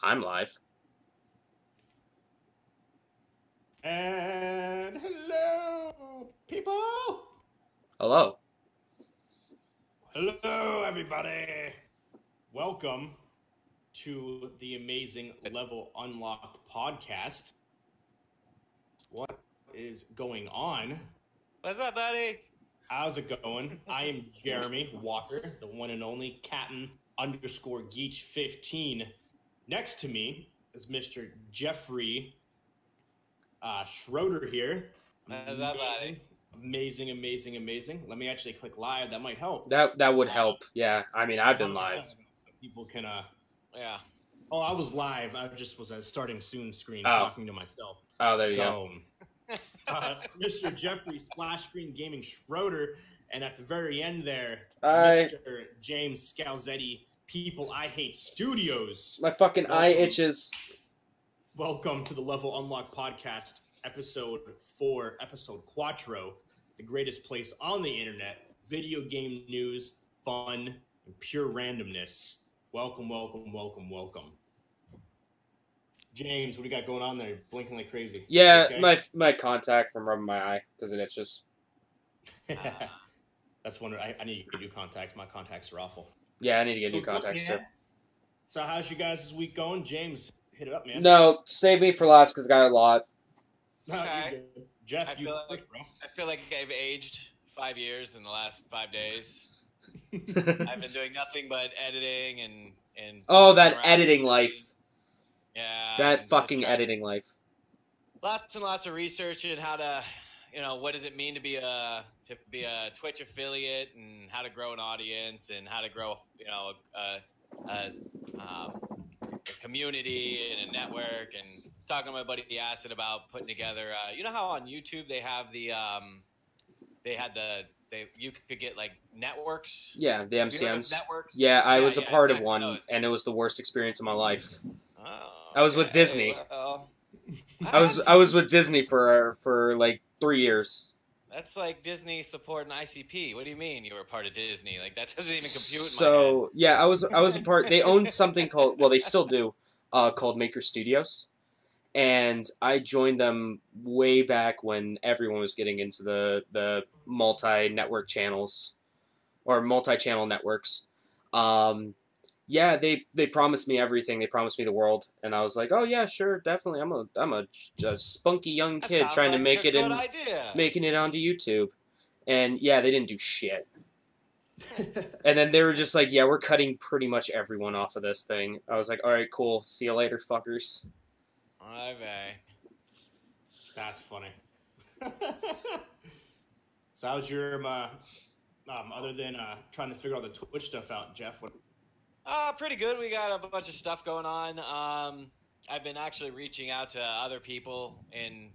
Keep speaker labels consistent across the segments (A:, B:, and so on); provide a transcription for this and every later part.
A: I'm live.
B: And hello, people.
A: Hello.
B: Hello, everybody. Welcome to the amazing Level Unlocked podcast. What is going on?
C: What's up, buddy?
B: How's it going? I am Jeremy Walker, the one and only Captain _ Geach 15. Next to me is Mr. Jeffrey Schroeder here.
C: What's up, buddy?
B: Amazing. Let me actually click live. That might help.
A: That would help. Yeah. I mean, I've been live.
B: So people can
C: Yeah.
B: Oh, I was live. I just was a starting soon screen
A: Oh.
B: talking to myself.
A: Oh, there you go.
B: Mr. Jeffrey Splash Screen Gaming Schroeder, and at the very end there,
A: Hi.
B: Mr. James Scalzetti, People I Hate Studios.
A: My fucking eye itches.
B: Welcome to the Level Unlock podcast, episode 4, episode Quattro, the greatest place on the internet, video game news, fun, and pure randomness. Welcome. James, what do you got going on there? You're blinking like crazy.
A: Yeah,
B: Okay?
A: my contact from rubbing my eye because it itches.
B: That's one. I need to get new contacts. My contacts are awful.
A: Yeah, I need to get
B: So
A: new
B: what's up,
A: contacts
B: man?
A: too.
B: So how's you guys' week going? James, hit it up, man.
A: No, save me for last because I got a lot.
B: No, you're
C: Okay.
B: good. Jeff,
C: I
B: you
C: feel
B: first, bro.
C: I feel like I've aged 5 years in the last 5 days. I've been doing nothing but editing and
A: Oh, that
C: around.
A: editing life.
C: Yeah.
A: That
C: and
A: fucking
C: just trying-
A: editing life.
C: Lots and lots of research in how to, what does it mean to be a Twitch affiliate, and how to grow an audience, and how to grow, a community and a network. And I was talking to my buddy Acid about putting together. You know how on YouTube they have you could get like networks.
A: Yeah, the
C: Have you heard of
A: MCMs.
C: networks?
A: Yeah, I was a part of
C: exactly
A: one,
C: those.
A: and it was the worst experience of my life.
C: Oh,
A: I was with
C: okay,
A: Disney.
C: well,
A: I was with Disney for like 3 years.
C: That's like Disney supporting ICP. What do you mean you were part of Disney? Like that doesn't even compute in my head.
A: So yeah, I was a part. They owned something called, well, they still do, called Maker Studios, and I joined them way back when everyone was getting into the multi-network channels or multi-channel networks. Yeah, they promised me everything. They promised me the world, and I was like, oh yeah, sure, definitely. I'm a spunky young
C: That
A: kid
C: sounds
A: trying to
C: like
A: make
C: a
A: it
C: good
A: in,
C: idea.
A: making it onto YouTube, and yeah, they didn't do shit. And then they were just like, yeah, we're cutting pretty much everyone off of this thing. I was like, all right, cool. See you later, fuckers.
C: Okay.
B: That's funny. So how's your other than trying to figure all the Twitch stuff out, Jeff? What?
C: Pretty good. We got a bunch of stuff going on. I've been actually reaching out to other people in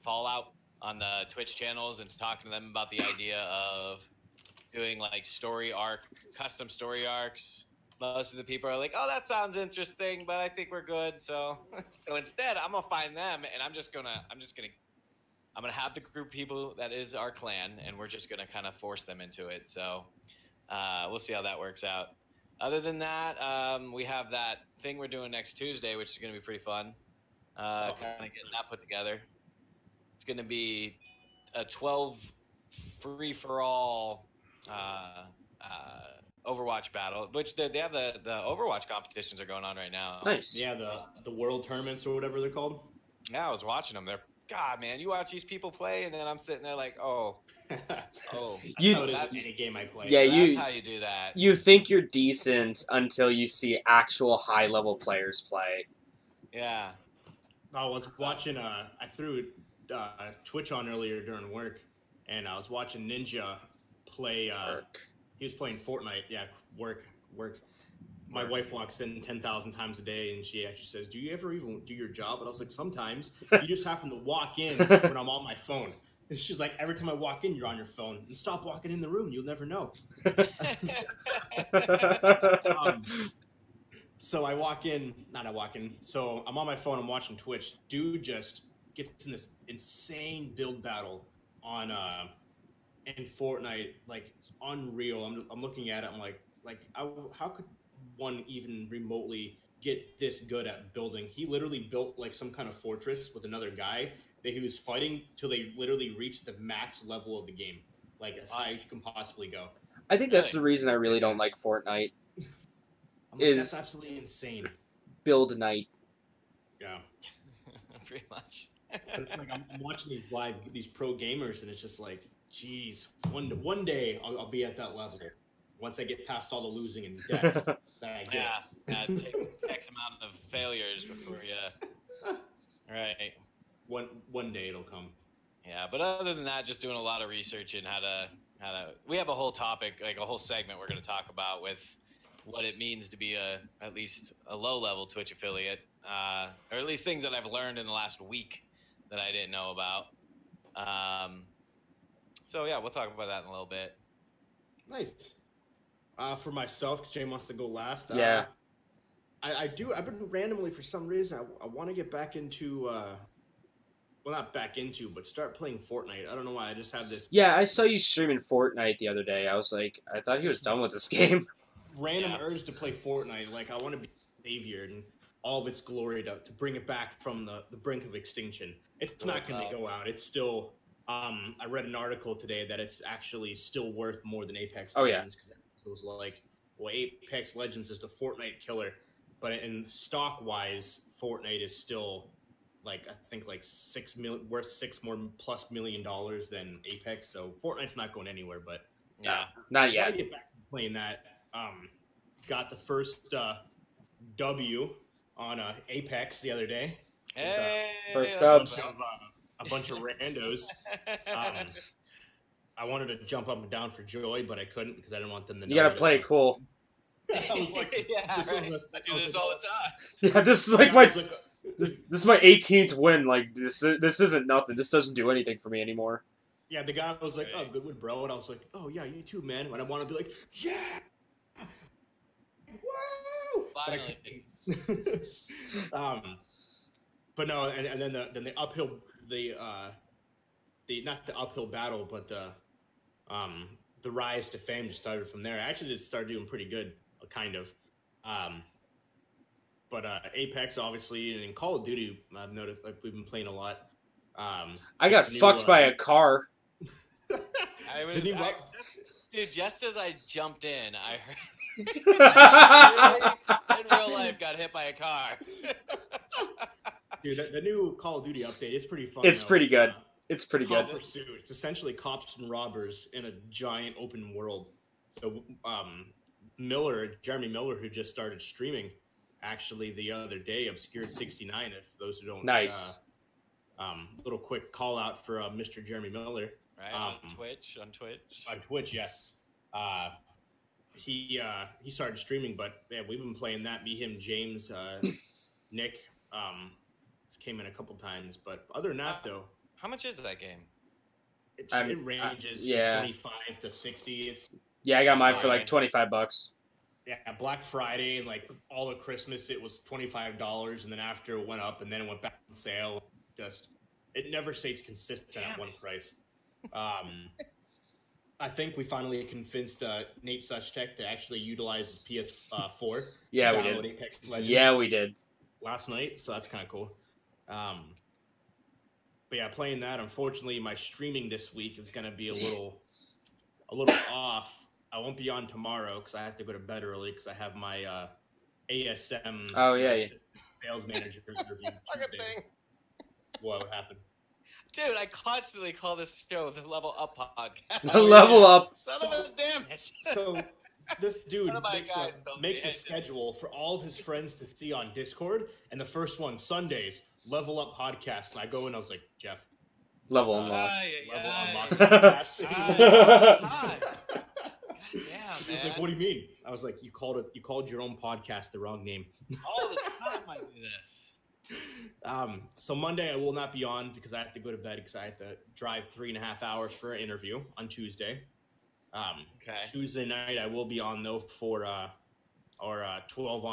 C: Fallout on the Twitch channels and talking to them about the idea of doing like custom story arcs. Most of the people are like, "Oh, that sounds interesting, but I think we're good." So, so instead, I'm gonna find them, and I'm gonna have the group of people that is our clan, and we're just gonna kind of force them into it. So, we'll see how that works out. Other than that, we have that thing we're doing next Tuesday, which is going to be pretty fun. Kind of getting that put together. It's going to be a 12 free-for-all Overwatch battle, which they have the Overwatch competitions are going on right now.
A: Nice.
B: Yeah, the world tournaments or whatever they're called.
C: Yeah, I was watching them. God, man, you watch these people play, and then I'm sitting there like, oh,
B: That's
C: oh.
B: how it is in any game I play.
A: Yeah,
C: That's how you do that.
A: You think you're decent until you see actual high level players play.
C: Yeah.
B: I was watching. I threw Twitch on earlier during work, and I was watching Ninja play. He was playing Fortnite. Yeah, work. My wife walks in 10,000 times a day, and she actually says, "Do you ever even do your job?" And I was like, "Sometimes." You just happen to walk in when I'm on my phone. And she's like, "Every time I walk in, you're on your phone. And stop walking in the room. You'll never know." So I walk in. So I'm on my phone. I'm watching Twitch. Dude just gets in this insane build battle on in Fortnite. Like, it's unreal. I'm looking at it. I'm like, how could one even remotely get this good at building. He literally built like some kind of fortress with another guy that he was fighting till they literally reached the max level of the game, like as high as you can possibly go.
A: I think that's the reason I really don't like Fortnite.
B: I'm like, that's absolutely insane.
A: Build night.
B: Yeah.
C: Pretty much.
B: But it's like I'm watching these pro gamers, and it's just like, geez, one day I'll be at that level. Once I get past all the losing and deaths that I get.
C: Yeah, take X amount of failures before you. Right.
B: One day it'll come.
C: Yeah, but other than that, just doing a lot of research in how to. We have a whole topic, like a whole segment we're going to talk about with what it means to be at least a low-level Twitch affiliate, or at least things that I've learned in the last week that I didn't know about. So yeah, we'll talk about that in a little bit.
B: Nice. For myself, because Jay wants to go last.
A: Yeah.
B: I've been randomly, for some reason, I want to get back into, well, not back into, but start playing Fortnite. I don't know why, I just have this...
A: Yeah, I saw you streaming Fortnite the other day. I was like, I thought he was done with this game.
B: Random urge to play Fortnite. Like, I want to be savior and all of its glory to bring it back from the brink of extinction. It's not going to go out. It's still... I read an article today that it's actually still worth more than Apex Legends. Because it was like, well, Apex Legends is the Fortnite killer. But in stock-wise, Fortnite is still... like I think like worth $6 more plus million than Apex. So Fortnite's not going anywhere, but
A: not yet.
B: I get back to playing that. Got the first W on Apex the other day.
C: Hey,
A: first dubs.
B: A bunch of randos. I wanted to jump up and down for joy, but I couldn't because I didn't want them to know.
A: You gotta play it cool.
B: I was like,
C: yeah, right. I do this all the time.
A: Yeah, this is like my... This is my 18th win. Like this isn't nothing. This doesn't do anything for me anymore.
B: Yeah, the guy was like, "Oh, good one, bro," and I was like, "Oh yeah, you too, man." And I want to be like, "Yeah, woo!"
C: Finally.
B: But no, and then the uphill, the not the uphill battle, but the rise to fame just started from there. I actually did start doing pretty good, kind of. But Apex, obviously, and in Call of Duty, I've noticed like we've been playing a lot.
A: I got fucked by a car.
C: Dude, just as I jumped in, I heard in real life got hit by a car.
B: Dude, the new Call of Duty update is pretty fun.
A: It's pretty good. It's pretty good.
B: Pursuit. It's essentially cops and robbers in a giant open world. So Jeremy Miller, who just started streaming, actually the other day, Obscured 69. If those who don't,
A: nice.
B: Little quick call out for Mr. Jeremy Miller.
C: Right on Twitch.
B: On Twitch, yes. He started streaming, but yeah, we've been playing that. Me, him, James, Nick. Came in a couple times, but other than that, though.
C: How much is that game?
B: It ranges from 25 to 60.
A: I got mine for like $25.
B: Yeah, Black Friday and like all of Christmas, it was $25, and then after it went up, and then it went back on sale. It never stays consistent at one price. I think we finally convinced Nate Suchtech to actually utilize his PS4.
A: Yeah, we did.
B: Apex Legends
A: yeah, we did.
B: Last night, so that's kind of cool. But yeah, playing that. Unfortunately, my streaming this week is going to be a little off. I won't be on tomorrow because I have to go to bed early because I have my ASM.
A: Oh yeah,
B: sales manager interview.
C: Thing.
B: What happened?
C: Dude, I constantly call this show the Level Up Podcast.
A: The Level Up.
C: Son of a damn it.
B: So this dude makes a schedule for all of his friends to see on Discord, and the first one, Sundays, Level Up Podcast. And I go in, I was like, Jeff.
A: Level Unlocked.
B: Level Unlocked Podcast.
C: God damn, man.
B: He was like, what do you mean? I was like, you called your own podcast the wrong name.
C: All the time I do this.
B: So Monday I will not be on because I have to go to bed because I have to drive 3.5 hours for an interview on Tuesday.
C: Okay.
B: Tuesday night I will be on though for our 12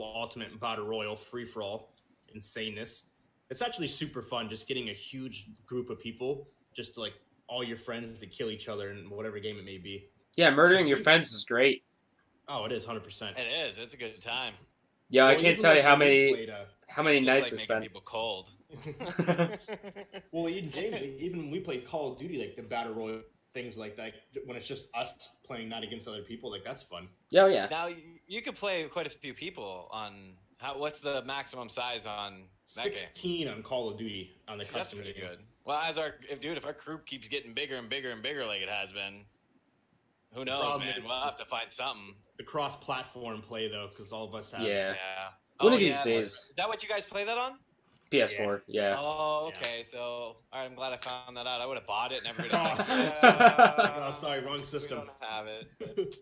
B: Ultimate Battle Royal free for all insaneness. It's actually super fun just getting a huge group of people, just like all your friends to kill each other in whatever game it may be.
A: Yeah, murdering your friends is great.
B: Oh, it is 100%.
C: It is. It's a good time.
A: Yeah, I
B: Well,
A: can't
B: even
A: tell you
B: like
A: how
B: when we
A: many
B: played,
A: nights I
C: Just
A: spent.
C: like making people cold.
B: well, even James, even when we played Call of Duty, like the battle royale things like that, when it's just us playing, not against other people, like that's fun.
A: Yeah, yeah.
C: Now you could play quite a few people on. What's the maximum size on that game?
B: 16 on Call of Duty on the
C: See, that's
B: custom
C: pretty
B: game.
C: good. Well, if our group keeps getting bigger and bigger and bigger like it has been, who knows,
B: problem
C: man?
B: is-
C: We'll have to find something.
B: The cross-platform play though, because all of us have.
A: Yeah.
C: Yeah.
A: One
C: Oh,
A: of these
C: yeah.
A: days.
C: Is that what you guys play that on?
A: PS4, yeah.
C: Oh, okay. So, all right. I'm glad I found that out. I would have bought it and never.
B: Oh, sorry, wrong system.
C: We don't have it.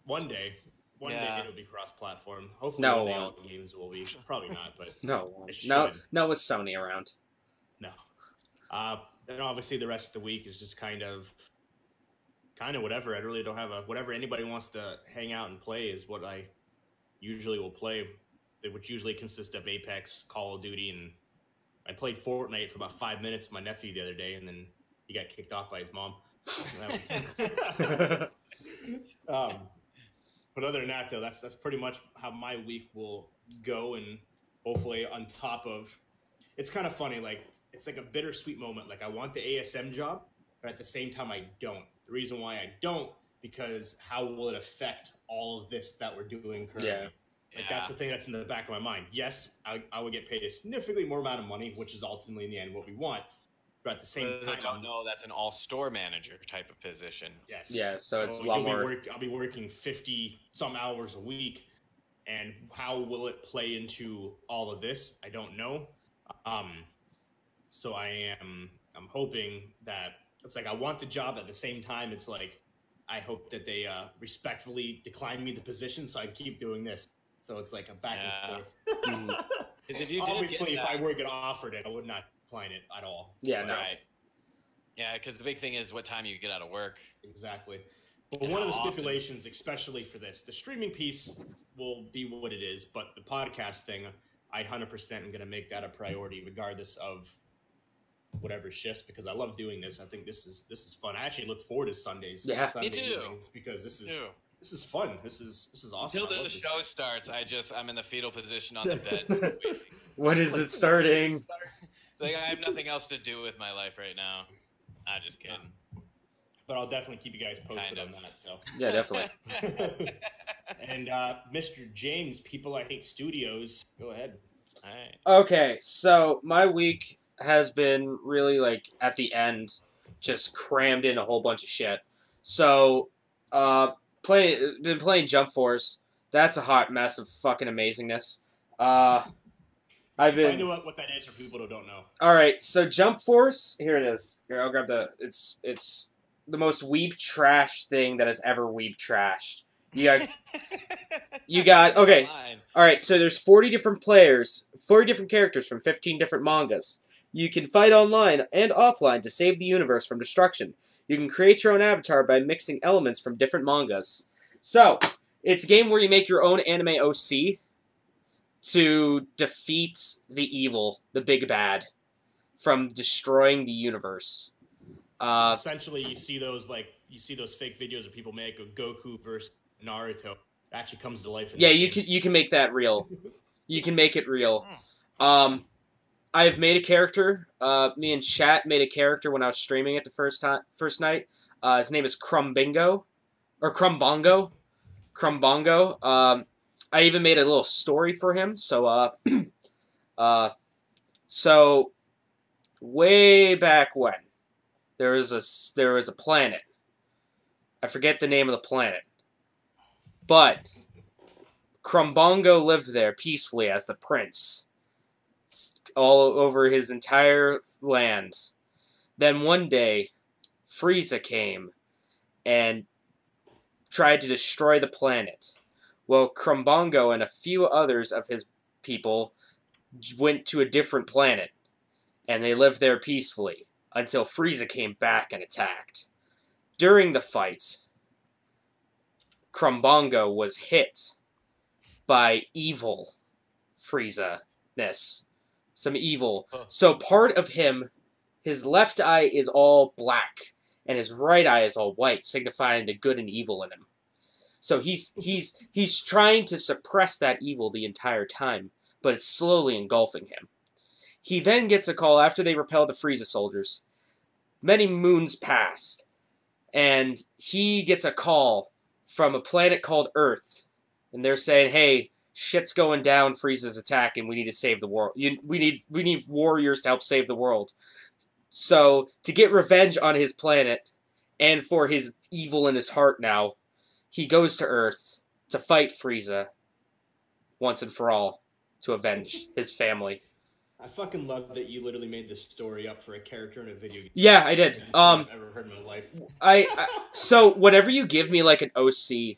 B: One day
C: Yeah.
B: it'll be cross-platform. Hopefully,
A: No,
B: one day
A: it
B: all the games will be. Probably not, but
A: No,
B: It
A: no,
B: should.
A: no, with Sony around.
B: no. Then obviously the rest of the week is just kind of whatever. I really don't have whatever anybody wants to hang out and play is what I usually will play, which usually consists of Apex, Call of Duty, and I played Fortnite for about 5 minutes with my nephew the other day, and then he got kicked off by his mom. That was- but other than that, though, that's pretty much how my week will go, and hopefully on top of, it's kind of funny, like it's like a bittersweet moment. Like I want the ASM job, but at the same time I don't. The reason why I don't, because how will it affect all of this that we're doing currently?
A: Yeah.
B: Like that's the thing that's in the back of my mind. Yes, I would get paid a significantly more amount of money, which is ultimately in the end what we want. But at the same
C: I
B: time,
C: don't know. That's an all-store manager type of position.
B: yes,
A: Yeah, so it's a lot more.
B: I'll be working 50 some hours a week, and how will it play into all of this? I don't know. So I'm hoping that it's like I want the job. At the same time, it's like I hope that they respectfully decline me the position so I can keep doing this. So it's like a back and forth.
A: Mhm.
C: Because if you did
B: Obviously,
C: get
B: if I
C: that-
B: were get offered it, I would not decline it at all.
A: Yeah, no.
C: Right. Yeah, because the big thing is what time you get out of work.
B: Exactly. But
C: And
B: one of the
C: how often?
B: stipulations, especially for this, the streaming piece will be what it is, but the podcast thing, I 100% am going to make that a priority, regardless of whatever shifts, because I love doing this. I think this is fun. I actually look forward to Sundays.
A: Yeah.
B: Sunday
C: Me too.
B: evenings, because this is
C: Fun.
B: This is awesome.
C: Until
B: I love
C: the
B: this
C: show
B: shit.
C: starts, I'm in the fetal position on the bed. waiting.
A: When is it starting?
C: Like I have nothing else to do with my life right now. I'm just kidding.
B: But I'll definitely keep you guys posted
C: Kind of.
B: on that. So.
A: Yeah, definitely.
B: And Mr. James, People I Hate Studios, go ahead.
C: All right.
A: Okay, so my week has been really like at the end, just crammed in a whole bunch of shit. So, been playing Jump Force. That's a hot mess of fucking amazingness. I've
B: I
A: been
B: know what that is for people who don't know.
A: all right. So Jump Force, here it is. Here, I'll grab the. It's the most weeb trash thing that has ever weeb trashed. You got okay. All right, so there's 40 different players, 40 different characters from 15 different mangas. You can fight online and offline to save the universe from destruction. You can create your own avatar by mixing elements from different mangas. So, it's a game where you make your own anime OC to defeat the evil, the big bad, from destroying the universe.
B: Essentially, you see those fake videos that people make of Goku versus Naruto. It actually comes to life.
A: Yeah, you can make that real. You can make it real. I've made a character. Me and Chat made a character when I was streaming it the first night. His name is Crumbingo, or Crumbongo. Crumbongo. I even made a little story for him. So so way back when there was a planet. I forget the name of the planet, but Crumbongo lived there peacefully as the prince, all over his entire land. Then one day, Frieza came and tried to destroy the planet. Well, Crumbongo and a few others of his people went to a different planet, and they lived there peacefully until Frieza came back and attacked. During the fight, Crumbongo was hit by evil Frieza-ness. Some evil. So part of him, his left eye is all black, and his right eye is all white, signifying the good and evil in him. So he's trying to suppress that evil the entire time, but it's slowly engulfing him. He then gets a call after they repel the Frieza soldiers. Many moons passed, and he gets a call from a planet called Earth, and they're saying, "Hey, shit's going down. Frieza's attacking. We need to save the world. We need warriors to help save the world." So to get revenge on his planet, and for his evil in his heart now, he goes to Earth to fight Frieza once and for all to avenge his family.
B: I fucking love that you literally made this story up for a character in a video game.
A: Yeah, I did.
B: I've ever heard in my life.
A: So whenever you give me like an OC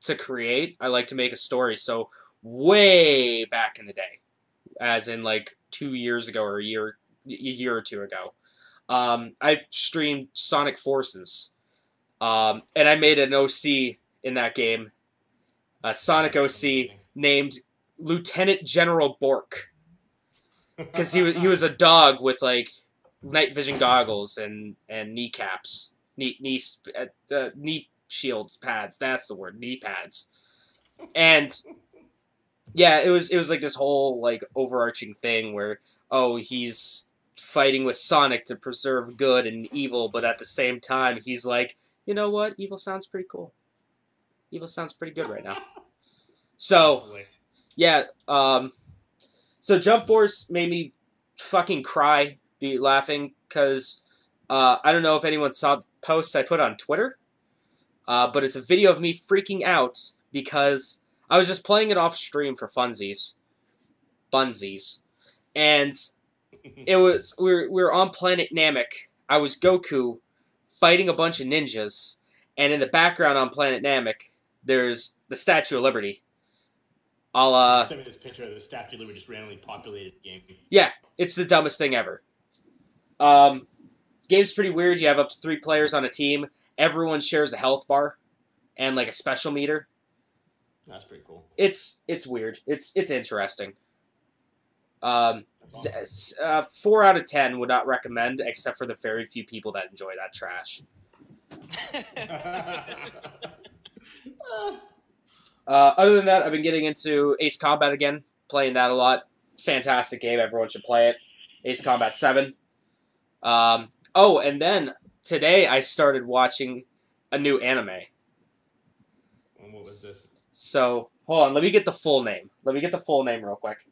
A: to create, I like to make a story. So way back in the day, as in like 2 years ago or a year or two ago, I streamed Sonic Forces, and I made an OC in that game, a Sonic OC named Lieutenant General Bork. Because he was a dog with like night vision goggles and kneecaps, knee shields, pads. That's the word, knee pads. And yeah, it was like this whole like overarching thing where he's fighting with Sonic to preserve good and evil, but at the same time he's like, you know what, evil sounds pretty cool. Evil sounds pretty good right now. So yeah, So Jump Force made me fucking cry, be laughing, because I don't know if anyone saw the posts I put on Twitter, but it's a video of me freaking out because I was just playing it off stream for funsies, and it was we were on Planet Namek. I was Goku fighting a bunch of ninjas, and in the background on Planet Namek, there's the Statue of Liberty.
B: Send me this picture of the Statue of Liberty just randomly populated the game.
A: Yeah, it's the dumbest thing ever. Game's pretty weird. You have up to 3 players on a team. Everyone shares a health bar and like a special meter.
B: That's pretty cool.
A: It's weird. It's interesting. 4 out of 10 would not recommend, except for the very few people that enjoy that trash. Other than that, I've been getting into Ace Combat again, playing that a lot. Fantastic game, everyone should play it. Ace Combat 7. And then today I started watching a new anime.
B: And what was this?
A: So, hold on, let me get the full name. Real quick.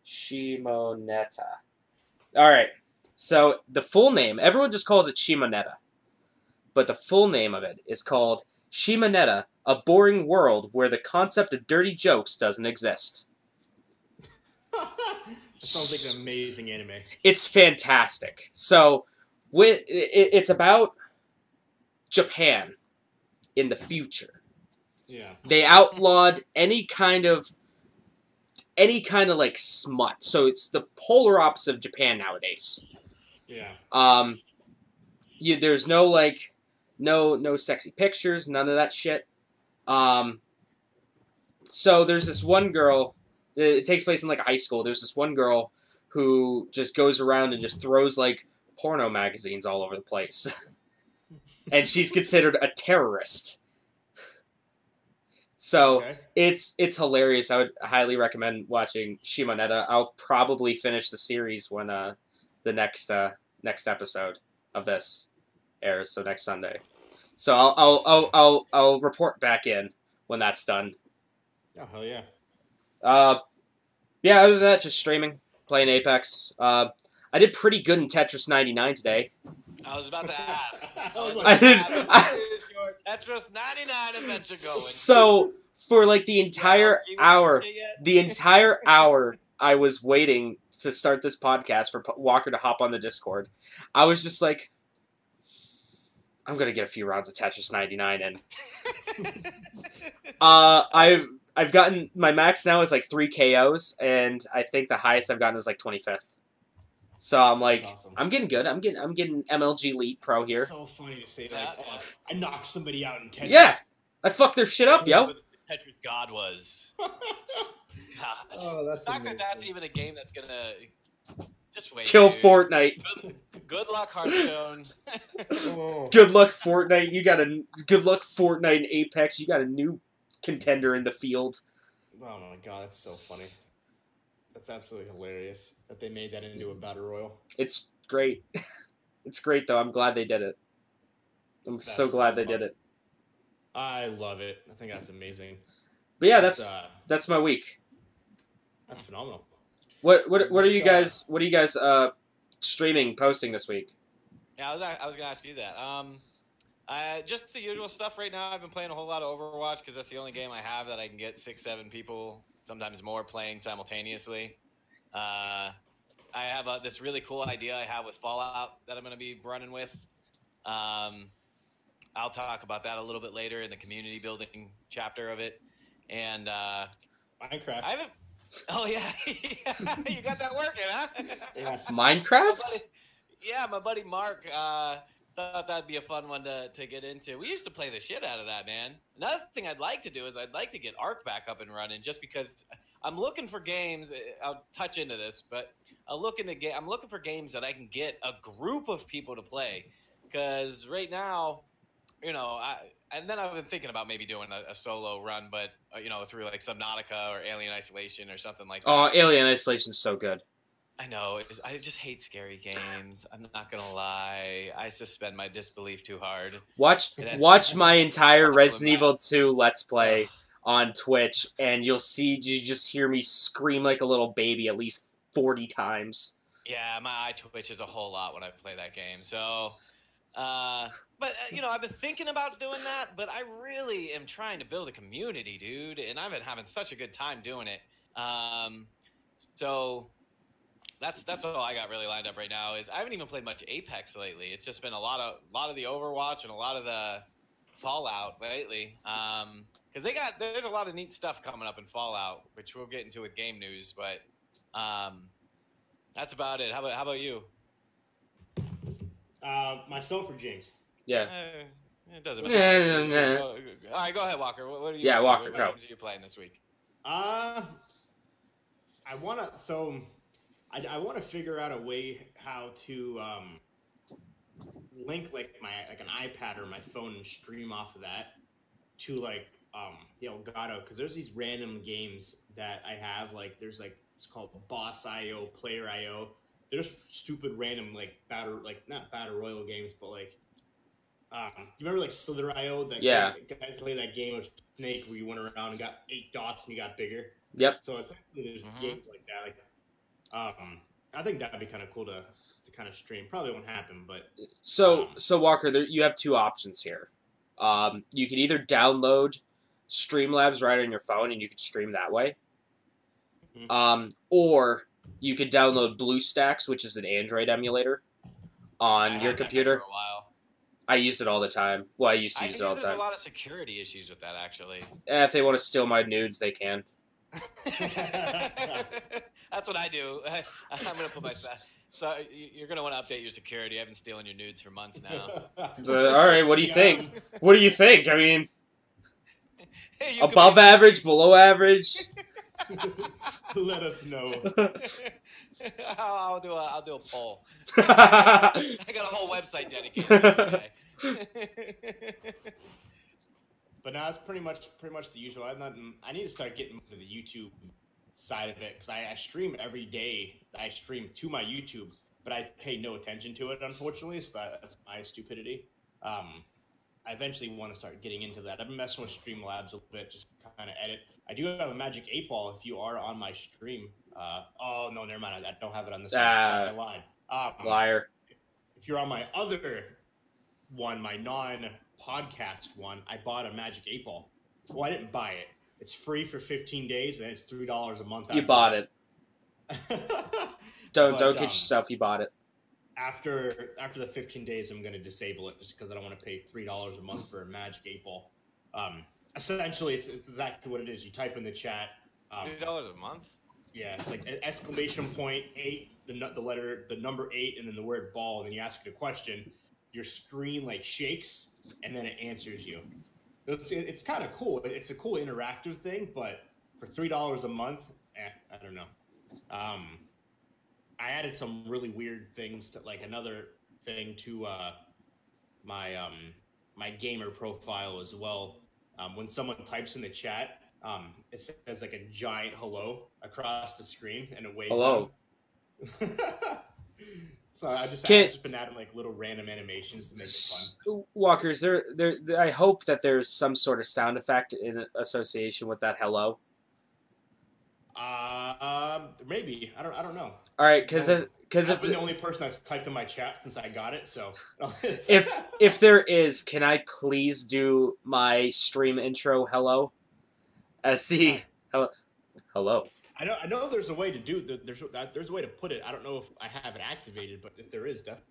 A: Shimoneta. Alright, so the full name, everyone just calls it Shimoneta. But the full name of it is called Shimoneta, a boring world where the concept of dirty jokes doesn't exist.
B: Sounds like an amazing anime.
A: It's fantastic. So, it's about Japan in the future.
B: Yeah.
A: They outlawed any kind of like smut. So it's the polar opposite of Japan nowadays.
B: Yeah.
A: There's no like no sexy pictures, none of that shit. So there's this one girl, it takes place in like a high school. There's this one girl who just goes around and just throws like porno magazines all over the place. And she's considered a terrorist. So
B: okay.
A: It's hilarious. I would highly recommend watching Shimoneta. I'll probably finish the series when the next episode of this airs, so next Sunday. So I'll report back in when that's done.
B: Oh hell yeah.
A: Yeah. Other than that, just streaming, playing Apex. I did pretty good in Tetris 99 today.
C: I was about to ask.
A: How is
C: your Tetris 99 adventure going?
A: So for like the entire hour, I was waiting to start this podcast for Walker to hop on the Discord. I was just like, I'm gonna get a few rounds of Tetris 99 in. I've gotten my max now is like 3 KOs, and I think the highest I've gotten is like 25th. So I'm like, awesome. I'm getting good. I'm getting MLG Elite Pro here.
B: It's so funny to say like, I knocked somebody out in Tetris.
A: Yeah, I fucked their shit up, yo.
C: Tetris God was. God.
B: Oh, that's
C: the fact that that's even a game that's gonna Just wait.
A: Kill
C: dude.
A: Fortnite.
C: Good luck, Hearthstone.
A: Good luck, Fortnite. Good luck, Fortnite and Apex. You got a new contender in the field.
B: Oh my god, that's so funny. That's absolutely hilarious that they made that into a battle royal.
A: It's great. It's great though. I'm glad they did it. I'm so glad they did it.
B: I love it. I think that's amazing.
A: But yeah, that's my week.
B: That's phenomenal.
A: What are you guys streaming, posting this week?
C: Yeah, I was gonna ask you that. Just the usual stuff right now. I've been playing a whole lot of Overwatch because that's the only game I have that I can get 6-7 people, sometimes more, playing simultaneously. I have this really cool idea I have with Fallout that I'm going to be running with. I'll talk about that a little bit later in the community building chapter of it. And
B: Minecraft.
C: I haven't. Oh yeah, you got that working, huh?
B: Yes.
A: Minecraft?
C: My buddy Mark thought that'd be a fun one to get into. We used to play the shit out of that, man. Another thing I'd like to do is I'd like to get Ark back up and running, just because I'm looking for games. I'll touch into this, but I'm looking for games that I can get a group of people to play, because right now, and then I've been thinking about maybe doing a solo run, but through like Subnautica or Alien Isolation or something like that.
A: Oh, Alien Isolation's so good.
C: I know. I just hate scary games. I'm not gonna lie. I suspend my disbelief too hard.
A: Watch my entire Resident Evil 2 Let's Play on Twitch, and you just hear me scream like a little baby at least 40 times.
C: Yeah, my eye twitches a whole lot when I play that game. So, but I've been thinking about doing that, but I really am trying to build a community, dude, and I've been having such a good time doing it. So that's all I got really lined up right now. Is I haven't even played much Apex lately. It's just been a lot of the Overwatch and a lot of the Fallout lately. Because there's a lot of neat stuff coming up in Fallout, which we'll get into with game news. But that's about it. How about you?
B: Myself or James?
A: Yeah.
C: It doesn't matter.
A: Nah.
C: All right, go ahead, Walker. What are you?
A: Yeah, Walker,
C: what
A: go.
C: games are you playing this week?
B: I want to figure out a way how to link like an iPad or my phone and stream off of that to the Elgato, because there's these random games that I have. Like there's it's called Boss.io, Player.io. There's stupid random not battle royal games, but you remember Slither.io? That
A: Yeah.
B: guys play that game of Snake where you went around and got 8 dots and you got bigger.
A: Yep.
B: So it's there's games like that. I think that'd be kind of cool to kind of stream. Probably won't happen, but
A: So Walker, you have two options here. You can either download Streamlabs right on your phone and you can stream that way.
B: Mm-hmm.
A: Or you could download BlueStacks, which is an Android emulator, on your computer.
C: For a while.
A: I use it all the time. Well, I used to use it all the
C: There's
A: time.
C: a lot of security issues with that, actually.
A: If they want to steal my nudes, they can.
C: That's what I do. I'm gonna put my. So you're gonna want to update your security. I've been stealing your nudes for months now.
A: All right, what do you think? What do you think? I mean,
C: Hey,
A: above average, below average.
B: Let us know.
C: I'll do a poll. I got a whole website dedicated to that.
B: But now it's pretty much the usual. I need to start getting into the YouTube side of it, because I stream every day. I stream to my YouTube, but I pay no attention to it, unfortunately. So that's my stupidity. I eventually want to start getting into that. I've been messing with Streamlabs a little bit, just kind of edit. I do have a Magic 8 Ball if you are on my stream. Oh no, never mind. I don't have it on this one. I lied.
A: Liar.
B: If you're on my other one, my non-podcast one, I bought a Magic 8 Ball. Well, I didn't buy it. It's free for 15 days, and it's $3 a month.
A: You bought it. Don't kid yourself. You bought it.
B: After the 15 days, I'm going to disable it just because I don't want to pay $3 a month for a Magic 8 Ball. Essentially, it's exactly what it is. You type in the chat.
C: $3 a month?
B: Yeah, it's like exclamation point 8, the number 8, and then the word ball, and then you ask it a question. Your screen shakes, and then it answers you. It's kind of cool. It's a cool interactive thing, but for $3 a month, I don't know. I added some really weird things to like another thing to my my gamer profile as well. When someone types in the chat, it says like a giant hello across the screen, and it waves
A: Hello.
B: them. So I've just been adding like little random animations to make it fun.
A: Walker, is there? I hope that there's some sort of sound effect in association with that hello.
B: Maybe I don't know.
A: All right, because
B: I've
A: if
B: been the only person that's typed in my chat since I got it, so
A: if there is, can I please do my stream intro hello as the hello?
B: I know there's a way to do there's a way to put it. I don't know if I have it activated, but if there is, definitely.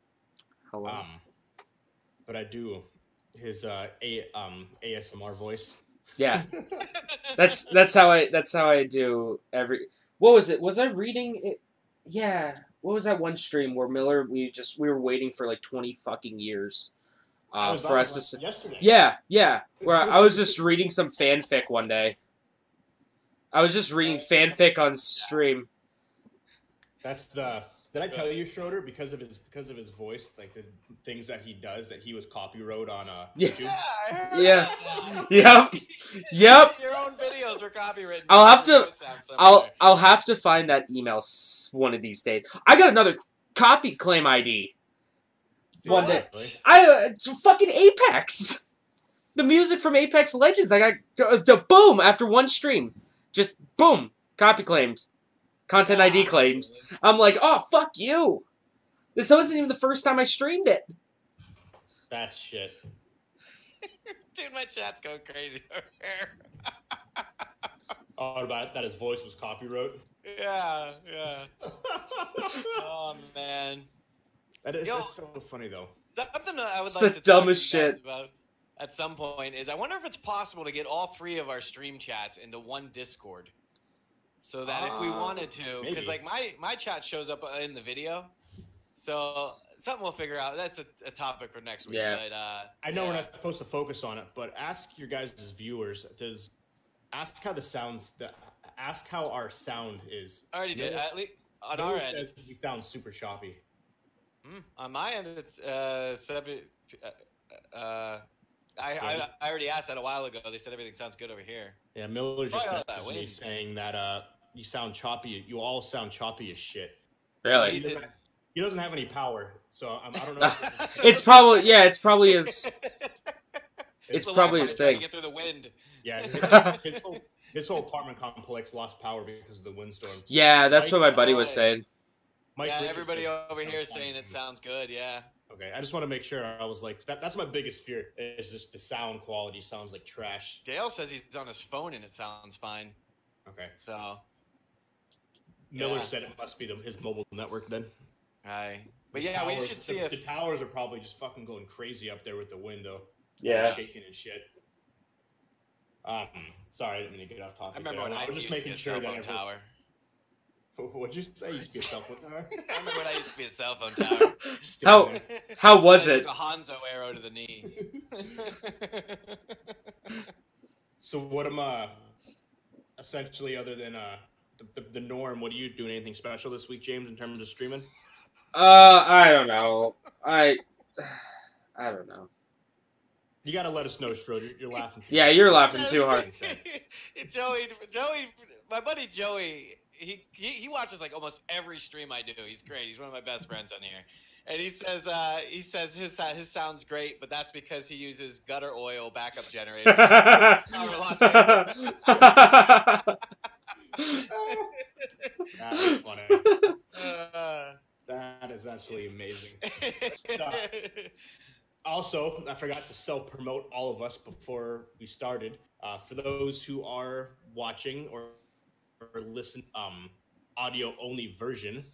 A: Hello.
B: But I do his ASMR voice.
A: Yeah, that's how I do every. What was it? Was I reading it? Yeah. What was that one stream where Miller? We were waiting for like 20 fucking years for us to.
B: Yesterday.
A: Yeah. Where I was just reading some fanfic one day. I was just reading fanfic on stream.
B: That's the. Did I tell you, Schroeder, because of his voice, like the things that he does, that he was copyrighted on YouTube?
C: Yeah, I heard
A: Yeah.
C: that.
A: Yep.
C: Your own videos were copywritten.
A: I'll have to find that email one of these days. I got another copy claim ID. One day. Fucking Apex. The music from Apex Legends. I got the boom after one stream. Just boom, copy claimed. Content ID claimed. I'm like, oh, fuck you. This wasn't even the first time I streamed it.
B: That's shit.
C: Dude, my chat's going crazy over here.
B: Oh, about that his voice was copyrighted?
C: Yeah. Oh, man.
B: That's so funny, though.
C: Something I would
A: It's
C: like
A: the
C: to talk
A: dumbest
C: to you guys
A: shit.
C: about at some point is I wonder if it's possible to get all three of our stream chats into one Discord. So that if we wanted to, because like my chat shows up in the video, so something we'll figure out. That's a topic for next week.
A: Yeah.
C: But,
B: I know we're not supposed to focus on it, but ask your guys' viewers. Ask how our sound is.
C: I already did. At least on our end,
B: we sound super choppy.
C: On my end, it's I already asked that a while ago. They said everything sounds good over here.
B: Yeah, Miller just messaged me saying that you sound choppy. You all sound choppy as shit.
A: Really?
B: He doesn't have any power, so I don't know.
A: It's probably his. It's probably his thing.
C: To get through the wind.
B: Yeah, his whole apartment complex lost power because of the windstorm.
A: Yeah, that's what my buddy was saying.
C: Everybody over here is saying it sounds good. Yeah.
B: Okay, I just want to make sure. I was like, that's my biggest fear. Is just the sound quality sounds like trash.
C: Dale says he's on his phone and it sounds fine.
B: Okay.
C: So.
B: Miller said it must be his mobile network then.
C: But yeah, we should see if
B: the towers are probably just fucking going crazy up there with the window.
A: Yeah.
B: Shaking and shit. Sorry, I didn't mean to get off topic.
C: I remember when I was just making sure that tower.
B: What'd you say? You used to be a cell phone tower?
C: I remember when I used to be a cell phone tower.
A: How was it?
C: A Hanzo arrow to the knee.
B: So what am essentially other than the norm? What are you doing? Anything special this week, James, in terms of streaming?
A: I don't know. I don't know.
B: You gotta let us know, Schroeder. You're laughing too
A: hard. You're laughing too hard.
C: Joey, my buddy Joey, he watches like almost every stream I do. He's great. He's one of my best friends on here. And he says his sound's great, but that's because he uses gutter oil backup generators.
B: That is funny. That is actually amazing. Also, I forgot to self-promote all of us before we started. For those who are watching or listen, audio-only version,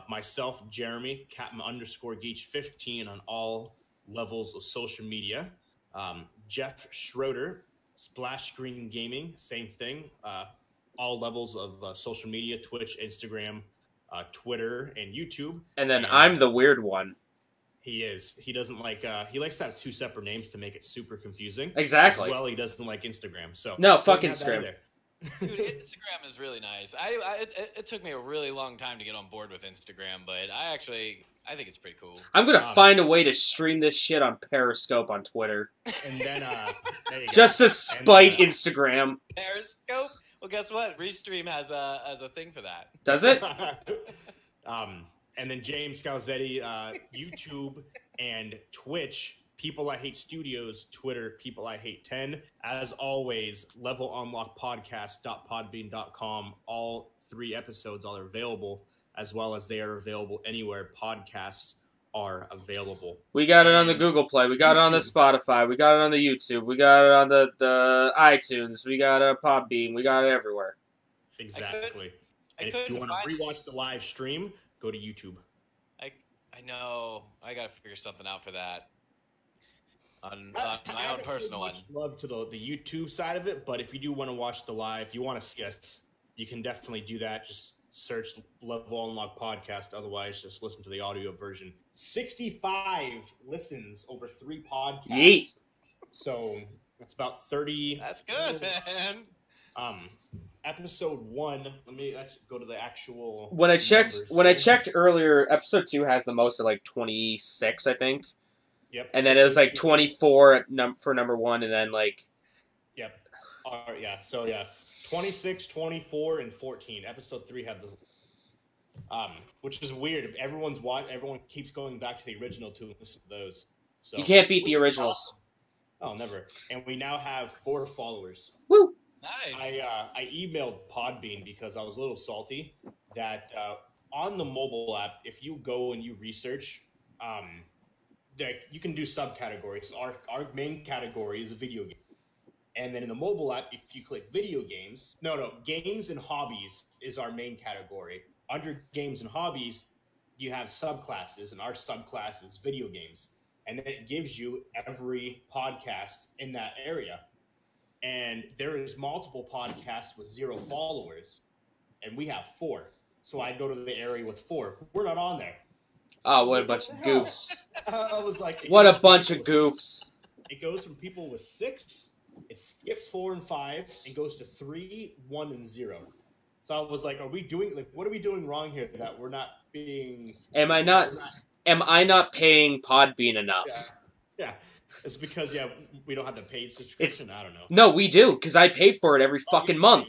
B: myself, Jeremy, Captain_Geach15 on all levels of social media. Jeff Schroeder, Splash Screen Gaming, same thing. All levels of social media, Twitch, Instagram, Twitter, and YouTube.
A: And then I'm the weird one.
B: He is. He doesn't like. He likes to have two separate names to make it super confusing.
A: Exactly.
B: As well, he doesn't like Instagram. So
A: no, fuck Instagram.
C: Dude, Instagram is really nice. It took me a really long time to get on board with Instagram, but I think it's pretty cool.
A: I'm gonna find a way to stream this shit on Periscope on Twitter.
B: And then, there you go.
A: Just to spite Instagram.
C: Periscope? Well, guess what? Restream has a thing for that.
A: Does it?
B: And then James Scalzetti, YouTube and Twitch, People I Hate Studios, Twitter, People I Hate 10. As always, levelunlockpodcast.podbean.com. All 3 episodes are available, as well as they are available anywhere podcasts are available.
A: We got it on the Google Play. We got it on the Spotify. We got it on the YouTube. We got it on the iTunes. We got a Podbean. We got it everywhere.
B: Exactly. And if you want to rewatch the live stream, go to YouTube.
C: I know. I got to figure something out for that. On my own personal one.
B: Love to the YouTube side of it, but if you do want to watch the live, you want to see us, you can definitely do that. Just search Level Unlock Podcast. Otherwise, just listen to the audio version. 65 listens over 3 podcasts.
A: Yeet.
B: So it's about 30.
C: That's good, man.
B: Episode 1. Let me go to the actual.
A: When I checked earlier, episode 2 has the most of like 26, I think.
B: Yep.
A: And then it was like 24 for number 1, and then like.
B: Yep. Yeah. So yeah, 26, 24, and 14. Episode 3 had the. Which is weird. Everyone keeps going back to the original to listen to those. So
A: you can't beat the originals.
B: Oh, never. And we now have 4 followers.
A: Woo!
C: Nice.
B: I emailed Podbean because I was a little salty that on the mobile app, if you go and you research, that you can do subcategories. Our main category is a video game. And then in the mobile app, if you click video games, games and hobbies is our main category. Under games and hobbies, you have subclasses, and our subclass is video games. And then it gives you every podcast in that area. And there is multiple podcasts with 0 followers, and we have 4. So I go to the area with 4. We're not on there.
A: Oh, what a bunch of goofs.
B: I was like,
A: what a bunch of goofs.
B: It goes from people with 6, it skips 4 and 5, and goes to 3, 1, and 0. So I was like, what are we doing wrong here that we're not being... Am I not
A: paying Podbean enough?
B: Yeah. It's because, we don't have the paid subscription. I don't know.
A: No, we do, because I pay for it every fucking month.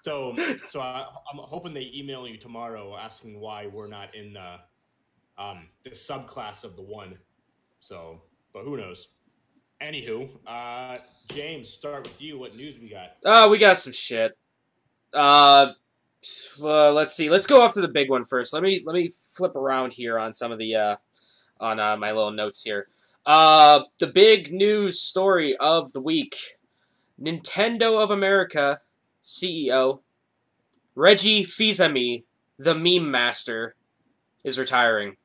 B: So I'm hoping they email you tomorrow asking why we're not in the subclass of the 1. So, but who knows? Anywho, James, start with you. What news we got?
A: We got some shit. Let's see. Let's go after the big one first. Let me flip around here on some of the on my little notes here. The big news story of the week: Nintendo of America CEO Reggie Fils-Aimé, the meme master, is retiring.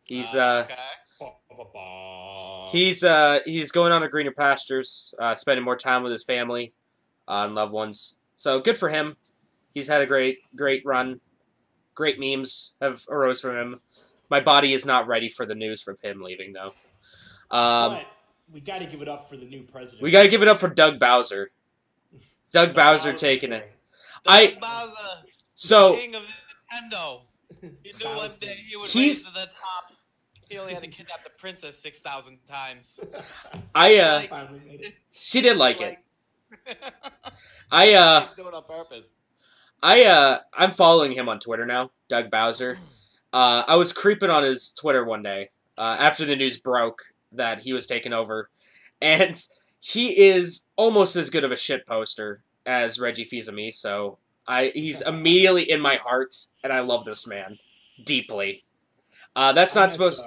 A: He's he's going on to greener pastures, spending more time with his family and loved ones. So good for him. He's had a great run. Great memes have arose from him. My body is not ready for the news from him leaving, though.
B: But we got to give it up for the new president.
A: We got to give it up for Doug Bowser. Doug Bowser taking it.
C: Doug Bowser, king of Nintendo. He knew one day he would raise to the top. He only had to kidnap the princess 6,000 times.
A: She did like it.
C: He's doing it on purpose.
A: I'm following him on Twitter now, Doug Bowser. I was creeping on his Twitter one day after the news broke that he was taking over, and he is almost as good of a shit poster as Reggie Fils-Aimé. So he's immediately in my heart, and I love this man deeply. That's not supposed.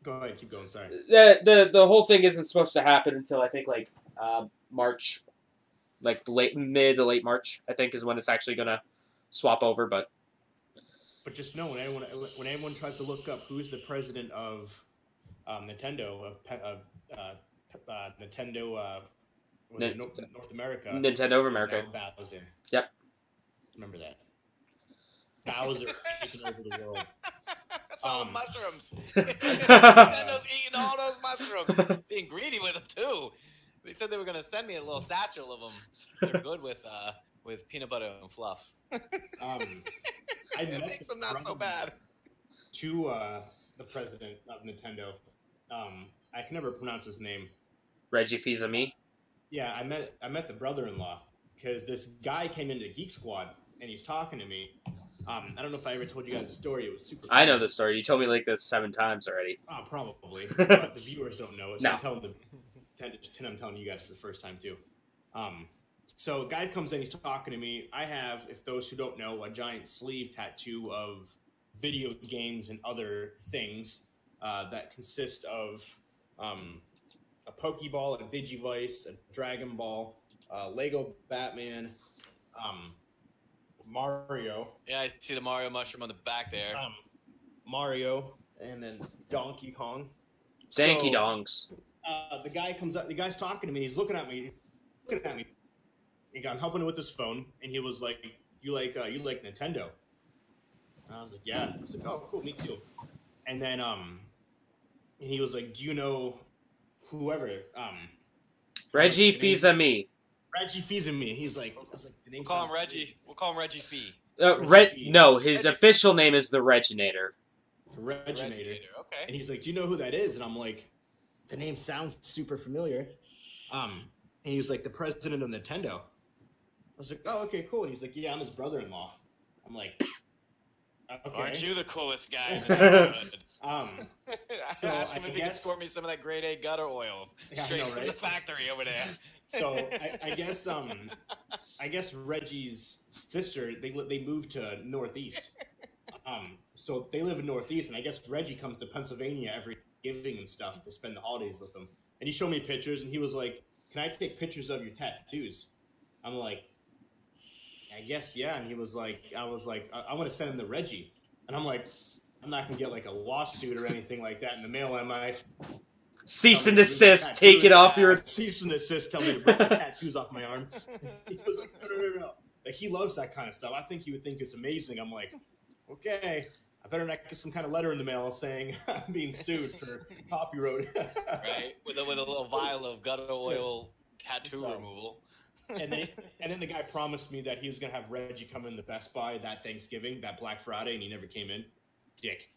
B: Go ahead, keep going. Sorry.
A: The whole thing isn't supposed to happen until I think like March, like mid to late March. I think is when it's actually gonna swap over. But
B: just know when anyone tries to look up who's the president of Nintendo Nintendo North America,
A: Nintendo of America.
B: Bowser.
A: Yep.
B: Remember that. Bowser taking over the world.
C: That's all the mushrooms. Nintendo's eating all those mushrooms. Being greedy with them too. They said they were gonna send me a little satchel of them. They're good with peanut butter and fluff. It makes them not so bad.
B: To the president of Nintendo. I can never pronounce his name.
A: Reggie Fils-Aimé?
B: Yeah, I met the brother-in-law because this guy came into Geek Squad and he's talking to me. I don't know if I ever told you guys the story. It was super funny.
A: I know the story. You told me like this 7 times already.
B: Oh, probably. But the viewers don't know it. So
A: No.
B: I'm telling you guys for the first time too. So a guy comes in, he's talking to me. I have, if those who don't know, a giant sleeve tattoo of video games and other things that consist of a Pokeball, a Digivice, a Dragon Ball, Lego Batman, Mario.
C: Yeah, I see the Mario mushroom on the back there.
B: Mario, and then Donkey Kong.
A: Danky dongs.
B: The guy comes up. The guy's talking to me. He's looking at me. I'm helping him with his phone, and he was like, "You like Nintendo?" And I was like, "Yeah." I was like, "Oh, cool, me too." And then and he was like, "Do you know whoever?"
A: Reggie Fils-Aimé.
B: Reggie Fils-Aimé. He's like, I was like, the name.
C: We'll call him Reggie. We'll call him Reggie Fee.
A: No, his official name is the Reginator.
B: The Reginator.
C: Okay.
B: And he's like, "Do you know who that is?" And I'm like, "The name sounds super familiar." And he was like, "The president of Nintendo." I was like, "Oh, okay, cool." And he's like, "Yeah, I'm his brother-in-law." I'm like, "Okay."
C: Aren't you the coolest guy in the neighborhood?
B: So
C: Ask him
B: I
C: if he can score me some of that grade A gutter oil straight from the factory over there.
B: So I guess Reggie's sister, they moved to Northeast. So they live in Northeast, and I guess Reggie comes to Pennsylvania every Thanksgiving and stuff to spend the holidays with them. And he showed me pictures, and he was like, "Can I take pictures of your tattoos?" I'm like, "I guess, yeah." And he was like, I want to send them to Reggie. And I'm like, I'm not going to get like a lawsuit or anything like that in the mail, am I?
A: Cease and desist. Take it off your...
B: Cease and desist. Tell me to break the tattoos off my arm. He was like, no. Like, he loves that kind of stuff. I think he would think it's amazing. I'm like, okay, I better not get some kind of letter in the mail saying I'm being sued for copyright.
C: Right, with a little vial of gutter oil tattoo removal.
B: and then the guy promised me that he was gonna have Reggie come in the Best Buy that Thanksgiving, that Black Friday, and he never came in. Dick.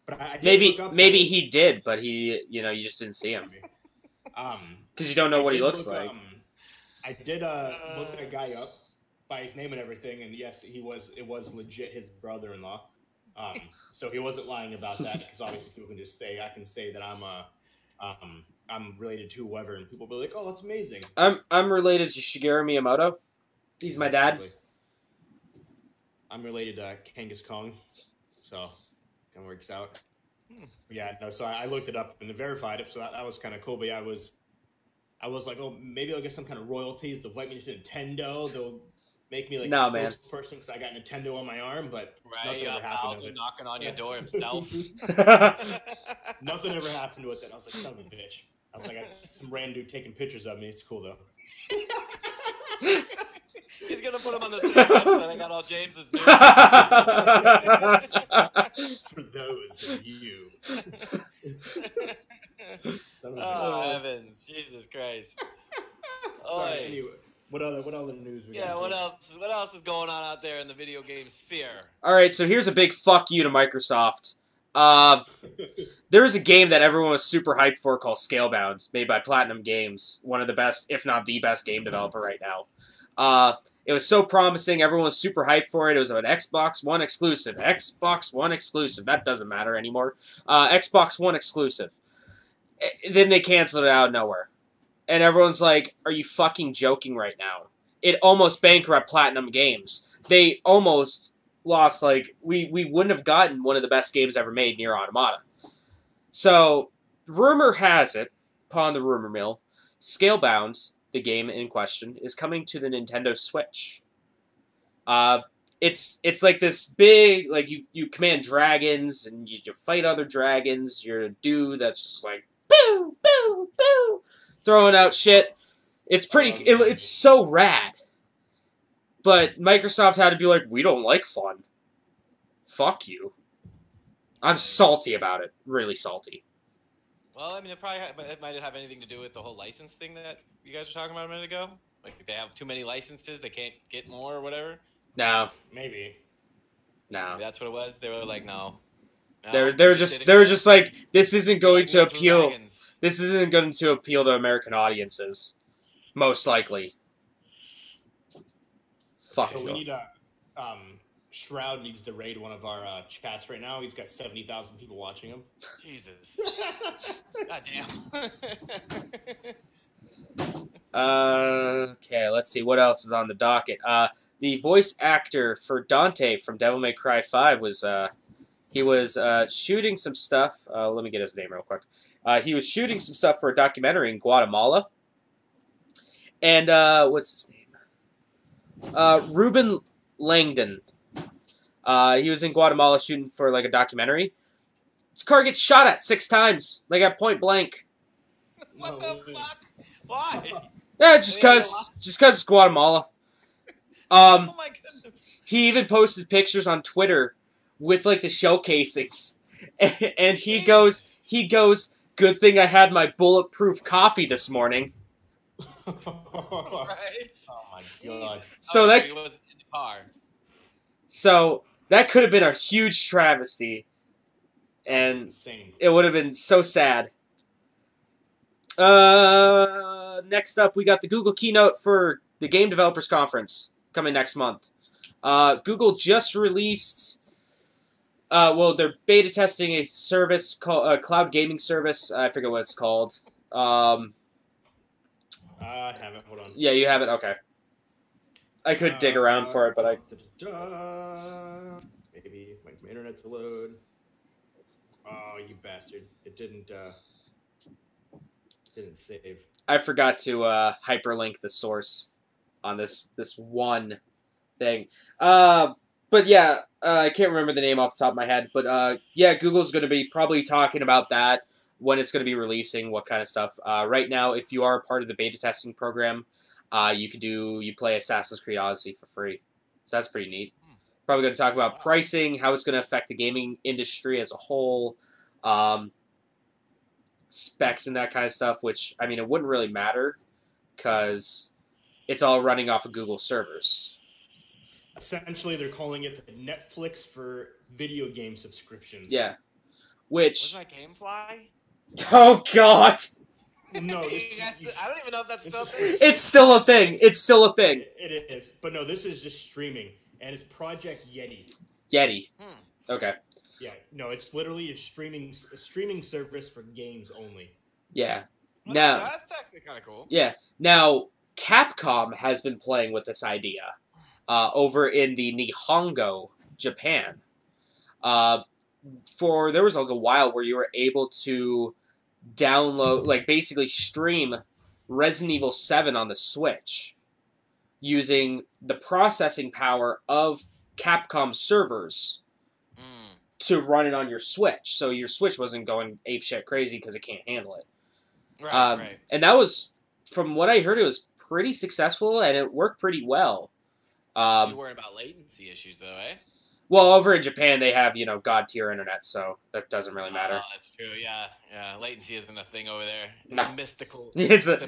B: But I did
A: maybe he did, but he, you just didn't see him because you don't know what he looks like.
B: I did look that guy up by his name and everything, and yes, it was legit his brother-in-law. So he wasn't lying about that, because obviously people can just say, I can say that I'm related to whoever, and people will be like, "Oh, that's amazing."
A: I'm related to Shigeru Miyamoto. He's my dad.
B: I'm related to Kangas Kong, so kind of works out. Yeah, no. So I looked it up and verified it, so that was kind of cool. But yeah, I was like, oh, maybe I'll get some kind of royalties. They'll invite me to Nintendo. They'll make me like a spokesperson because I got Nintendo on my arm. But
C: right, you got Bowser knocking on your door himself.
B: Nothing ever happened with it. I was like, son of a bitch. I was like, I got some random dude taking pictures of me. It's cool though.
C: He's gonna put him on the same website I got all James's news.
B: For those of you.
C: Oh heavens, Jesus Christ!
B: Sorry, anyway, what other news we got?
C: Yeah, what else is going on out there in the video game sphere?
A: All right, so here's a big fuck you to Microsoft. There was a game that everyone was super hyped for called Scalebound, made by Platinum Games, one of the best, if not the best, game developer right now. It was so promising. Everyone was super hyped for it. It was an Xbox One exclusive. Xbox One exclusive. That doesn't matter anymore. Xbox One exclusive. Then they canceled it out of nowhere. And everyone's like, are you fucking joking right now? It almost bankrupted Platinum Games. They almost lost, like, we wouldn't have gotten one of the best games ever made, Nier Automata. So, rumor has it, upon the rumor mill, Scalebound, the game in question, is coming to the Nintendo Switch. It's like this big, like, you command dragons, and you fight other dragons. You're a dude that's just like, boo, boo, boo, throwing out shit. It's pretty, it's so rad. But Microsoft had to be like, we don't like fun. Fuck you. I'm salty about it. Really salty.
C: Well, I mean, it might have anything to do with the whole license thing that you guys were talking about a minute ago. Like, if they have too many licenses, they can't get more or whatever.
A: No,
B: Maybe.
A: no.
C: Maybe that's what it was. They were like, no.
A: They're
C: we
A: just
C: didn't go.
A: like, this isn't going
C: Like
A: to
C: no
A: appeal.
C: dragons.
A: This isn't going to appeal to American audiences, most likely. Fuck
B: So we
A: you.
B: need a Shroud needs to raid one of our chats right now. He's got 70,000 people watching him.
C: Jesus. God damn.
A: Okay, let's see what else is on the docket. The voice actor for Dante from Devil May Cry 5 was he was shooting some stuff. Let me get his name real quick. He was shooting some stuff for a documentary in Guatemala. And what's his name? Ruben Langdon. He was in Guatemala shooting for like a documentary. His car gets shot at 6 times, like at point blank.
C: What the fuck? Why?
A: Yeah, just cause it's Guatemala.
C: Oh my goodness.
A: He even posted pictures on Twitter with like the shell casings, and he goes, "Good thing I had my bulletproof coffee this morning."
C: Right.
B: Oh my god.
A: So
C: Oh,
A: that
C: he was in the car.
A: so that could have been a huge travesty,
B: That's
A: and
B: insane.
A: it would have been so sad. Next up, we got the Google keynote for the Game Developers Conference coming next month. Google just released, they're beta testing a service called a cloud gaming service. I forget what it's called.
B: I have it. Hold on.
A: Yeah, you have it. Okay. I could dig around for it, but I.
B: Maybe wait for my internet to load. Oh, you bastard! It didn't save.
A: I forgot to hyperlink the source on this one thing. But yeah, I can't remember the name off the top of my head. But yeah, Google's going to be probably talking about that when it's going to be releasing, what kind of stuff. Right now, if you are a part of the beta testing program, you play Assassin's Creed Odyssey for free. So that's pretty neat. Probably going to talk about pricing, how it's going to affect the gaming industry as a whole, specs and that kind of stuff, which, I mean, it wouldn't really matter because it's all running off of Google servers.
B: Essentially, they're calling it the Netflix for video game subscriptions.
A: Yeah.
C: Was
A: Which...
C: my game fly?
B: Oh
A: God!
B: No,
C: I don't even know if that's still
A: It's still a thing. It's still a thing.
B: It is, but no, this is just streaming, and it's Project Yeti.
A: Yeti. Okay.
B: Yeah, no, it's literally a streaming service for games only.
A: Yeah.
C: Well,
A: Now,
C: that's actually kind of cool.
A: Yeah. Now, Capcom has been playing with this idea over in the Nihongo, Japan. There was like a while where you were able to download, like basically stream Resident Evil 7 on the Switch using the processing power of Capcom servers to run it on your Switch. So your Switch wasn't going apeshit crazy because it can't handle it.
C: Right.
A: And that was, from what I heard, it was pretty successful and it worked pretty well.
C: You worried about latency issues, though, eh?
A: Well, over in Japan, they have, god tier internet, so that doesn't really matter.
C: Oh, that's true. Yeah. Latency isn't a thing over there. It's
A: No.
C: a mystical.
A: It's
C: a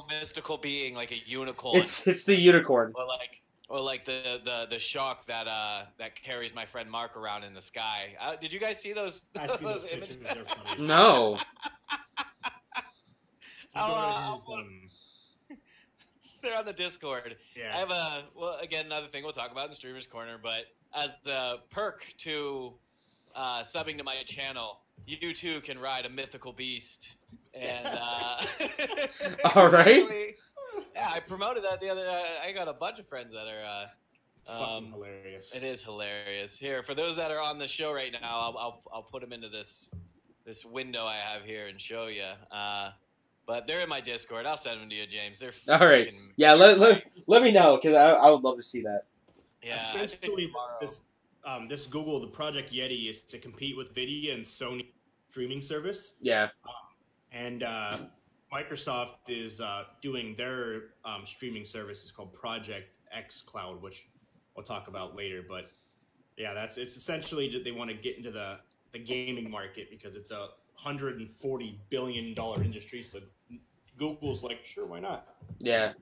C: mystical being, like a unicorn.
A: It's the unicorn.
C: Or like the shark that carries my friend Mark around in the sky. Did you guys see those?
B: I see those
C: images?
B: pictures. They're funny.
A: No.
C: They're on the Discord.
B: Yeah.
C: I have again, another thing we'll talk about in Streamer's Corner, but as the perk to subbing to my channel, you too can ride a mythical beast. And
A: All right.
C: actually, yeah, I promoted that the other. I got a bunch of friends that are.
B: It's fucking hilarious.
C: It is hilarious. Here, for those that are on the show right now, I'll put them into this window I have here and show you. But they're in my Discord. I'll send them to you, James. They're
A: All right.
C: freaking-
A: Yeah, let me know, because I would love to see that.
C: Yeah,
B: Essentially, this Google, the Project Yeti, is to compete with Nvidia and Sony streaming service.
A: Yeah.
B: And Microsoft is doing their streaming service. It's called Project X Cloud, which we'll talk about later. But yeah, it's essentially that they want to get into the gaming market because it's a $140 billion industry. So Google's like, sure, why not?
A: Yeah.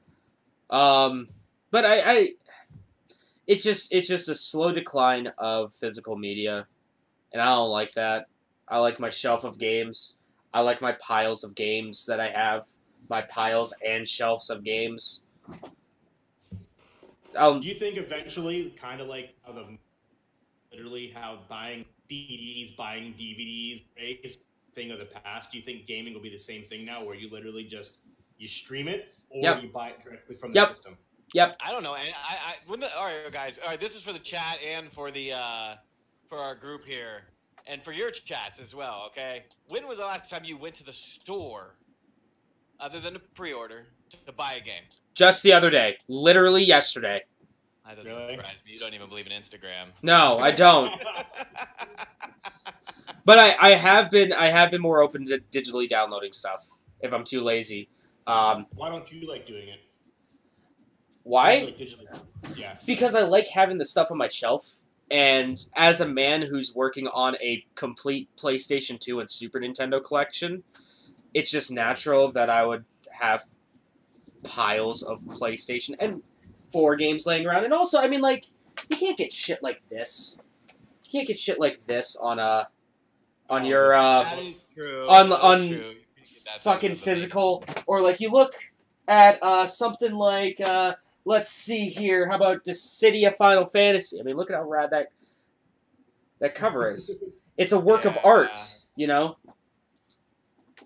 A: But I it's just a slow decline of physical media, and I don't like that. I like my shelf of games. I like my piles of games that I have, my piles and shelves of games.
B: Do you think eventually, kind of like literally how buying CDs, buying DVDs is a thing of the past? Do you think gaming will be the same thing now, where you literally just you stream it or you buy it directly from the system?
A: Yep.
C: I don't know. And all right, guys. All right, this is for the chat and for the for our group here, and for your chats as well. Okay. When was the last time you went to the store, other than a pre-order, to buy a game?
A: Just the other day, literally yesterday.
C: That doesn't surprise me. You don't even believe in Instagram.
A: No, I don't. But I have been more open to digitally downloading stuff if I'm too lazy.
B: Why don't you like doing it?
A: Why?
B: Yeah.
A: Because I like having the stuff on my shelf, and as a man who's working on a complete PlayStation 2 and Super Nintendo collection, it's just natural that I would have piles of PlayStation and 4 games laying around. And also, I mean, like, you can't get shit like this. You can't get shit like this on your
C: that is true.
A: on fucking physical, or like you look at something like let's see here. How about Dissidia Final Fantasy? I mean, look at how rad that cover is. It's a work of art, you know?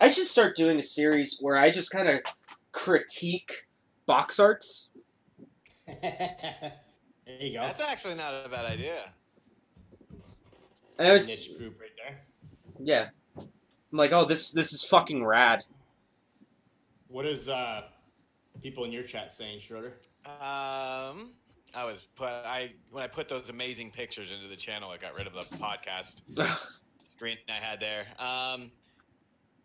A: I should start doing a series where I just kind of critique box arts.
B: There you go.
C: That's actually not a bad idea.
A: And it's,
B: niche group right there.
A: Yeah. I'm like, oh, this is fucking rad.
B: What is people in your chat saying, Schroeder?
C: When I put those amazing pictures into the channel, I got rid of the podcast screen I had there.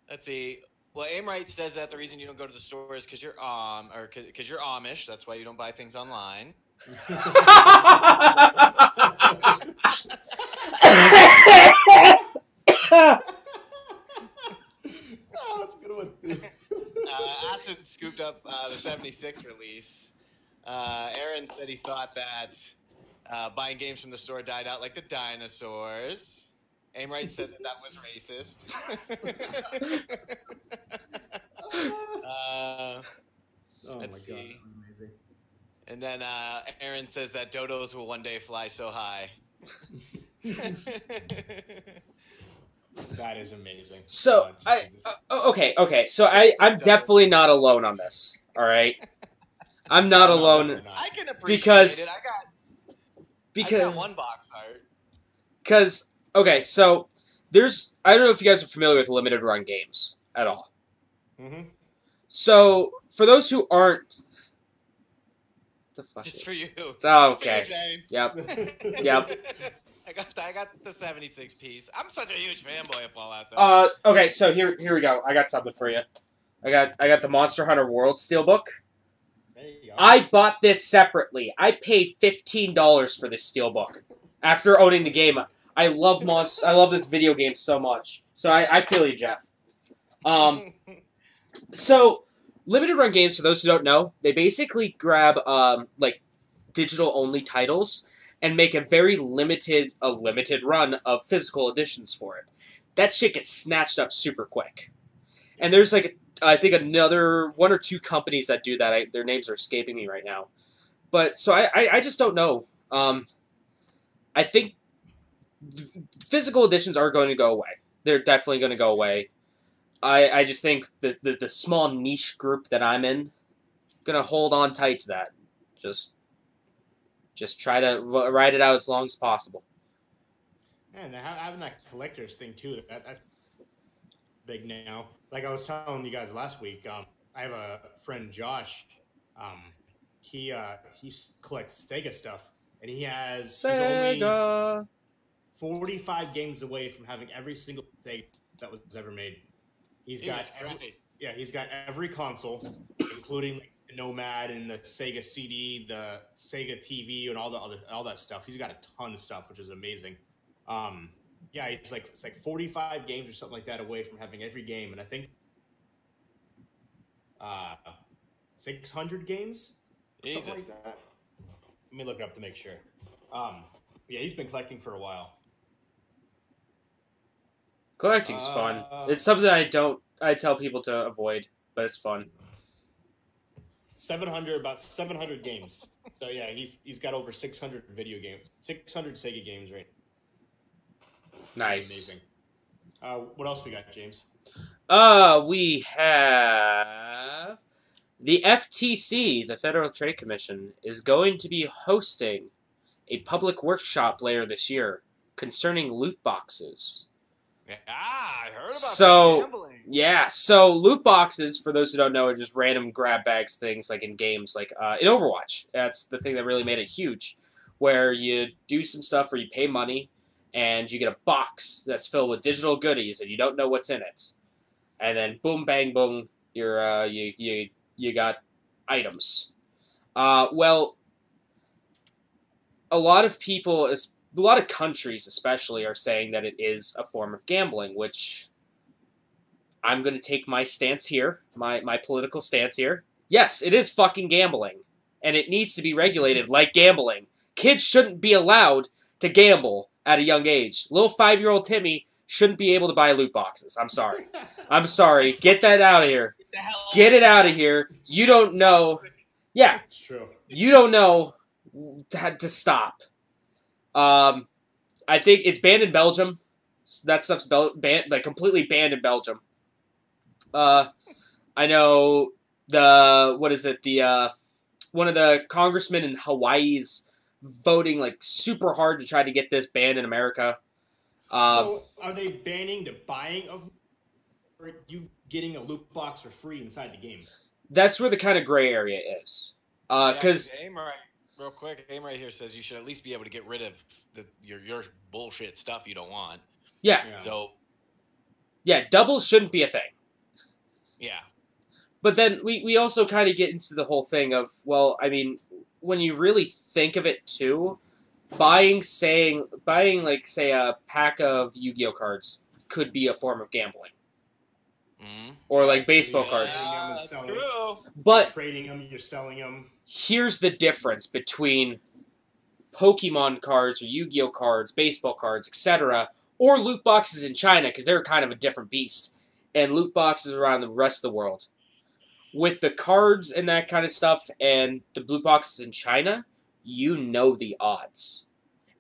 C: Let's see. Well, Aimright says that the reason you don't go to the store is because you're because you're Amish. That's why you don't buy things online.
B: Oh, that's a good one.
C: Acid scooped up the 76 release. Aaron said he thought that buying games from the store died out like the dinosaurs. Aimright said that was racist.
B: Oh my
C: Let's
B: god,
C: see.
B: that was amazing.
C: And then Aaron says that dodos will one day fly so high.
B: That is amazing.
A: So okay. So I'm definitely not alone on this. All right, I'm not alone.
C: I can appreciate
A: because
C: it. I got one box art.
A: Because okay, so I don't know if you guys are familiar with limited run games at all.
B: Mm-hmm.
A: So for those who aren't, the fuck?
C: Just for you.
A: Oh, okay.
C: For you, James.
A: Yep.
C: I got the 76 piece. I'm such a huge fanboy of Fallout though.
A: Okay, so here we go. I got something for you. I got the Monster Hunter World Steelbook.
B: There you go.
A: I bought this separately. I paid $15 for this Steelbook after owning the game. I love this video game so much. So I feel you, Jeff. So limited run games, for those who don't know, they basically grab like digital only titles and make a very limited run of physical editions for it. That shit gets snatched up super quick. And there's I think another one or two companies that do that. Their names are escaping me right now. But so I just don't know. I think physical editions are going to go away. They're definitely going to go away. I just think the small niche group that I'm in gonna hold on tight to that. Just try to ride it out as long as possible.
B: And having that collector's thing too, that's big now. Like I was telling you guys last week, I have a friend, Josh. He collects Sega stuff, and he's only 45 games away from having every single Sega that was ever made. He's got every console, including the Nomad and the Sega CD, the Sega TV, and all that stuff. He's got a ton of stuff, which is amazing. Yeah, it's like 45 games or something like that away from having every game, and I think 600 games, something like that. Let me look it up to make sure. Yeah, he's been collecting for a while.
A: Collecting's fun. It's something I tell people to avoid, but it's fun.
B: 700, about 700 games. So yeah, he's got over 600 video games, 600 Sega games, right?
A: Nice.
B: Amazing. What else we got, James?
A: We have the FTC, the Federal Trade Commission, is going to be hosting a public workshop later this year concerning loot boxes.
C: Yeah, I heard about gambling.
A: Yeah, so loot boxes, for those who don't know, are just random grab bags things like in games, like in Overwatch. That's the thing that really made it huge, where you do some stuff where you pay money, and you get a box that's filled with digital goodies, and you don't know what's in it. And then boom, bang, boom, you got items. Well, a lot of people, a lot of countries especially, are saying that it is a form of gambling, which I'm going to take my stance here, my political stance here. Yes, it is fucking gambling, and it needs to be regulated like gambling. Kids shouldn't be allowed to gamble at a young age. Little 5-year-old Timmy shouldn't be able to buy loot boxes. I'm sorry. I'm sorry. Get that out of here. Get it out of here. You don't know. Yeah.
B: True.
A: You don't know to stop. I think it's banned in Belgium. That stuff's banned, like completely banned in Belgium. I know one of the congressmen in Hawaii's voting like super hard to try to get this banned in America.
B: So are they banning the buying of, or you getting a loot box for free inside the game?
A: That's where the kind of gray area is. Because
C: real quick, AIM right here says you should at least be able to get rid of your bullshit stuff you don't want.
A: Yeah.
C: So.
A: Yeah, doubles shouldn't be a thing.
C: Yeah.
A: But then we also kind of get into the whole thing of, well, I mean, when you really think of it too, buying like, say, a pack of Yu-Gi-Oh cards could be a form of gambling.
C: Mm-hmm.
A: Or like baseball cards.
C: That's true.
A: But
B: you're trading them, you're selling them.
A: Here's the difference between Pokemon cards or Yu-Gi-Oh cards, baseball cards, etc., or loot boxes in China, because they're kind of a different beast, and loot boxes around the rest of the world. With the cards and that kind of stuff and the loot boxes in China, you know the odds.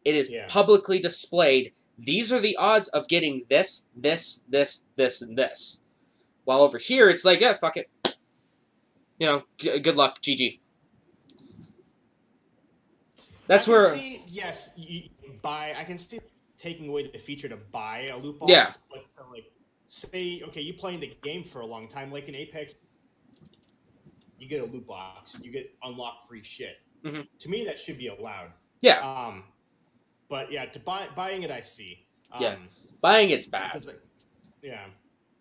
A: It is publicly displayed. These are the odds of getting this, this, this, this, and this. While over here, it's like, yeah, fuck it. You know, good luck, GG. That's where...
B: Yes, I can see taking away the feature to buy a loot box.
A: Yeah.
B: But like, say, okay, you playing the game for a long time, like in Apex, you get a loot box, you get unlock free shit.
A: Mm-hmm.
B: To me, that should be allowed.
A: Yeah.
B: But yeah, buying it, I see.
A: Buying it's bad.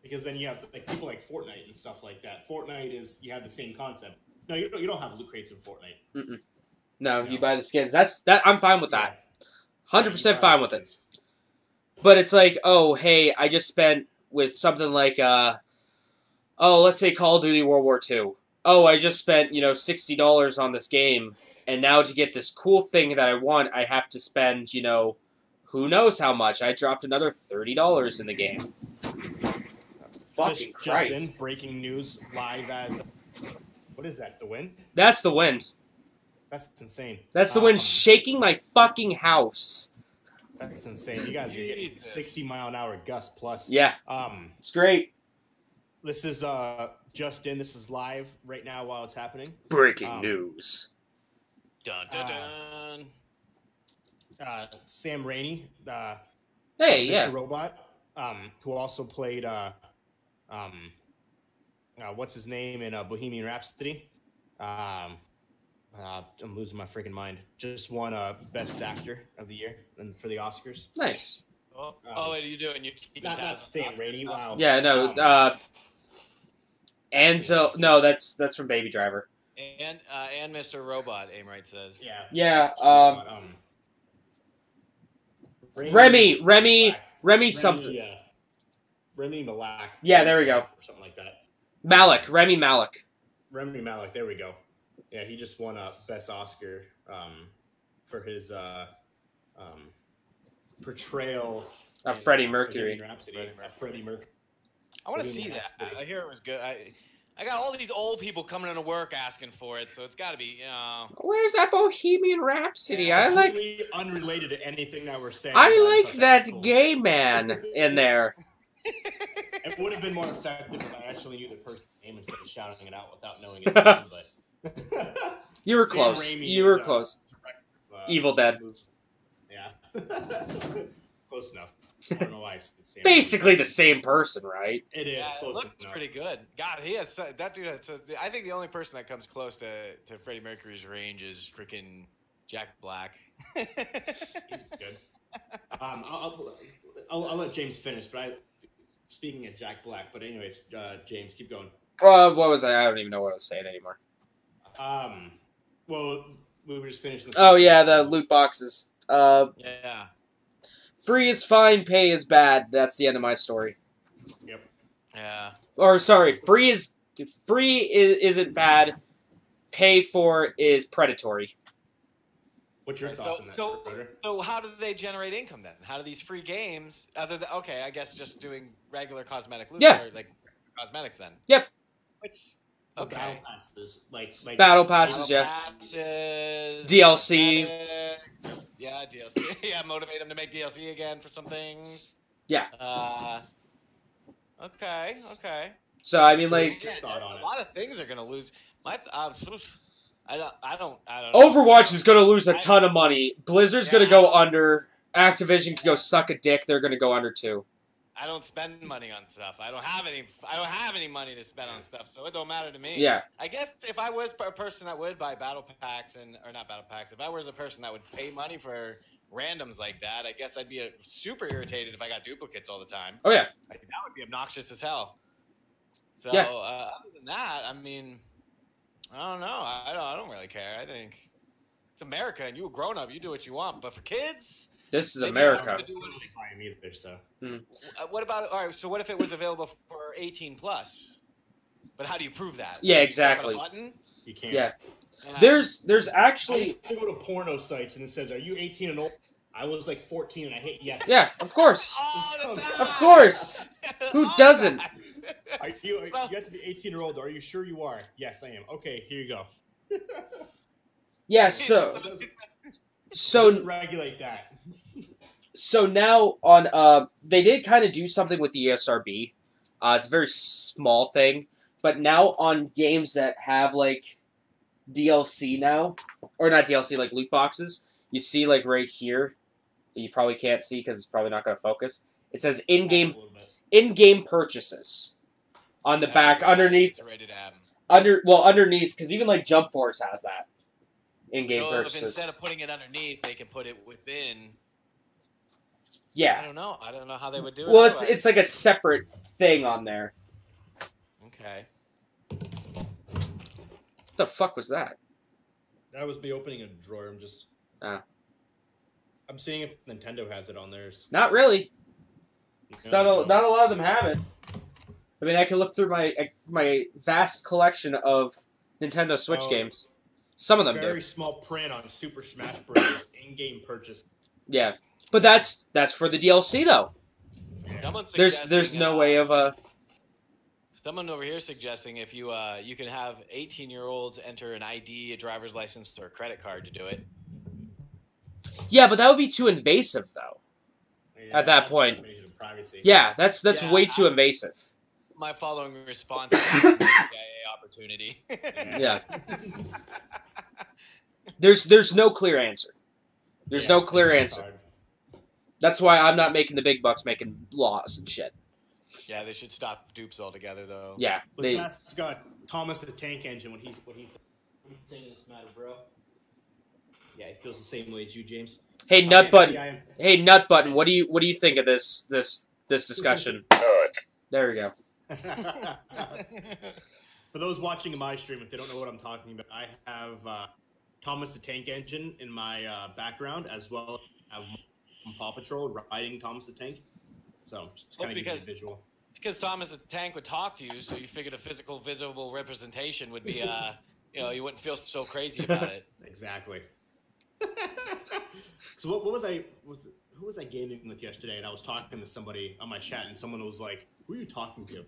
B: Because then you have like people like Fortnite and stuff like that. Fortnite is, you have the same concept. No, you don't have loot crates in Fortnite.
A: Mm-mm. No, you buy the skins. I'm fine with that. 100% fine with it. But it's like, oh, hey, I just spent with something like, let's say Call of Duty World War II. Oh, I just spent, $60 on this game, and now to get this cool thing that I want, I have to spend, who knows how much. I dropped another $30 in the game. Fucking Christ.
B: Just in, breaking news, live as... What is that, the wind?
A: That's the wind.
B: That's insane.
A: That's the wind shaking my fucking house.
B: That's insane. You guys are getting 60-mile-an-hour gusts plus.
A: Yeah. It's great.
B: This is just in. This is live right now while it's happening.
A: Breaking news.
C: Dun dun dun.
B: Sam Raimi.
A: Mr.
B: Robot. Who also played what's his name in Bohemian Rhapsody. I'm losing my freaking mind. Just won Best Actor of the Year and for the Oscars.
A: Nice.
C: What are you doing? You
B: not Sam Raimi. Wow.
A: Yeah, no. No, that's from Baby Driver.
C: And Mr. Robot, Aimright says.
B: Yeah.
A: Yeah. Remy Remy something.
B: Yeah. Remy Malak.
A: Yeah, there we go.
B: Or something like that.
A: Malik. Remy Malik.
B: Remy Malek. There we go. Yeah, he just won a Best Oscar for his portrayal
A: Of Freddie
B: in
A: Mercury.
B: Bohemian Rhapsody. Freddie Mercury.
C: I want to see that. I hear it was good. I got all these old people coming into work asking for it, so it's got to be,
A: Where's that Bohemian Rhapsody?
B: Yeah,
A: I like.
B: completely unrelated to anything that we're saying.
A: I like
B: thought
A: that
B: was cool.
A: gay man in there.
B: It would have been more effective if I actually knew the person's name instead of shouting it out without knowing his name. But
A: You were
B: Sam
A: close.
B: Raimi
A: You were
B: is,
A: close.
B: direct-
A: Evil Dead.
B: Yeah, close enough. I don't know why I said Sam
A: Basically the same person, right?
B: Raimi. It is
C: yeah, it
B: close
C: looks
B: enough.
C: pretty good. God, he has that dude. I think the only person that comes close to Freddie Mercury's range is freaking Jack Black.
B: He's good. I'll let James finish, but speaking of Jack Black, but anyways, James, keep going.
A: What was I? I don't even know what I was saying anymore.
B: Well, we were just finishing.
A: Oh yeah, the loot boxes.
C: Yeah.
A: Free is fine, pay is bad. That's the end of my story.
B: Yep.
C: Yeah.
A: Or sorry, free isn't bad. Pay for is predatory.
B: What's your
C: Right,
B: thoughts on that, Schroeder?
C: So how do they generate income then? How do these free games, other than I guess just doing regular cosmetic loot,
A: Yeah.
C: or like cosmetics then?
A: Yep.
C: Which
B: The
C: okay.
B: battle passes, like
A: Battle passes, yeah.
C: Passes,
A: DLC.
C: cosmetics, yeah, DLC. Yeah, motivate them to make DLC again for some things.
A: Yeah.
C: Okay.
A: So I mean, like,
B: Your thought on
C: a
B: it.
C: lot of things are gonna lose. I don't know.
A: Overwatch is gonna lose a ton of money. Blizzard's gonna
C: Yeah.
A: go under. Activision can go suck a dick. They're gonna go under too.
C: I don't spend money on stuff. I don't have any money to spend on stuff, so it don't matter to me.
A: Yeah.
C: I guess if I was a person that would buy battle packs or not battle packs, if I was a person that would pay money for randoms like that, I guess I'd be super irritated if I got duplicates all the time.
A: Oh yeah.
C: Like, that would be obnoxious as hell. So
A: Yeah.
C: other than that, I mean, I don't know. I don't really care. I think it's America, and you're a grown up. You do what you want. But for kids,
A: This is
C: maybe
A: America.
C: I'm gonna do
B: I don't buy him either, so.
C: what about all right? So what if it was available for 18 plus? But how do you prove that?
A: Yeah,
C: You
A: exactly.
C: click on a button?
B: You can't.
A: Yeah.
C: Yeah.
A: There's
B: I
A: actually
B: used to go to porno sites and it says, "Are you 18 and old?" I was like 14 and I hit yes.
A: yeah, of course.
C: Oh, the
A: Of course. Who
C: Oh,
A: doesn't?
B: You have to be 18 or older. Are you sure you are? Yes, I am. Okay, here you go.
A: Yeah,
B: It
A: so
B: doesn't regulate that.
A: so now on they did kind of do something with the ESRB. It's a very small thing, but now on games that have like DLC now, or not DLC, like loot boxes, you see like right here, you probably can't see because it's probably not going to focus. It says
B: A
A: in-game
B: little bit.
A: in-game purchases on the back underneath
C: It's rated M.
A: underneath because even like Jump Force has that in-game
C: So if
A: purchases.
C: instead of putting it underneath, they can put it within. I
A: Yeah.
C: don't know. I don't know how they would do it.
A: Well,
C: otherwise.
A: it's like a separate thing on there.
C: Okay.
A: What the fuck was that?
B: That was me opening a drawer.
A: Ah.
B: I'm seeing if Nintendo has it on theirs.
A: Not really.
B: No,
A: Not a lot of them have it. I mean, I can look through my vast collection of Nintendo Switch
B: Oh.
A: games. Some of them
B: Very
A: do.
B: small print on Super Smash Bros. In-game purchase.
A: Yeah, but that's for the DLC though.
C: Someone's
A: There's
C: suggesting,
A: no way of
C: Someone over here suggesting if you you can have 18-year-olds enter an ID, a driver's license, or a credit card to do it.
A: Yeah, but that would be too invasive though.
B: Yeah,
A: At that
B: that's
A: point.
B: invasion of privacy.
A: Yeah, that's
C: Yeah,
A: way too invasive.
C: My following response is CIA opportunity.
A: Yeah. There's no clear answer. There's
B: Yeah,
A: no clear
B: it's
A: answer.
B: hard.
A: That's why I'm not making the big bucks making laws and shit.
C: Yeah, they should stop dupes altogether, though.
A: Yeah,
B: Let's
A: they,
B: ask Scott Thomas the Tank Engine what he thinking of this matter, bro. Yeah, he feels the same way as you, James.
A: Hey Nut Button.
B: Yeah,
A: Hey Nut Button. What do you think of this discussion? There we go.
B: For those watching my stream, if they don't know what I'm talking about, I have Thomas the Tank Engine in my background, as well as from Paw Patrol riding Thomas the Tank. So just
C: Well,
B: kind of give you a
C: because
B: visual.
C: it's because Thomas the Tank would talk to you, so you figured a physical, visible representation would be, you wouldn't feel so crazy about it.
B: Exactly. So what was who was I gaming with yesterday? And I was talking to somebody on my chat, and someone was like, "Who are you talking to?"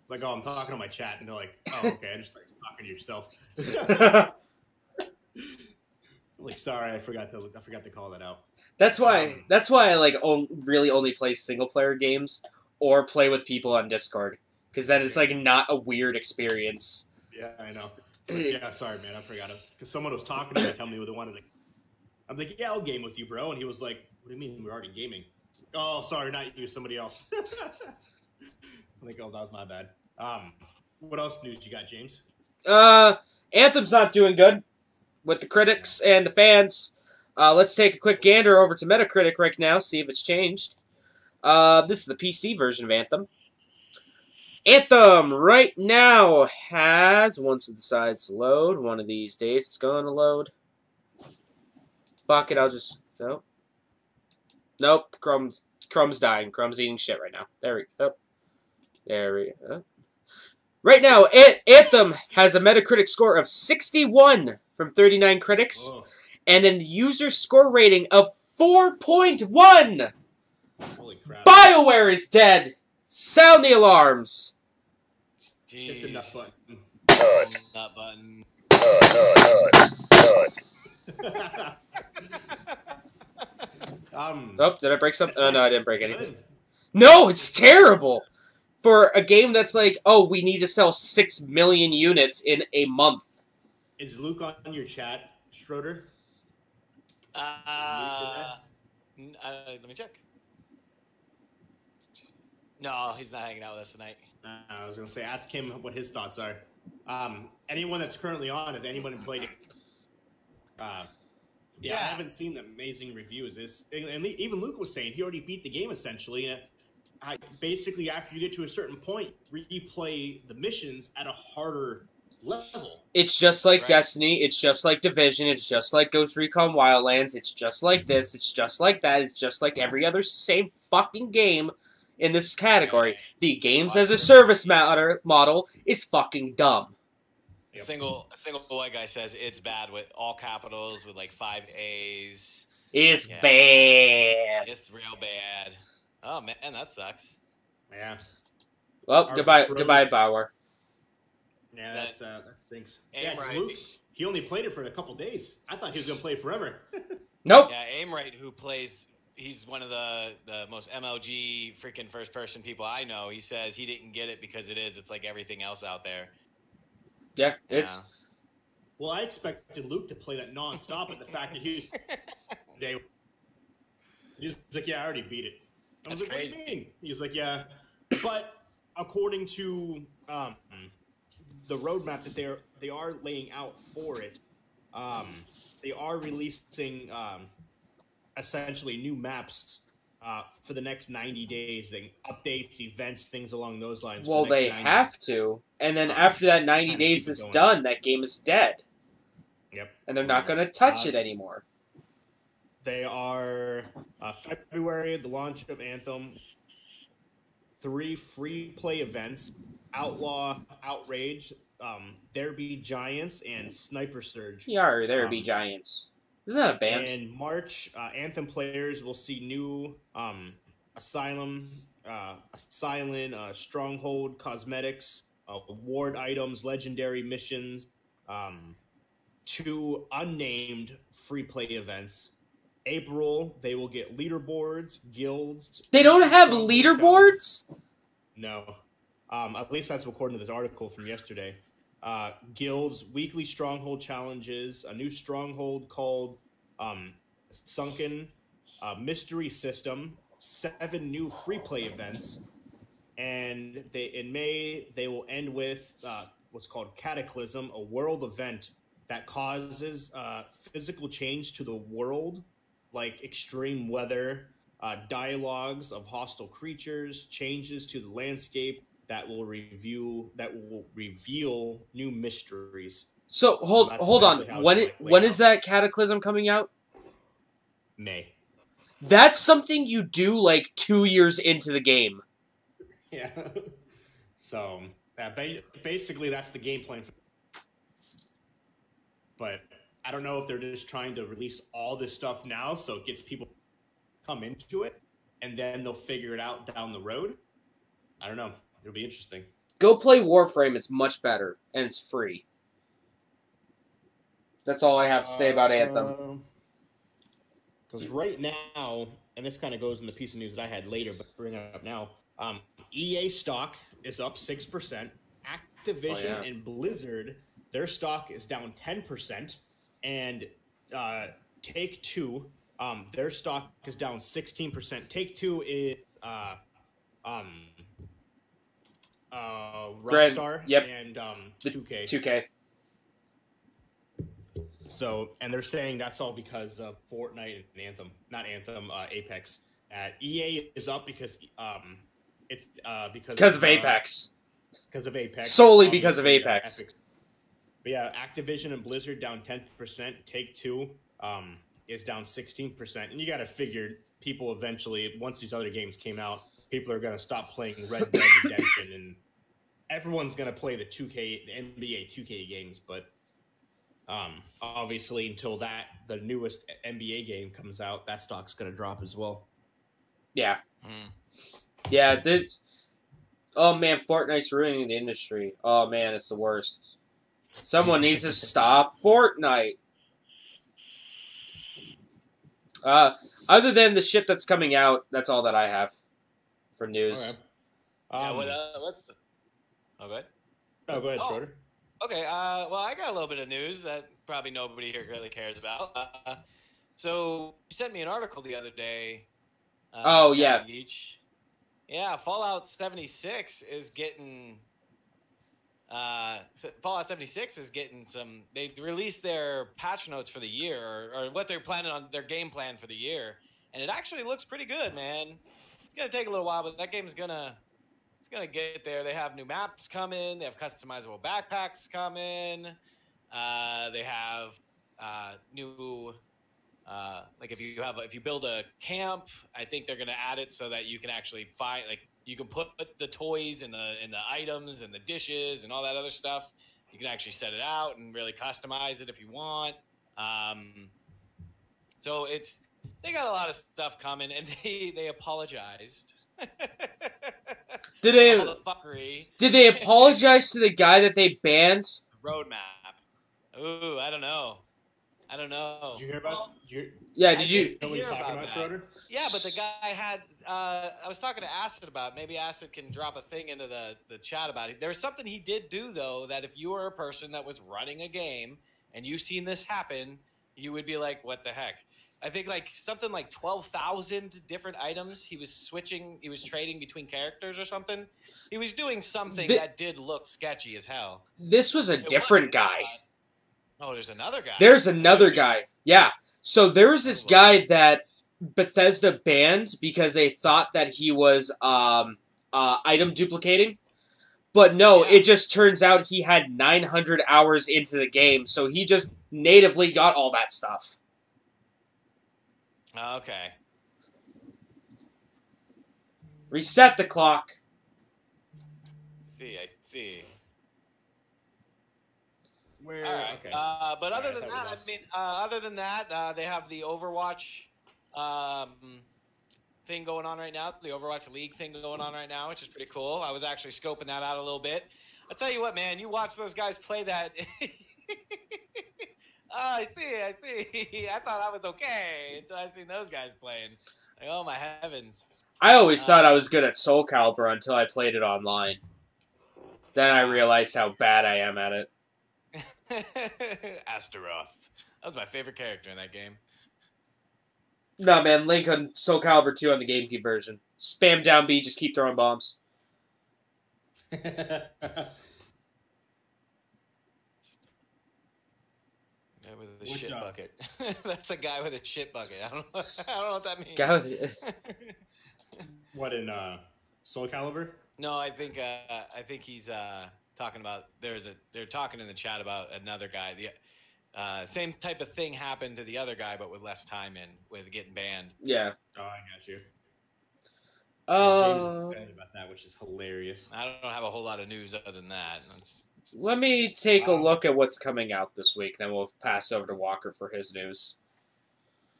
B: Like, "Oh, I'm talking to my chat," and they're like, "Oh, okay." I just like talking to yourself. Like, sorry, I forgot to call that out.
A: That's why I like really only play single player games or play with people on Discord, because then it's like not a weird experience.
B: Yeah, I know. Like, yeah, sorry, man, I forgot it because someone was talking to me, telling me what they wanted to. I'm like, yeah, I'll game with you, bro. And he was like, what do you mean we're already gaming? Oh, sorry, not you, somebody else. I'm like, oh, that was my bad. What else news you got, James?
A: Anthem's not doing good with the critics and the fans. Let's take a quick gander over to Metacritic right now, see if it's changed. This is the PC version of Anthem. Anthem right now has, once it decides to load, one of these days it's going to load. Fuck it, I'll just... Nope. Nope, Chrome's dying. Chrome's eating shit right now. There we go. There we go. Right now, Anthem has a Metacritic score of 61 from 39 critics.
B: Whoa.
A: And a user score rating of 4.1!
B: Holy crap.
A: BioWare is dead! Sound the alarms!
B: Hit the nut
C: Nut
B: button.
A: Oh, did I break something? Oh, no, I didn't break anything.
B: Good.
A: No, it's terrible! For a game that's like, oh, we need to sell 6 million units in a month.
B: Is Luke on your chat, Schroeder?
C: Let me check. No, he's not hanging out with us tonight.
B: I was going to say, ask him what his thoughts are. Anyone that's currently on, if anyone played it, I haven't seen the amazing reviews. And even Luke was saying he already beat the game essentially. And basically, after you get to a certain point, replay the missions at a harder level.
A: It's just like Destiny. It's just like Division. It's just like Ghost Recon Wildlands. It's just like this. It's just like that. It's just like every other same fucking game in this category. The games as a service model is fucking dumb.
C: A single white guy says it's bad with all capitals with like 5 A's.
A: It's bad.
C: It's real bad. Oh man, that sucks.
B: Yeah.
A: Well, goodbye, BioWare.
B: Yeah, that stinks.
C: Aimright.
B: Luke, he only played it for a couple days. I thought he was gonna play it forever.
A: Nope.
C: Yeah, Aimright, who plays, he's one of the most MLG freaking first person people I know. He says he didn't get it because it's like everything else out there.
A: Yeah, it's.
B: Well, I expected Luke to play that nonstop, but the fact that he was like, "Yeah, I already beat it." I was like,
C: crazy.
B: "What do you mean?" He's like, "Yeah," but according to the roadmap that they are laying out for it, they are releasing essentially new maps for the next 90 days. Updates, events, things along those lines.
A: Well, they have to. And then after that 90 days is done, that game is dead.
B: Yep.
A: And they're not going to touch it anymore.
B: They are February, the launch of Anthem. 3 free play events: Outlaw, Outrage, There Be Giants, and Sniper Surge.
A: Yeah, There Be Giants. Isn't that a band?
B: In March, Anthem players will see new Asylum, Stronghold cosmetics, award items, legendary missions, 2 unnamed free play events. April, they will get leaderboards, guilds.
A: They don't have leaderboards?
B: No. At least that's according to this article from yesterday. Guilds, weekly stronghold challenges, a new stronghold called Sunken, mystery system, 7 new free play events, and in May they will end with what's called Cataclysm, a world event that causes physical change to the world, like extreme weather, dialogues of hostile creatures, changes to the landscape that will reveal new mysteries.
A: So hold on. When is that Cataclysm coming out?
B: May.
A: That's something you do like 2 years into the game.
B: Yeah. So basically, that's the game plan. But I don't know if they're just trying to release all this stuff now so it gets people to come into it, and then they'll figure it out down the road. I don't know. It'll be interesting.
A: Go play Warframe. It's much better, and it's free. That's all I have to say about Anthem.
B: Because right now, and this kind of goes in the piece of news that I had later, but bring it up now. EA stock is up 6%. Activision and Blizzard, their stock is down 10%, and Take-Two, their stock is down 16%. Take-Two is Rockstar and 2K.
A: 2K.
B: So, and they're saying that's all because of Fortnite and Anthem, not Anthem, Apex. EA is up because
A: because of Apex.
B: Because of Apex.
A: Solely because of Apex.
B: But yeah, Activision and Blizzard down 10%. Take-Two is down 16%. And you got to figure people eventually, once these other games came out, people are going to stop playing Red Dead Redemption, and everyone's going to play the NBA 2K games. But obviously, until the newest NBA game comes out, that stock's going to drop as well.
A: Yeah. Yeah, oh man, Fortnite's ruining the industry. Oh man, it's the worst. Someone needs to stop Fortnite. Other than the shit that's coming out, that's all that I have for news.
B: Okay.
C: What's the... Oh, go ahead.
B: Oh, go ahead, Schroeder.
C: Okay, well, I got a little bit of news that probably nobody here really cares about. So, you sent me an article the other day.
A: Yeah.
C: Yeah, Fallout 76 is getting... Fallout 76 is getting some... They released their patch notes for the year, or what they're planning on, their game plan for the year, and it actually looks pretty good, man. It's going to take a little while, but that game's going to... It's going to get there. They have new maps coming. They have customizable backpacks coming. They have new... like if you build a camp, I think they're going to add it so that you can actually find, like, you can put the toys and the items and the dishes and all that other stuff. You can actually set it out and really customize it if you want. So they got a lot of stuff coming, and they apologized.
A: Did they apologize to the guy that they banned?
C: Roadmap. Ooh, I don't know.
B: Did you hear about?
A: Did you?
B: Know what he's talking about, Schroeder?
C: Yeah, but the guy had. I was talking to Acid about it. Maybe Acid can drop a thing into the chat about it. There was something he did do though, that if you were a person that was running a game and you seen this happen, you would be like, "What the heck?" I think like something like 12,000 different items. He was trading between characters or something. He was doing something that did look sketchy as hell.
A: This was a different guy.
C: Oh, there's another guy.
A: There's another guy. Yeah. So there was this guy that Bethesda banned because they thought that he was item duplicating. But no, it just turns out he had 900 hours into the game, so he just natively got all that stuff.
C: Okay.
A: Reset the clock.
C: I see.
B: Where?
C: All right.
B: Okay.
C: But other than that, they have the Overwatch thing going on right now, the Overwatch League thing going on right now, which is pretty cool. I was actually scoping that out a little bit. I'll tell you what, man, you watch those guys play that. I see. I thought I was okay until I seen those guys playing. Like, oh my heavens.
A: I always thought I was good at Soul Calibur until I played it online. Then I realized how bad I am at it.
C: Astaroth. That was my favorite character in that game.
A: Nah, man, Link on Soul Calibur 2 on the GameCube version. Spam down B, just keep throwing bombs.
C: With a shit bucket. That's a guy with a shit bucket. I don't know what that means.
A: Guy with
B: What, in Soul Calibur?
C: No, I think he's talking about. They're talking in the chat about another guy. Same type of thing happened to the other guy, but with less time in, with getting banned.
A: Yeah.
B: Oh, I got you. James is excited about that, which is hilarious.
C: I don't have a whole lot of news other than that.
A: Let me take a look at what's coming out this week, then we'll pass over to Walker for his news.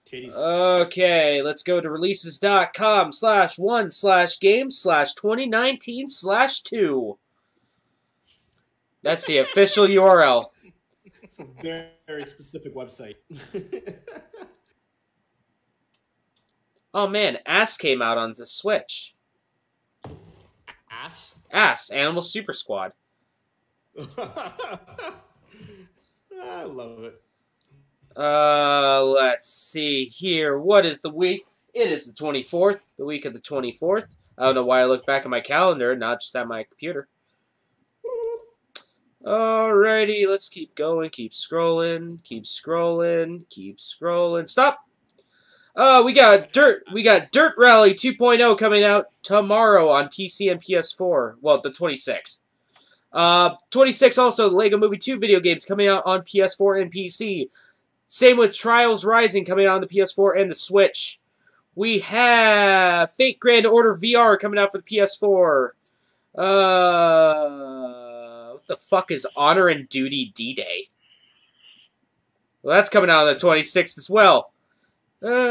B: Titties.
A: Okay, let's go to releases.com/1/game/2019/2. That's the official URL.
B: It's a very specific website.
A: Oh man, Ass came out on the Switch. Ass, Animal Super Squad.
B: I love it.
A: Let's see here. What is the week? It is the 24th, the week of the 24th. I don't know why I look back at my calendar, not just at my computer. Alrighty, let's keep going, keep scrolling, keep scrolling, keep scrolling. Stop! We got Dirt Rally 2.0 coming out tomorrow on PC and PS4. Well, the 26th. 26 also, the Lego Movie 2 video games coming out on PS4 and PC. Same with Trials Rising coming out on the PS4 and the Switch. We have Fate Grand Order VR coming out for the PS4. What the fuck is Honor and Duty D-Day? Well, that's coming out on the 26th as well.
B: Amazing.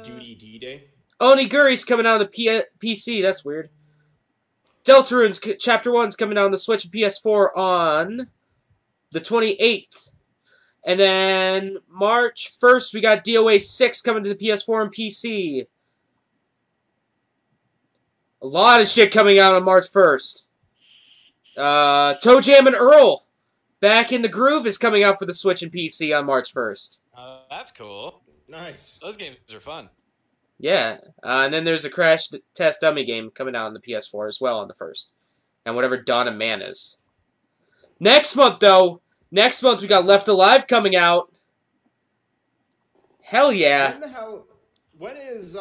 B: Duty D-Day.
A: Oniguri's coming out on the PC. That's weird. Deltarune's Chapter 1's coming out on the Switch and PS4 on the 28th. And then March 1st, we got DOA 6 coming to the PS4 and PC. A lot of shit coming out on March 1st. Toe Jam and Earl, Back in the Groove is coming out for the Switch and PC on March 1st.
C: That's cool.
B: Nice.
C: Those games are fun.
A: Yeah. And then there's a Crash Test Dummy game coming out on the PS4 as well on the 1st. And whatever Dawn of Man is. Next month, though. Next month, we got Left Alive coming out. Hell yeah.
B: When is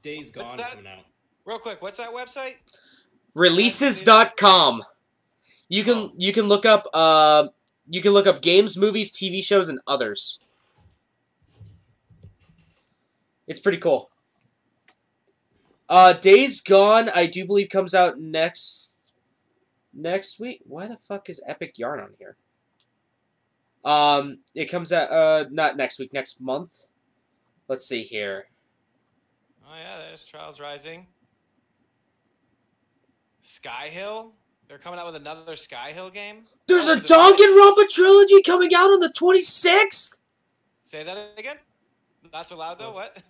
B: Days Gone coming out?
C: Real quick, what's that website?
A: Releases.com. You can look up games, movies, TV shows, and others. It's pretty cool. Days Gone, I do believe, comes out next week. Why the fuck is Epic Yarn on here? It comes out not next week, next month. Let's see here.
C: Oh yeah, there's Trials Rising. Sky Hill? They're coming out with another Sky Hill game?
A: There's a Danganronpa trilogy coming out on the 26th?
C: Say that again? Not so loud though, what?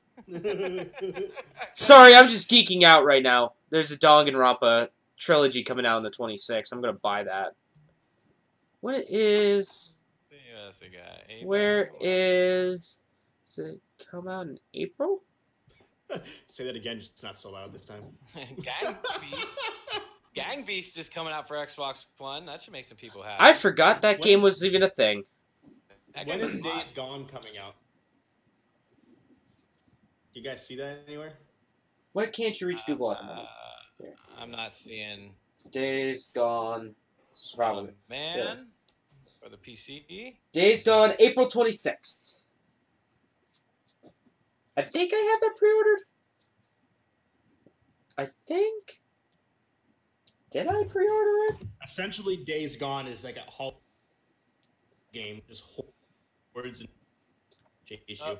A: Sorry, I'm just geeking out right now. There's a Danganronpa trilogy coming out on the 26th. I'm gonna buy that. What is... Where is... Does it come out in April?
B: Say that again, just not so loud this time.
C: Gang Beast is coming out for Xbox One. That should make some people happy.
A: I forgot that game was even a thing.
B: When is Days Gone coming out? You guys see that anywhere?
A: Why can't you reach Google at the moment?
C: I'm not seeing...
A: Days Gone Survival.
C: Man,
A: yeah.
C: For the PC?
A: Days Gone, April 26th. I think I have that pre-ordered. I think... Did I pre-order it?
B: Essentially, Days Gone is like a whole game, just whole words and issue.
C: I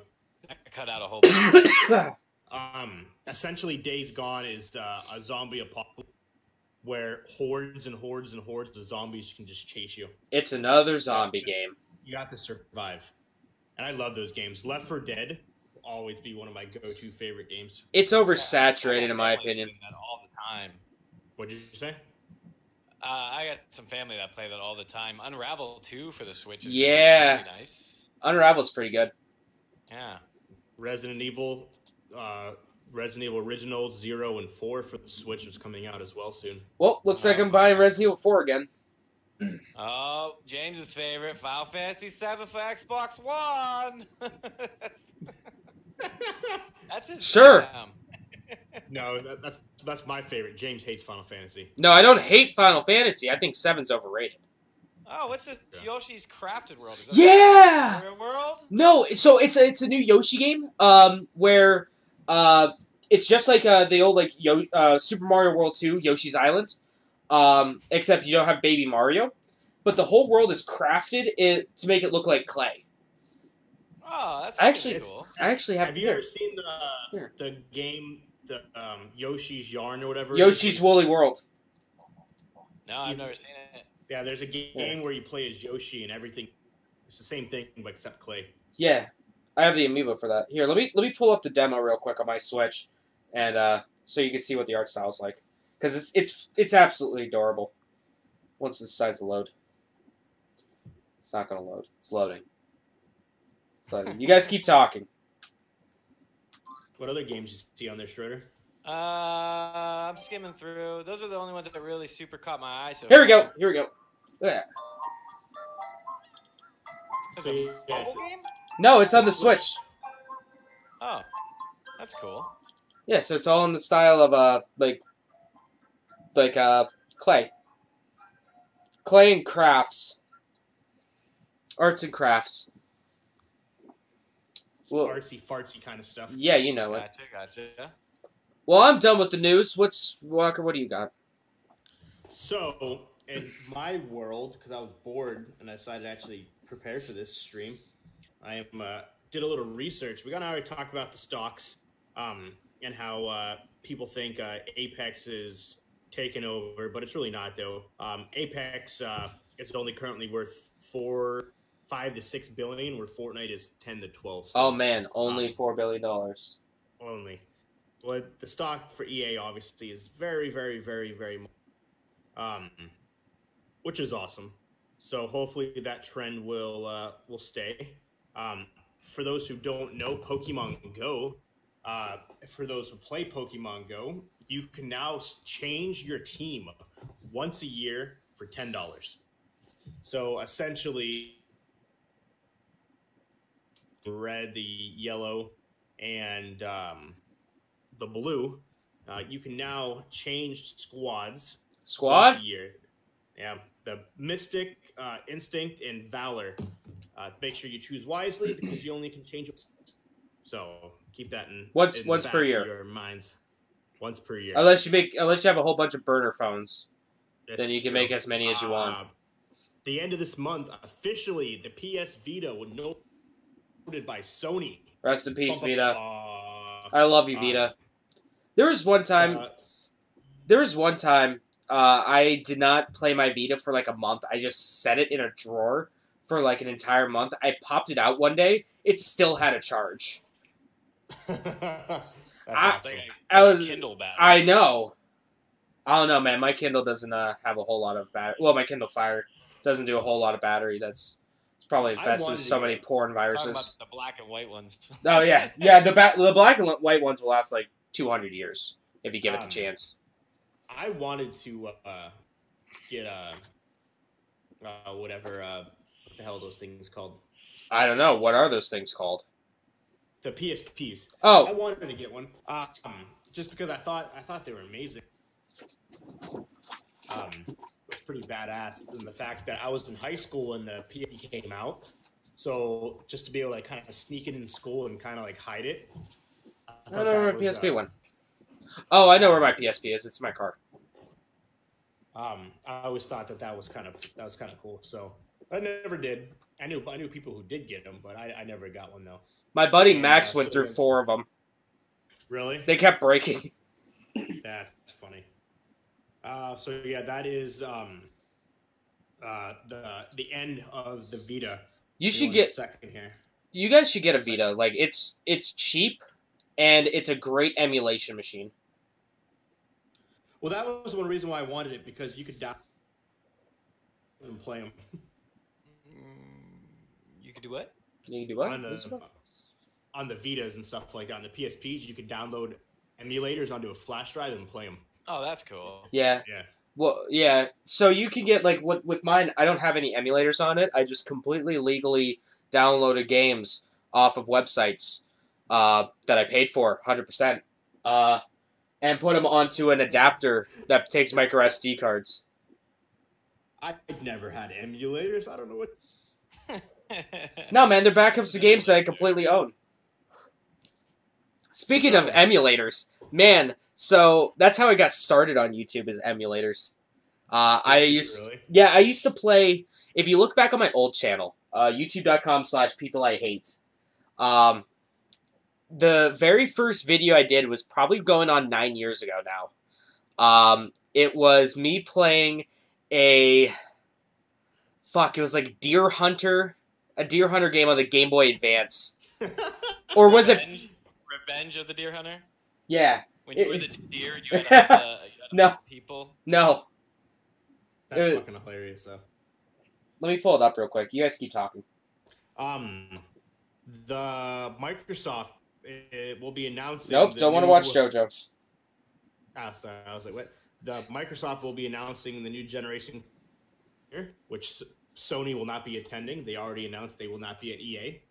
C: cut out a whole bunch.
B: Essentially, Days Gone is a zombie apocalypse where hordes and hordes and hordes of zombies can just chase you.
A: It's another zombie game.
B: You have to survive. And I love those games. Left 4 Dead will always be one of my go-to favorite games.
A: It's oversaturated, in my opinion.
C: That all the time.
B: What did you say?
C: I got some family that play that all the time. Unravel 2 for the Switch is
A: really
C: nice.
A: Unravel's pretty good.
C: Yeah.
B: Resident Evil Original 0 and 4 for the Switch is coming out as well soon.
A: Well, looks like I'm buying Resident Evil 4 again.
C: Oh, James's favorite, Final Fantasy 7 for Xbox One. That's his
A: sure.
B: No, that's my favorite. James hates Final Fantasy.
A: No, I don't hate Final Fantasy. I think 7's overrated.
C: Oh, what's this Yoshi's Crafted World? Is that
A: Yeah!
C: Mario World?
A: No, so it's a new Yoshi game, where it's just like the old like Super Mario World 2, Yoshi's Island, except you don't have Baby Mario, but the whole world is crafted to make it look like clay.
C: Oh, that's
A: Actually,
C: pretty cool.
A: I actually
B: Have you
A: here.
B: ever seen
A: Here.
B: the game, the Yoshi's Yarn or whatever?
A: Yoshi's Woolly World.
C: No, I've never seen it.
B: Yeah, there's a game where you play as Yoshi and everything. It's the same thing, but except clay.
A: Yeah, I have the amiibo for that. Here, let me pull up the demo real quick on my Switch, and so you can see what the art style's like, because it's absolutely adorable. Once it decides to load, it's not gonna load. It's loading. It's loading. You guys keep talking.
B: What other games you see on there, Schroeder?
C: I'm skimming through. Those are the only ones that really super caught my eye. So
A: Here we go. Here we go. Look at that.
C: It's a mobile game?
A: No, it's on the Switch.
C: Oh, that's cool.
A: Yeah, so it's all in the style of like clay and crafts, arts and crafts. Well,
B: Artsy fartsy kind of stuff.
A: yeah, you know it.
C: Gotcha.
A: Well, I'm done with the news. Walker? What do you got?
B: So, in my world, because I was bored and I decided to actually prepare for this stream, I did a little research. We already talked about the stocks and how people think Apex is taken over, but it's really not, though. Apex is only currently worth 5 to 6 billion, where Fortnite is 10 to 12. So,
A: Oh man, only $4 billion.
B: only. Well, the stock for EA obviously is very, very, very, very, which is awesome. So hopefully that trend will stay. For those who don't know, Pokemon Go. For those who play Pokemon Go, you can now change your team once a year for $10. So essentially, red, the yellow, and the blue, you can now change squads once a year. Yeah, the Mystic, Instinct, and Valor. Make sure you choose wisely because you only can change it. So keep that in
A: Once
B: the back
A: per
B: of
A: year.
B: your minds. Once per year.
A: Unless you have a whole bunch of burner phones,
B: That's
A: then you can
B: true.
A: make as many as you want.
B: The end of this month, officially, the PS Vita would no voted by Sony.
A: Rest in peace, Vita. I love you, Vita. There was one time. I did not play my Vita for like a month. I just set it in a drawer for like an entire month. I popped it out one day. It still had a charge.
B: That's
C: I
B: awesome.
C: think
A: I was.
C: Kindle battery.
A: I know. I don't know, man. My Kindle doesn't have a whole lot of battery. Well, my Kindle Fire doesn't do a whole lot of battery. It's probably infested with so many porn
C: Talking
A: viruses.
C: about the black and white ones.
A: Oh yeah, yeah. The black and white ones will last like 200 years if you give it the chance.
B: I wanted to get whatever what the hell are those things called?
A: I don't know. What are those things called?
B: The PSPs.
A: Oh,
B: I wanted to get one. Just because I thought they were amazing. It was pretty badass, and the fact that I was in high school when the PSP came out, so just to be able to like kind of sneak it in school and kind of like hide it.
A: I don't know where my PSP went. Oh, I know where my PSP is. It's in my car.
B: I always thought that was kind of cool. So I never did. I knew people who did get them, but I never got one though.
A: My buddy
B: And,
A: Max went
B: so
A: through 4 of them.
B: Really?
A: They kept breaking.
B: That's funny. So yeah, that is the end of the Vita.
A: You should
B: One
A: get.
B: second here.
A: You guys should get a Vita. Like it's cheap, and it's a great emulation machine.
B: Well, that was one reason why I wanted it, because you could download and play them
C: You could do what?
A: You can do what?
B: on the Vitas and stuff like that. On the PSPs, you could download emulators onto a flash drive and play them.
C: Oh, that's cool.
A: Yeah.
B: Yeah.
A: Well, yeah. So you can get like with mine. I don't have any emulators on it. I just completely legally downloaded games off of websites that I paid for 100%, and put them onto an adapter that takes micro SD cards.
B: I never had emulators. I don't know what.
A: No, man, they're backups to games that I completely own. Speaking of emulators, man, so that's how I got started on YouTube is emulators. I used to play. If you look back on my old channel, youtube.com/peopleIhate, the very first video I did was probably going on 9 years ago now. It was me playing it was like a Deer Hunter game on the Game Boy Advance. Or was it
C: Revenge of the Deer Hunter?
A: Yeah.
C: When you were the deer, you had
A: no
C: people.
A: No.
B: That's fucking hilarious, though.
A: Let me pull it up real quick. You guys keep talking.
B: The Microsoft will be announcing.
A: Nope, don't want to watch JoJo.
B: Sorry, I was like, what? The Microsoft will be announcing the new generation, which Sony will not be attending. They already announced they will not be at EA.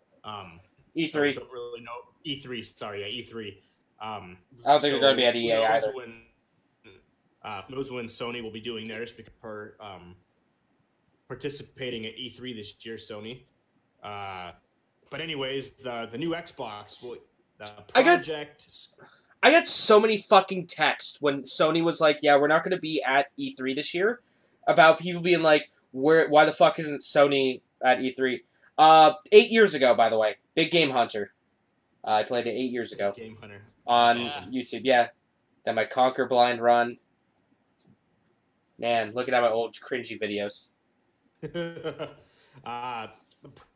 A: E3.
B: So I don't really know. E3, sorry, yeah, E3.
A: I don't think they're going to be at EA either.
B: Who knows when Sony will be doing theirs because participating at E3 this year, Sony. But anyways, the new Xbox will
A: I got so many fucking texts when Sony was like, "Yeah, we're not going to be at E3 this year," about people being like, "Why the fuck isn't Sony at E3?" 8 years ago, by the way, Big Game Hunter. I played it 8 years ago.
B: Game Hunter
A: on YouTube. Yeah, then my Conquer Blind run. Man, looking at my old cringy videos.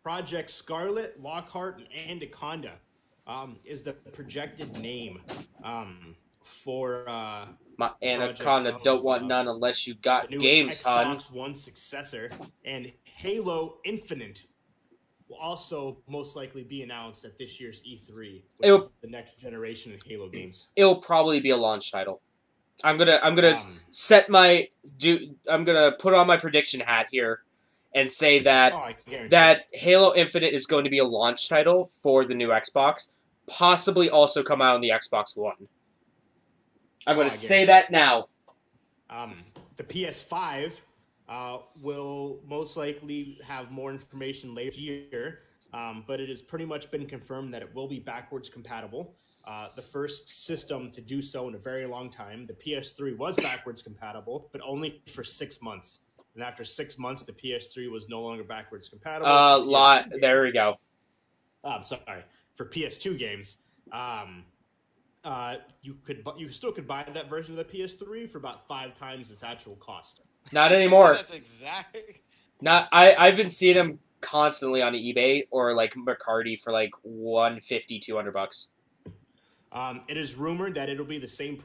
B: Project Scarlet, Lockhart, and Anaconda is the projected name for
A: my Anaconda don't want none unless you got games, hun.
B: Xbox One successor, and Halo Infinite will also most likely be announced at this year's E3, which is the next generation of Halo games.
A: It'll probably be a launch title. I'm gonna I'm gonna put on my prediction hat here and say that that Halo Infinite is going to be a launch title for the new Xbox, possibly also come out on the Xbox One. I'm going to say that now.
B: The PS5 will most likely have more information later this year, but it has pretty much been confirmed that it will be backwards compatible. The first system to do so in a very long time. The PS3 was backwards compatible, but only for 6 months. And after 6 months, the PS3 was no longer backwards compatible.
A: There we go.
B: I'm sorry. For PS2 games, you still could buy that version of the PS3 for about 5 times its actual cost.
A: Not anymore.
C: That's exactly.
A: I've been seeing them constantly on eBay or like Mercari for like $150, $200.
B: It is rumored that it'll be the same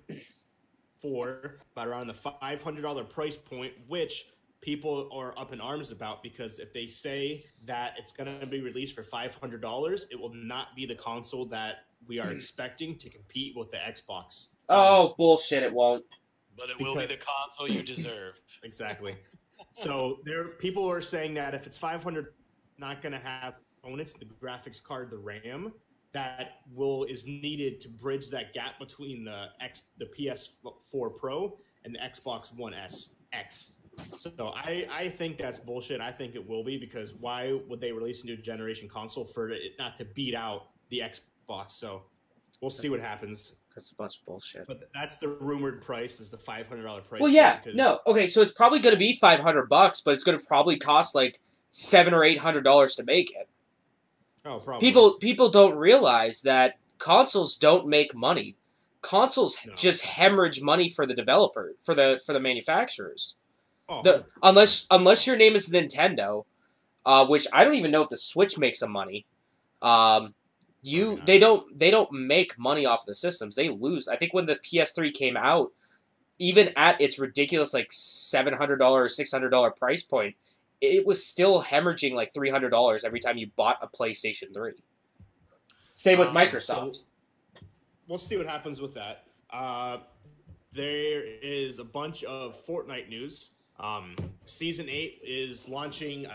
B: for about around the $500 price point, which people are up in arms about because if they say that it's going to be released for $500, it will not be the console that we are expecting to compete with the Xbox.
A: Oh, bullshit, it won't.
C: But it will be the console you deserve.
B: Exactly. So people are saying that if it's $500, not going to have components, the graphics card, the RAM, that is needed to bridge that gap between the PS4 Pro and the Xbox One X. So I think that's bullshit. I think it will be because why would they release a new generation console for it not to beat out the Xbox? So we'll see what happens.
A: That's a bunch of bullshit.
B: But that's the rumored price is the $500 price.
A: Well, yeah, no, okay, so it's probably going to be $500, but it's going to probably cost like $700 or $800 to make it.
B: Oh, probably.
A: People don't realize that consoles don't make money. Consoles just hemorrhage money for the developer, for the manufacturers. Oh. Unless your name is Nintendo, which I don't even know if the Switch makes some money. They don't make money off the systems. They lose. I think when the PS3 came out, even at its ridiculous like $700 or $600 price point, it was still hemorrhaging like $300 every time you bought a PlayStation 3. Same with Microsoft.
B: So we'll see what happens with that. There is a bunch of Fortnite news. Season 8 is launching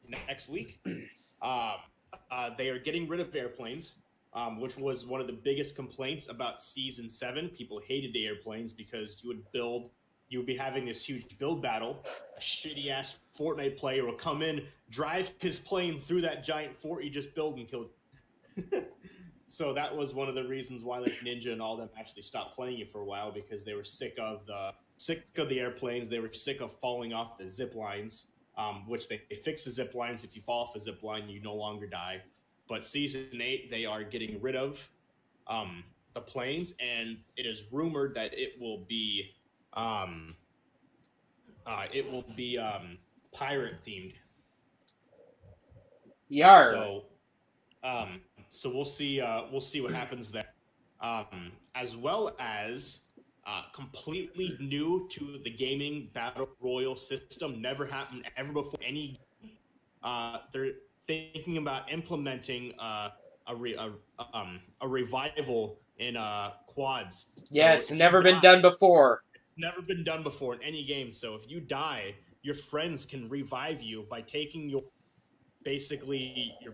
B: next week. They are getting rid of airplanes, which was one of the biggest complaints about Season 7. People hated the airplanes because you would build you'll be having this huge build battle. A shitty ass Fortnite player will come in, drive his plane through that giant fort you just built and kill. So that was one of the reasons why like Ninja and all them actually stopped playing it for a while, because they were sick of the airplanes. They were sick of falling off the zip lines, which they fixed the zip lines. If you fall off a zip line, you no longer die. But Season 8, they are getting rid of the planes, and it is rumored that it will be pirate themed.
A: Yar.
B: So we'll see what happens there. As well as completely new to the gaming battle royal system, never happened ever before any. They're thinking about implementing a revival in quads.
A: Yeah, it's never been done before.
B: It's never been done before in any game. So if you die, your friends can revive you by taking your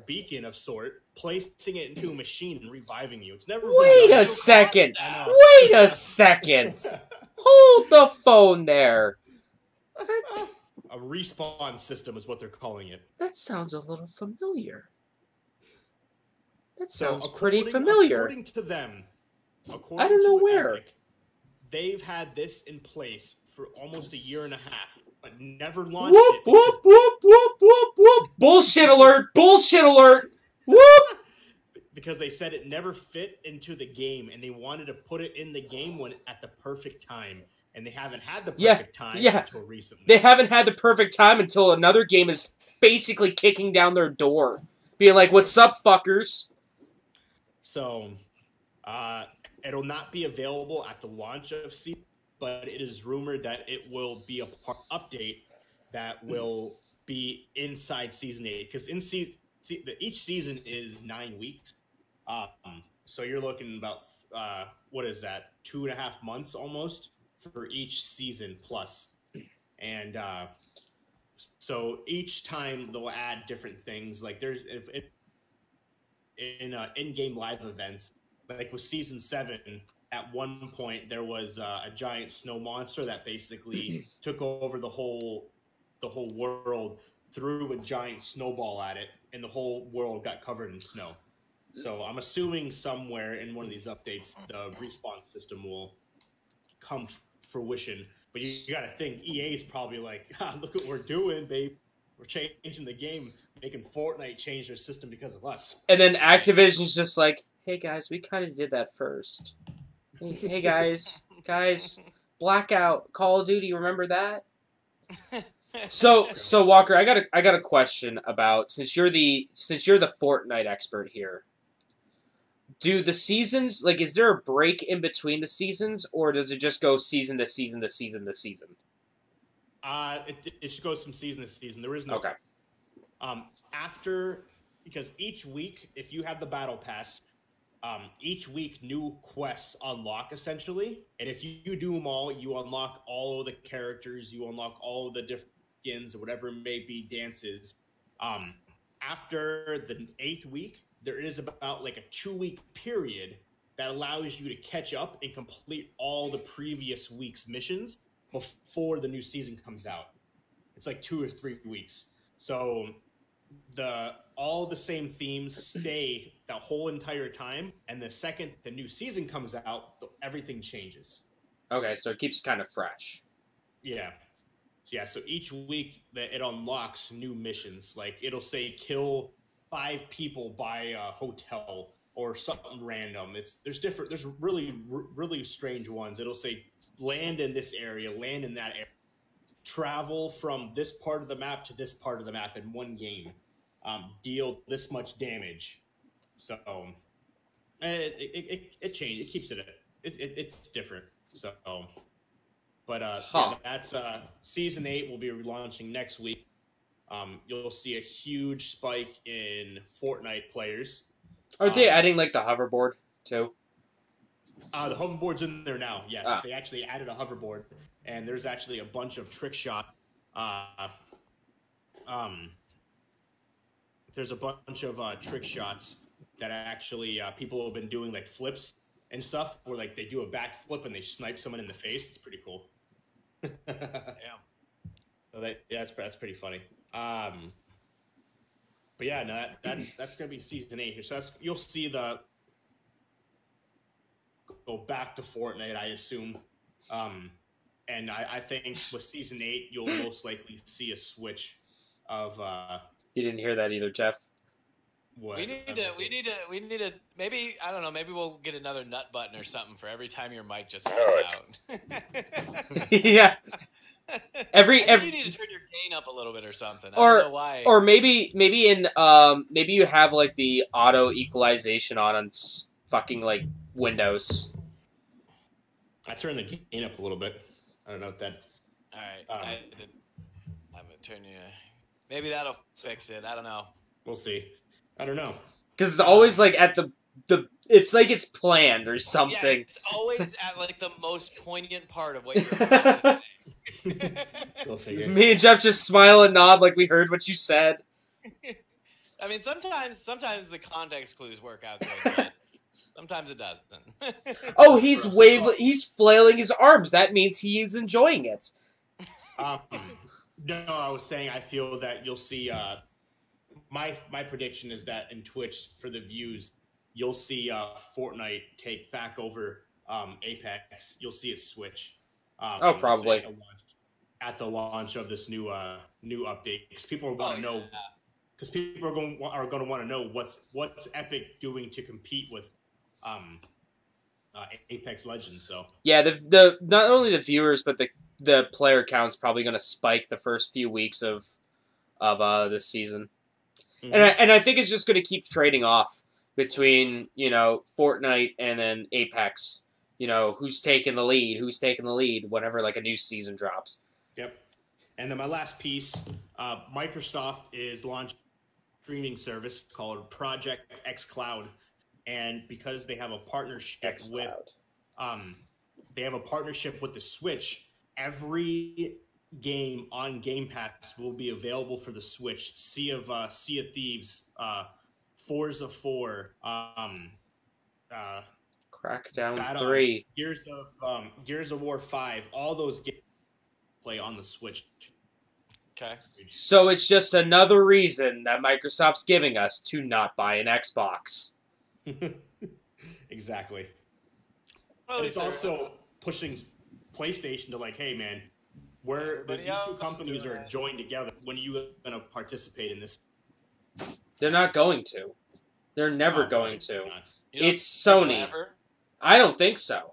B: beacon of sort, placing it into a machine and reviving you. It's never.
A: Wait a second. Wait a second. Hold the phone there.
B: A respawn system is what they're calling it.
A: That sounds a little familiar. That sounds pretty familiar.
B: According to them,
A: I don't know where.
B: Epic, they've had this in place for almost a year and a half, but never launched it.
A: Whoop, whoop, whoop, whoop, whoop. Bullshit alert. Bullshit alert. Whoop.
B: Because they said it never fit into the game, and they wanted to put it in the game at the perfect time. And they haven't had the perfect time until recently. They haven't had the perfect
A: time until another game is basically kicking down their door. Being like, what's up, fuckers?
B: So, it'll not be available at the launch of Season, but it is rumored that it will be a update that will be inside Season 8. Because each season is 9 weeks. So you're looking about, 2.5 months almost for each season plus. And so each time they'll add different things. Like there's in-game live events, like with Season 7, at one point there was a giant snow monster that basically took over the whole world, threw a giant snowball at it, and the whole world got covered in snow. So I'm assuming somewhere in one of these updates, the respawn system will come fruition. But you got to think EA is probably like, look what we're doing, babe. We're changing the game, making Fortnite change their system because of us.
A: And then Activision's just like, hey guys, we kind of did that first. Hey guys, Blackout, Call of Duty, remember that? So Walker, I got a question about, since you're the Fortnite expert here. Do the seasons, like, is there a break in between the seasons, or does it just go season to season to season to season?
B: It just goes from season to season. There is no.
A: Okay.
B: Because each week, if you have the battle pass, each week new quests unlock essentially, and if you do them all, you unlock all of the characters, you unlock all of the different skins or whatever it may be, dances. After the 8th week, there is about like a 2-week period that allows you to catch up and complete all the previous week's missions before the new season comes out. It's like 2 or 3 weeks. So all the same themes stay the whole entire time, and the second the new season comes out, everything changes.
A: Okay, so it keeps kind of fresh.
B: Yeah. So each week that it unlocks new missions. Like it'll say kill 5 people by a hotel or something random. There's really strange ones. It'll say land in this area, land in that area, travel from this part of the map to this part of the map in one game, deal this much damage. So it changed. It keeps it's different. So, but that's Season 8 will be launching next week. You'll see a huge spike in Fortnite players.
A: Are they adding like the hoverboard too?
B: The hoverboard's in there now. Yes, they actually added a hoverboard, and there's actually a bunch of trick shot. There's a bunch of trick shots that actually people have been doing, like flips and stuff, where like they do a backflip and they snipe someone in the face. It's pretty cool.
C: Yeah.
B: So that's pretty funny. But yeah, no, that's gonna be season 8 here. So you'll see the go back to Fortnite, I assume. And I think with season 8, you'll most likely see a switch of
A: You didn't hear that either, Jeff.
B: what
C: We need to. Maybe I don't know. Maybe we'll get another nut button or something for every time your mic just cuts out.
A: Yeah.
C: I think you need to turn your gain up a little bit or something. I don't know why.
A: Or maybe in maybe you have like the auto equalization on fucking like Windows.
B: I turned the gain up a little bit. I don't know if that.
C: All right, I'm gonna turn you. Maybe that'll fix it. I don't know.
B: We'll see. I don't know.
A: Because it's always like at the it's like it's planned or something.
C: Yeah, it's always at like the most poignant part of what you're about to say.
B: Go figure.
A: Me and Jeff just smile and nod like we heard what you said.
C: I mean, sometimes the context clues work out good, but sometimes it doesn't.
A: Oh, he's flailing his arms. That means he is enjoying it.
B: No, I was saying I feel that you'll see. My prediction is that in Twitch for the views, you'll see Fortnite take back over Apex. You'll see it switch.
A: Probably
B: at the launch of this new update, because people want to know. Because people are going to want to know what's Epic doing to compete with Apex Legends. So
A: yeah, the not only the viewers but the player count's probably going to spike the first few weeks of this season. Mm-hmm. And I think it's just going to keep trading off between, Fortnite and then Apex. Who's taking the lead whenever like a new season drops.
B: Yep. And then my last piece, Microsoft is launching a streaming service called Project xCloud, and because they have a partnership with the Switch, every game on Game Pass will be available for the Switch. Sea of Thieves, Forza 4,
A: Crackdown 3,
B: Gears of War 5. All those games play on the Switch.
C: Okay.
A: So it's just another reason that Microsoft's giving us to not buy an Xbox.
B: Exactly. Well, and it's also pushing PlayStation to like, hey man, these two companies are joined together. When are you going to participate in this?
A: They're not going to. They're never going to. It's Sony. I don't think so.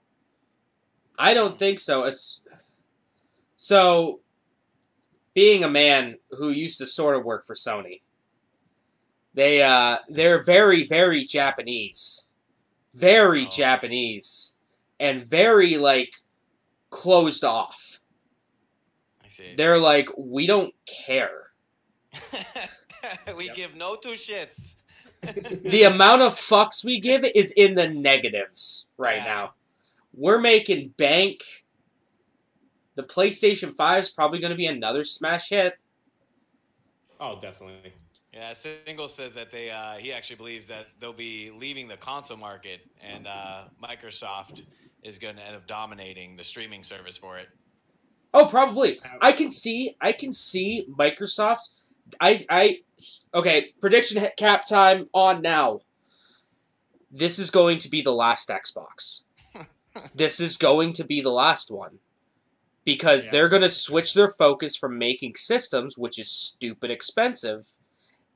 A: So, being a man who used to sort of work for Sony, they're very, very Japanese. Very Japanese. And very, like, closed off.
C: I see.
A: They're like, we don't care.
C: We give no two shits.
A: The amount of fucks we give is in the negatives right now. We're making bank. The PlayStation 5 is probably going to be another smash hit.
B: Oh, definitely.
C: Yeah, Single says that he actually believes that they'll be leaving the console market, and Microsoft is going to end up dominating the streaming service for it.
A: Oh, probably. I can see Microsoft. Okay, prediction cap time on now. This is going to be the last Xbox. This is going to be the last one. Because they're going to switch their focus from making systems, which is stupid expensive,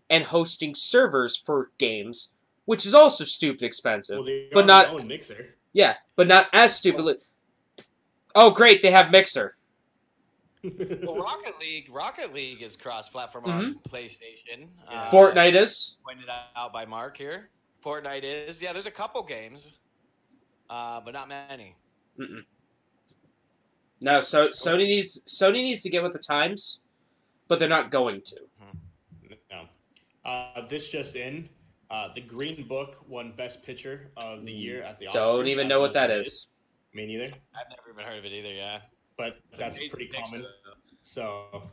A: and hosting servers for games, which is also stupid expensive.
B: Well,
A: but not
B: own Mixer.
A: Yeah, but not as stupidly. Oh, great, they have Mixer.
C: Well, Rocket League is cross-platform on PlayStation.
A: Fortnite is
C: pointed out by Mark here. Fortnite is. Yeah, there's a couple games, but not many.
A: Mm-mm. No, so Sony needs to get with the times, but they're not going to.
B: No. This just in. The Green Book won Best Picture of the Year at the Oscars.
A: Don't even know what that is.
B: Me neither.
C: I've never even heard of it either. Yeah.
B: But that's pretty common. So,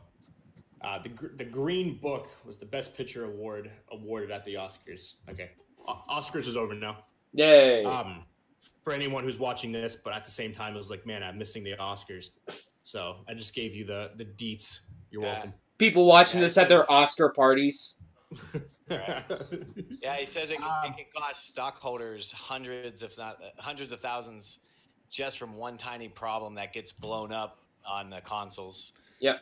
B: the Green Book was the Best Picture awarded at the Oscars. Okay, Oscars is over now.
A: Yay!
B: For anyone who's watching this, but at the same time, it was like, man, I'm missing the Oscars. So I just gave you the deets. You're welcome.
A: People watching
C: Yeah,
A: this at their
C: it's-
A: Oscar parties.
C: Right. Yeah, he says it can cost stockholders hundreds of thousands just from one tiny problem that gets blown up on the consoles.
B: Were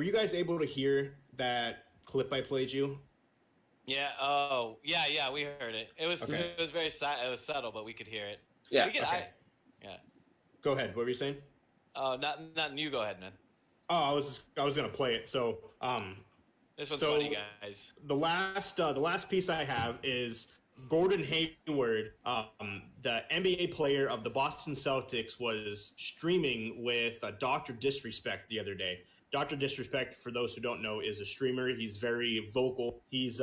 B: you guys able to hear that clip I played you?
C: Yeah. Oh, yeah. We heard it. It was
B: Okay.
C: it was very it was subtle, but we could hear it.
A: Yeah.
C: We could,
B: Okay. Go ahead. What were you saying?
C: not you. Go ahead, man.
B: Oh, I was gonna play it. So,
C: This one's
B: So-
C: funny, guys.
B: the last piece I have is Gordon Hayward, the NBA player of the Boston Celtics, was streaming with Dr. Disrespect the other day. Dr. Disrespect, for those who don't know, is a streamer. He's very vocal. He's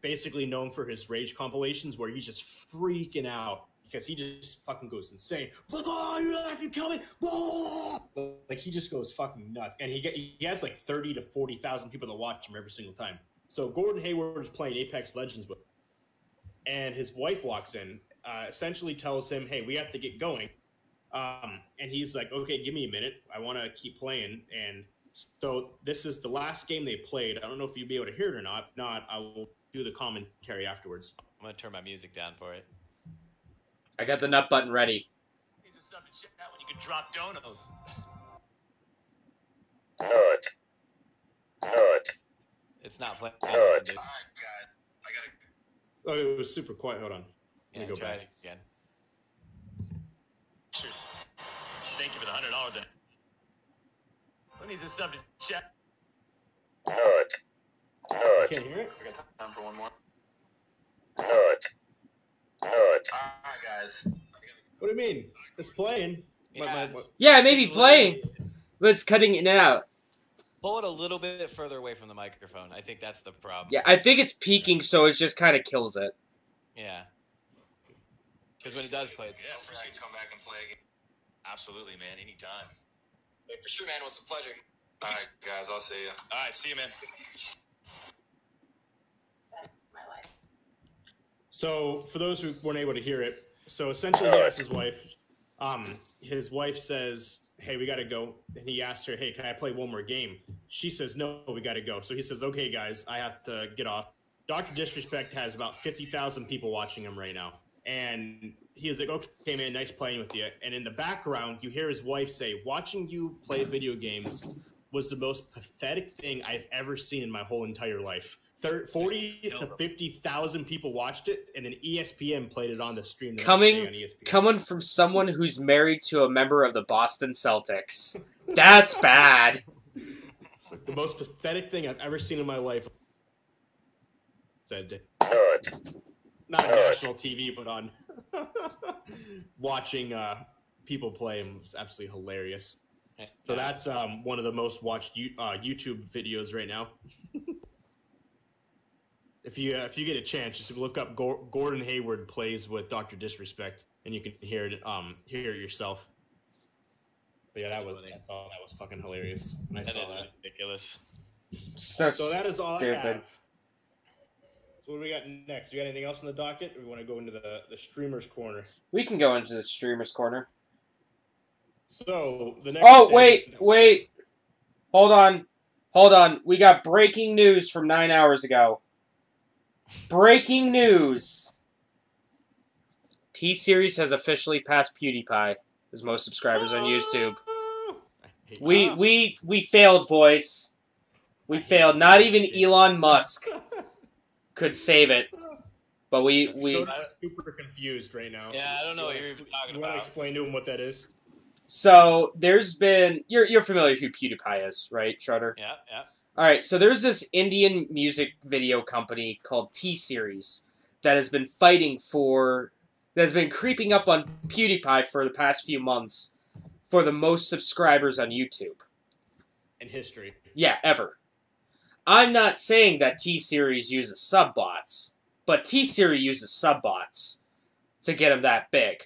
B: basically known for his rage compilations where he's just freaking out because he just fucking goes insane. Like, oh, you're not gonna kill me! Oh! Like, he just goes fucking nuts. And he has like 30 to 40,000 people that watch him every single time. So Gordon Hayward is playing Apex Legends with him. And his wife walks in, essentially tells him, hey, we have to get going. And he's like, okay, give me a minute. I want to keep playing. And so this is the last game they played. I don't know if you'll be able to hear it or not. If not, I will do the commentary afterwards.
C: I'm gonna turn my music down for it.
A: I got the nut button ready.
D: He's a sub to check out when you can drop donos.
C: It's not playing.
D: Alright, guys. I gotta
B: Oh, it was super quiet. Hold on.
C: Yeah,
B: Let me go
C: try
B: back.
C: it again.
D: cheers. Thank you for the $100 then. When he's a sub to check.
B: You can't hear it?
D: I got time for one more. Alright, guys.
B: What do you mean? It's playing.
C: Yeah.
A: Yeah, it may be playing, but it's cutting in and out.
C: Pull it a little bit further away from the microphone. I think that's the problem.
A: Yeah, I think it's peaking, so it just kind of kills it.
C: Yeah. Because when it does play, it's
D: Yeah, for sure. Come back and play again. Absolutely, man. Anytime. Hey, for sure, man. It was a pleasure. Alright, guys. I'll see you. Alright, see you, man.
B: So, for those who weren't able to hear it, so essentially he asked his wife. His wife says, hey, we got to go. And he asks her, hey, can I play one more game? She says, no, we got to go. So he says, okay, guys, I have to get off. Dr. Disrespect has about 50,000 people watching him right now. And he is like, okay, man, nice playing with you. And in the background, you hear his wife say, watching you play video games was the most pathetic thing I've ever seen in my whole entire life. 40 to 50,000 people watched it, and then ESPN played it on the stream. the next day on ESPN.
A: Coming from someone who's married to a member of the Boston Celtics. That's bad.
B: It's like the most pathetic thing I've ever seen in my life. Said not on national TV, but on watching people play him was absolutely hilarious. So that's one of the most watched YouTube videos right now. If you get a chance, just look up Gordon Hayward plays with Dr. Disrespect, and you can hear it yourself. But yeah, I saw that was fucking hilarious. When I
C: That
B: saw
C: is
B: that.
C: ridiculous.
A: So
B: So that is all I
A: stupid.
B: have. So what do we got next? You got anything else on the docket? Or we want to go into the streamers corner?
A: We can go into the streamer's corner.
B: So the next.
A: Oh, wait. Hold on. We got breaking news from 9 hours ago. Breaking news. T-Series has officially passed PewDiePie as most subscribers on YouTube. We failed, boys. We failed. Not even Elon Musk could save it. But we
B: I'm super confused right now.
C: Yeah, I don't know what you're even talking
B: You want to
C: about.
B: explain to him what that is?
A: So there's been you're familiar with who PewDiePie is, right, Schroeder?
C: Yeah.
A: All right, so there's this Indian music video company called T-Series that has been creeping up on PewDiePie for the past few months for the most subscribers on YouTube.
B: In history.
A: Yeah, ever. I'm not saying that T-Series uses sub-bots, but T-Series uses sub-bots to get him that big.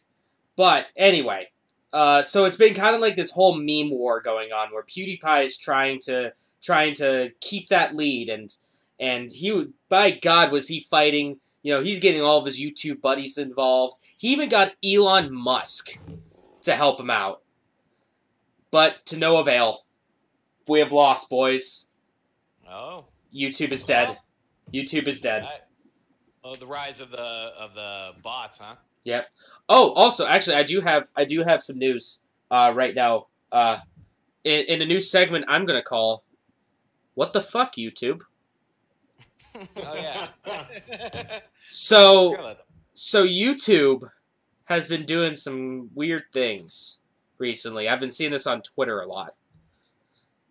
A: But anyway, so it's been kind of like this whole meme war going on where PewDiePie is trying to keep that lead, and he, by God, was he fighting. You know, he's getting all of his YouTube buddies involved. He even got Elon Musk to help him out. but to no avail. We have lost, boys.
C: Oh.
A: YouTube is dead. YouTube is dead.
C: Oh, the rise of the bots, huh?
A: Yep. Oh, also, actually, I do have some news right now. In a new segment I'm gonna call "What the fuck, YouTube?"
C: Oh yeah.
A: So YouTube has been doing some weird things recently. I've been seeing this on Twitter a lot.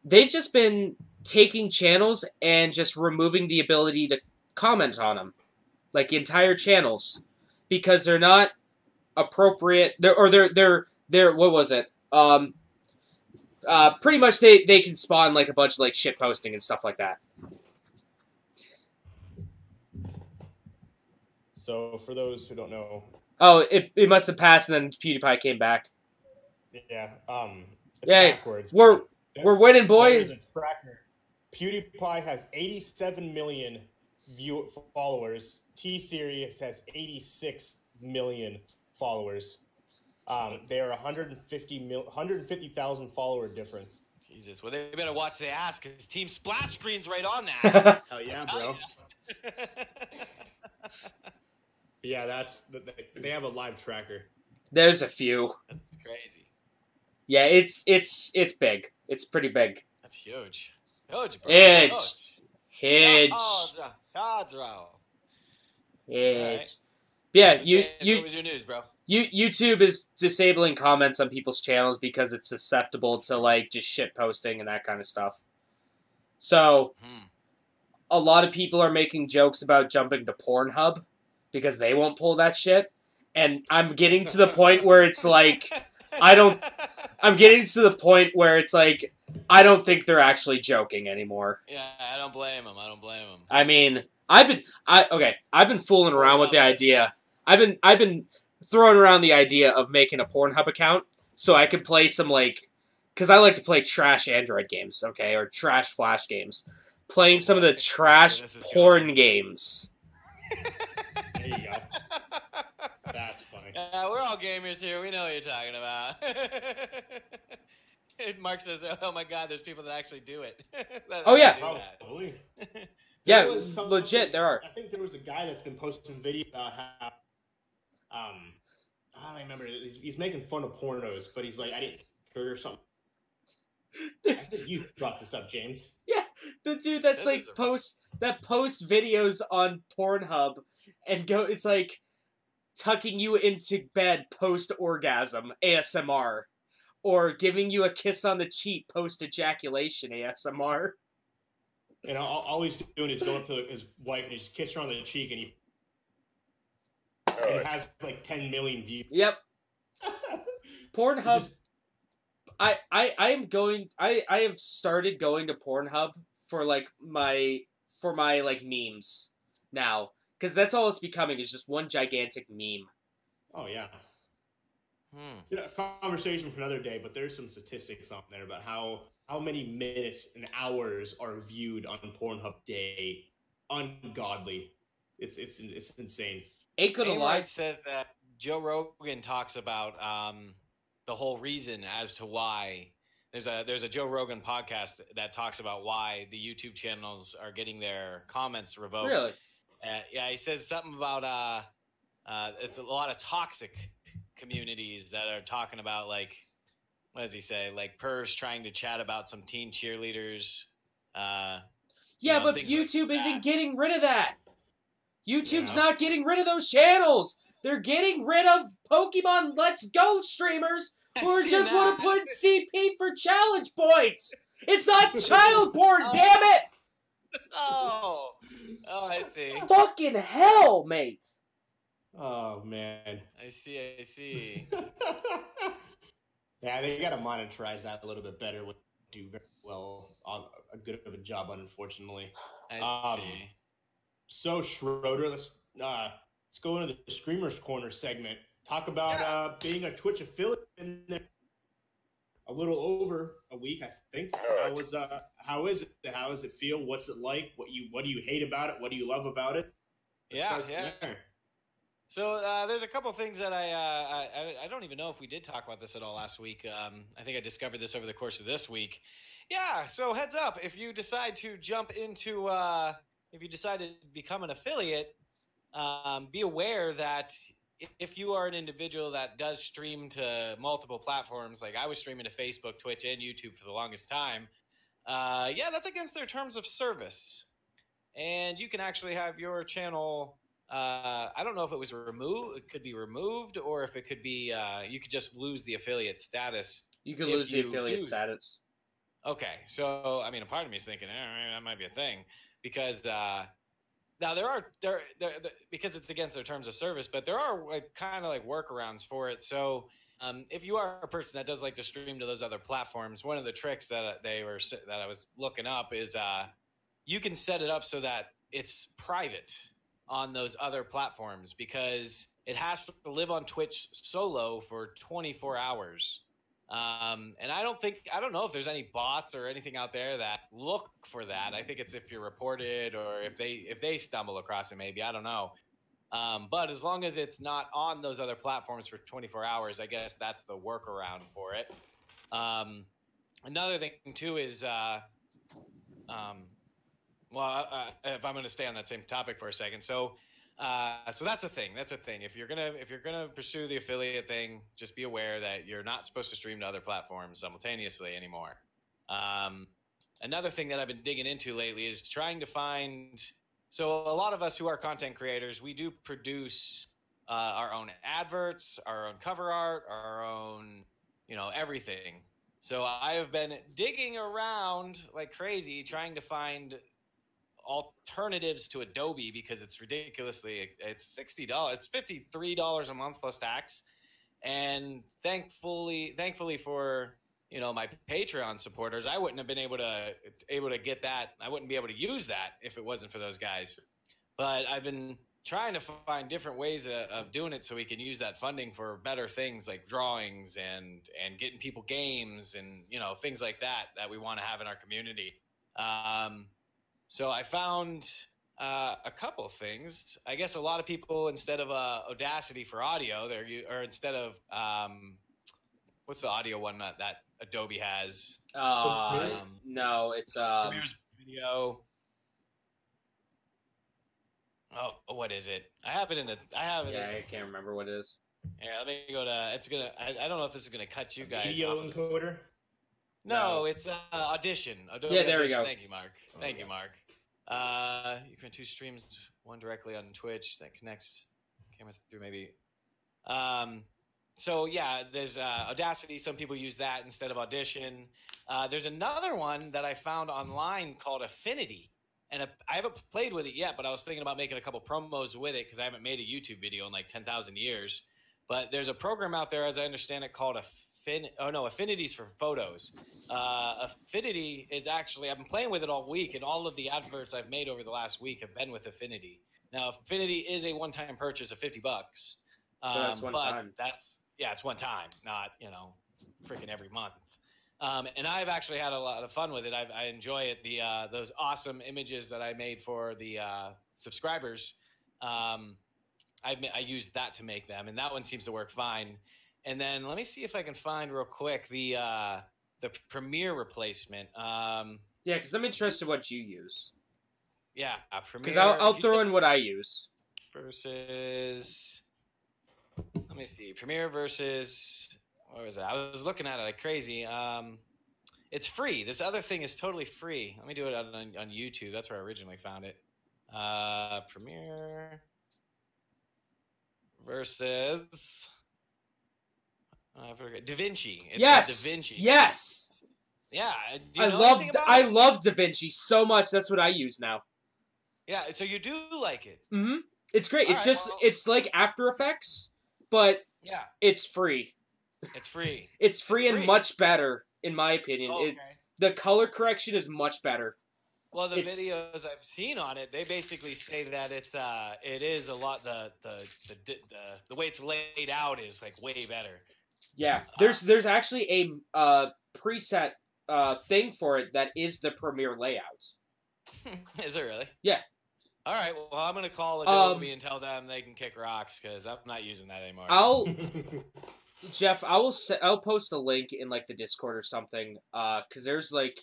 A: They've just been taking channels and just removing the ability to comment on them, like entire channels, because they're not appropriate. They're what was it? Pretty much they can spawn like a bunch of like shit posting and stuff like that.
B: So for those who don't know,
A: Oh, it must have passed and then PewDiePie came back.
B: yeah, it's
A: Yeah,
B: backwards.
A: we're winning, boys.
B: There's a tracker. PewDiePie has 87 million followers. T-Series has 86 million followers. They are 150,000 follower difference.
C: Jesus, well they better watch their ass because Team Splash Screen's right on that.
B: Hell yeah, bro. Yeah, they have a live tracker.
A: There's a few.
C: That's crazy.
A: Yeah, it's big. It's pretty big.
C: That's huge. Huge, bro.
A: Huge. Yeah,
C: What was your news, bro?
A: YouTube is disabling comments on people's channels because it's susceptible to like just shit posting and that kind of stuff. So, a lot of people are making jokes about jumping to Pornhub because they won't pull that shit. And I'm getting to the point where it's like, I'm getting to the point where it's like, I don't think they're actually joking anymore.
C: Yeah, I don't blame them.
A: I mean, I've been fooling around with the idea. I've been throwing around the idea of making a Pornhub account so I could play some like, because I like to play trash Android games, okay, or trash Flash games. Playing some of the trash porn games.
B: There you go. That's funny.
C: Yeah, we're all gamers here. We know what you're talking about. Mark says, "Oh my God, there's people that actually do it."
A: Oh yeah.
B: Probably.
A: Yeah, legit. There are.
B: I think there was a guy that's been posting videos about how, I don't remember. He's making fun of pornos, but he's like, I didn't hurt or something. I think you brought this up, James.
A: Yeah, the dude that's like posts videos on Pornhub and it's like tucking you into bed post orgasm ASMR, or giving you a kiss on the cheek post ejaculation ASMR.
B: And all he's doing is going up to his wife and he's kissing her on the cheek, and it has like 10 million views.
A: Yep. Pornhub. I have started going to Pornhub for like my like memes now, because that's all it's becoming, is just one gigantic meme.
B: Oh yeah. Yeah, conversation for another day, but there's some statistics on there about how many minutes and hours are viewed on Pornhub day. Ungodly. It's insane.
A: Ain't gonna lie.
C: Says that Joe Rogan talks about the whole reason as to why there's a Joe Rogan podcast that talks about why the YouTube channels are getting their comments revoked.
A: Really?
C: Yeah, he says something about it's a lot of toxic communities that are talking about, like, what does he say? Like Purse trying to chat about some teen cheerleaders.
A: Yeah, but YouTube isn't getting rid of that. YouTube's not getting rid of those channels. They're getting rid of Pokemon Let's Go streamers who just want to put CP for challenge points. It's not child porn, damn it!
C: Oh, I see.
A: Fucking hell, mate.
B: Oh, man.
C: I see.
B: Yeah, they got to monetize that a little bit better. Do very well on a good of a job, unfortunately.
C: I see.
B: So Schroeder, let's go into the Streamers Corner segment. Talk about being a Twitch affiliate in a little over a week, I think. How is it? How does it feel? What's it like? What do you hate about it? What do you love about it?
C: Yeah. So there's a couple things that I don't even know if we did talk about this at all last week. I think I discovered this over the course of this week. Yeah, so heads up, if you decide to jump into if you decide to become an affiliate, be aware that if you are an individual that does stream to multiple platforms, like I was streaming to Facebook, Twitch, and YouTube for the longest time, yeah, that's against their terms of service. And you can actually have your channel, I don't know if it was removed, it could be removed, or if it could be, you could just lose the affiliate status.
A: You could lose the affiliate status.
C: Okay, so, I mean, a part of me is thinking, that might be a thing, because, now there because it's against their terms of service, but there are like kind of like workarounds for it. So if you are a person that does like to stream to those other platforms, one of the tricks that I was looking up is you can set it up so that it's private on those other platforms, because it has to live on Twitch solo for 24 hours. And I don't know if there's any bots or anything out there that look for that. I think it's if you're reported or if they stumble across it, maybe, I don't know. But as long as it's not on those other platforms for 24 hours, I guess that's the workaround for it. Another thing too is, if I'm going to stay on that same topic for a second. So that's a thing. That's a thing. If you're gonna pursue the affiliate thing, just be aware that you're not supposed to stream to other platforms simultaneously anymore. Another thing that I've been digging into lately is trying to find. So a lot of us who are content creators, we do produce our own adverts, our own cover art, our own, everything. So I have been digging around like crazy, trying to find alternatives to Adobe, because it's ridiculously, it's $60, it's $53 a month plus tax. And thankfully for my Patreon supporters, I wouldn't have been able to get that. I wouldn't be able to use that if it wasn't for those guys. But I've been trying to find different ways of doing it so we can use that funding for better things like drawings and getting people games and things like that we want to have in our community. So I found a couple of things. I guess a lot of people, instead of Audacity for audio, or instead of what's the audio one that Adobe has?
A: No, it's
C: Premiere's Video. Oh, what is it? I have it.
A: I can't remember what it is.
C: Yeah, let me go to. It's gonna. I don't know if this is gonna cut you guys.
B: Video encoder.
C: No, it's Audition. Adobe
A: there we
C: Audition.
A: go.
C: Thank you, Mark. Thank you, Mark. You can two streams, one directly on Twitch that connects camera through maybe. So yeah, there's Audacity. Some people use that instead of Audition. There's another one that I found online called Affinity, and I haven't played with it yet, but I was thinking about making a couple promos with it because I haven't made a YouTube video in like 10,000 years. But there's a program out there, as I understand it, called Affinity's for photos. Affinity is actually, I've been playing with it all week, and all of the adverts I've made over the last week have been with Affinity. Now, Affinity is a one-time purchase of $50.
A: So that's one time.
C: It's one time, not freaking every month. And I've actually had a lot of fun with it. I enjoy it. Those awesome images that I made for the subscribers. I used that to make them, and that one seems to work fine. And then let me see if I can find real quick the Premiere replacement.
A: Yeah, because I'm interested in what you use.
C: Yeah, Premiere.
A: Because I'll throw in what I use.
C: Versus, let me see, Premiere versus, what was that? I was looking at it like crazy. It's free. This other thing is totally free. Let me do it on YouTube. That's where I originally found it. Premiere versus I forget. DaVinci. It's DaVinci.
A: Yes.
C: Yeah.
A: I love DaVinci so much. That's what I use now.
C: Yeah. So you do like it.
A: Mm-hmm. It's great. It's like After Effects, but
C: yeah,
A: it's free.
C: It's free.
A: It's free and much better, in my opinion.
C: Oh, okay.
A: The color correction is much better.
C: Well, the videos I've seen on it, they basically say that it is a lot the way it's laid out is like way better.
A: Yeah, there's actually a preset thing for it that is the Premiere layout.
C: Is it really?
A: Yeah.
C: All right. Well, I'm gonna call Adobe and tell them they can kick rocks because I'm not using that anymore.
A: Jeff, I'll post a link in like the Discord or something. Because there's like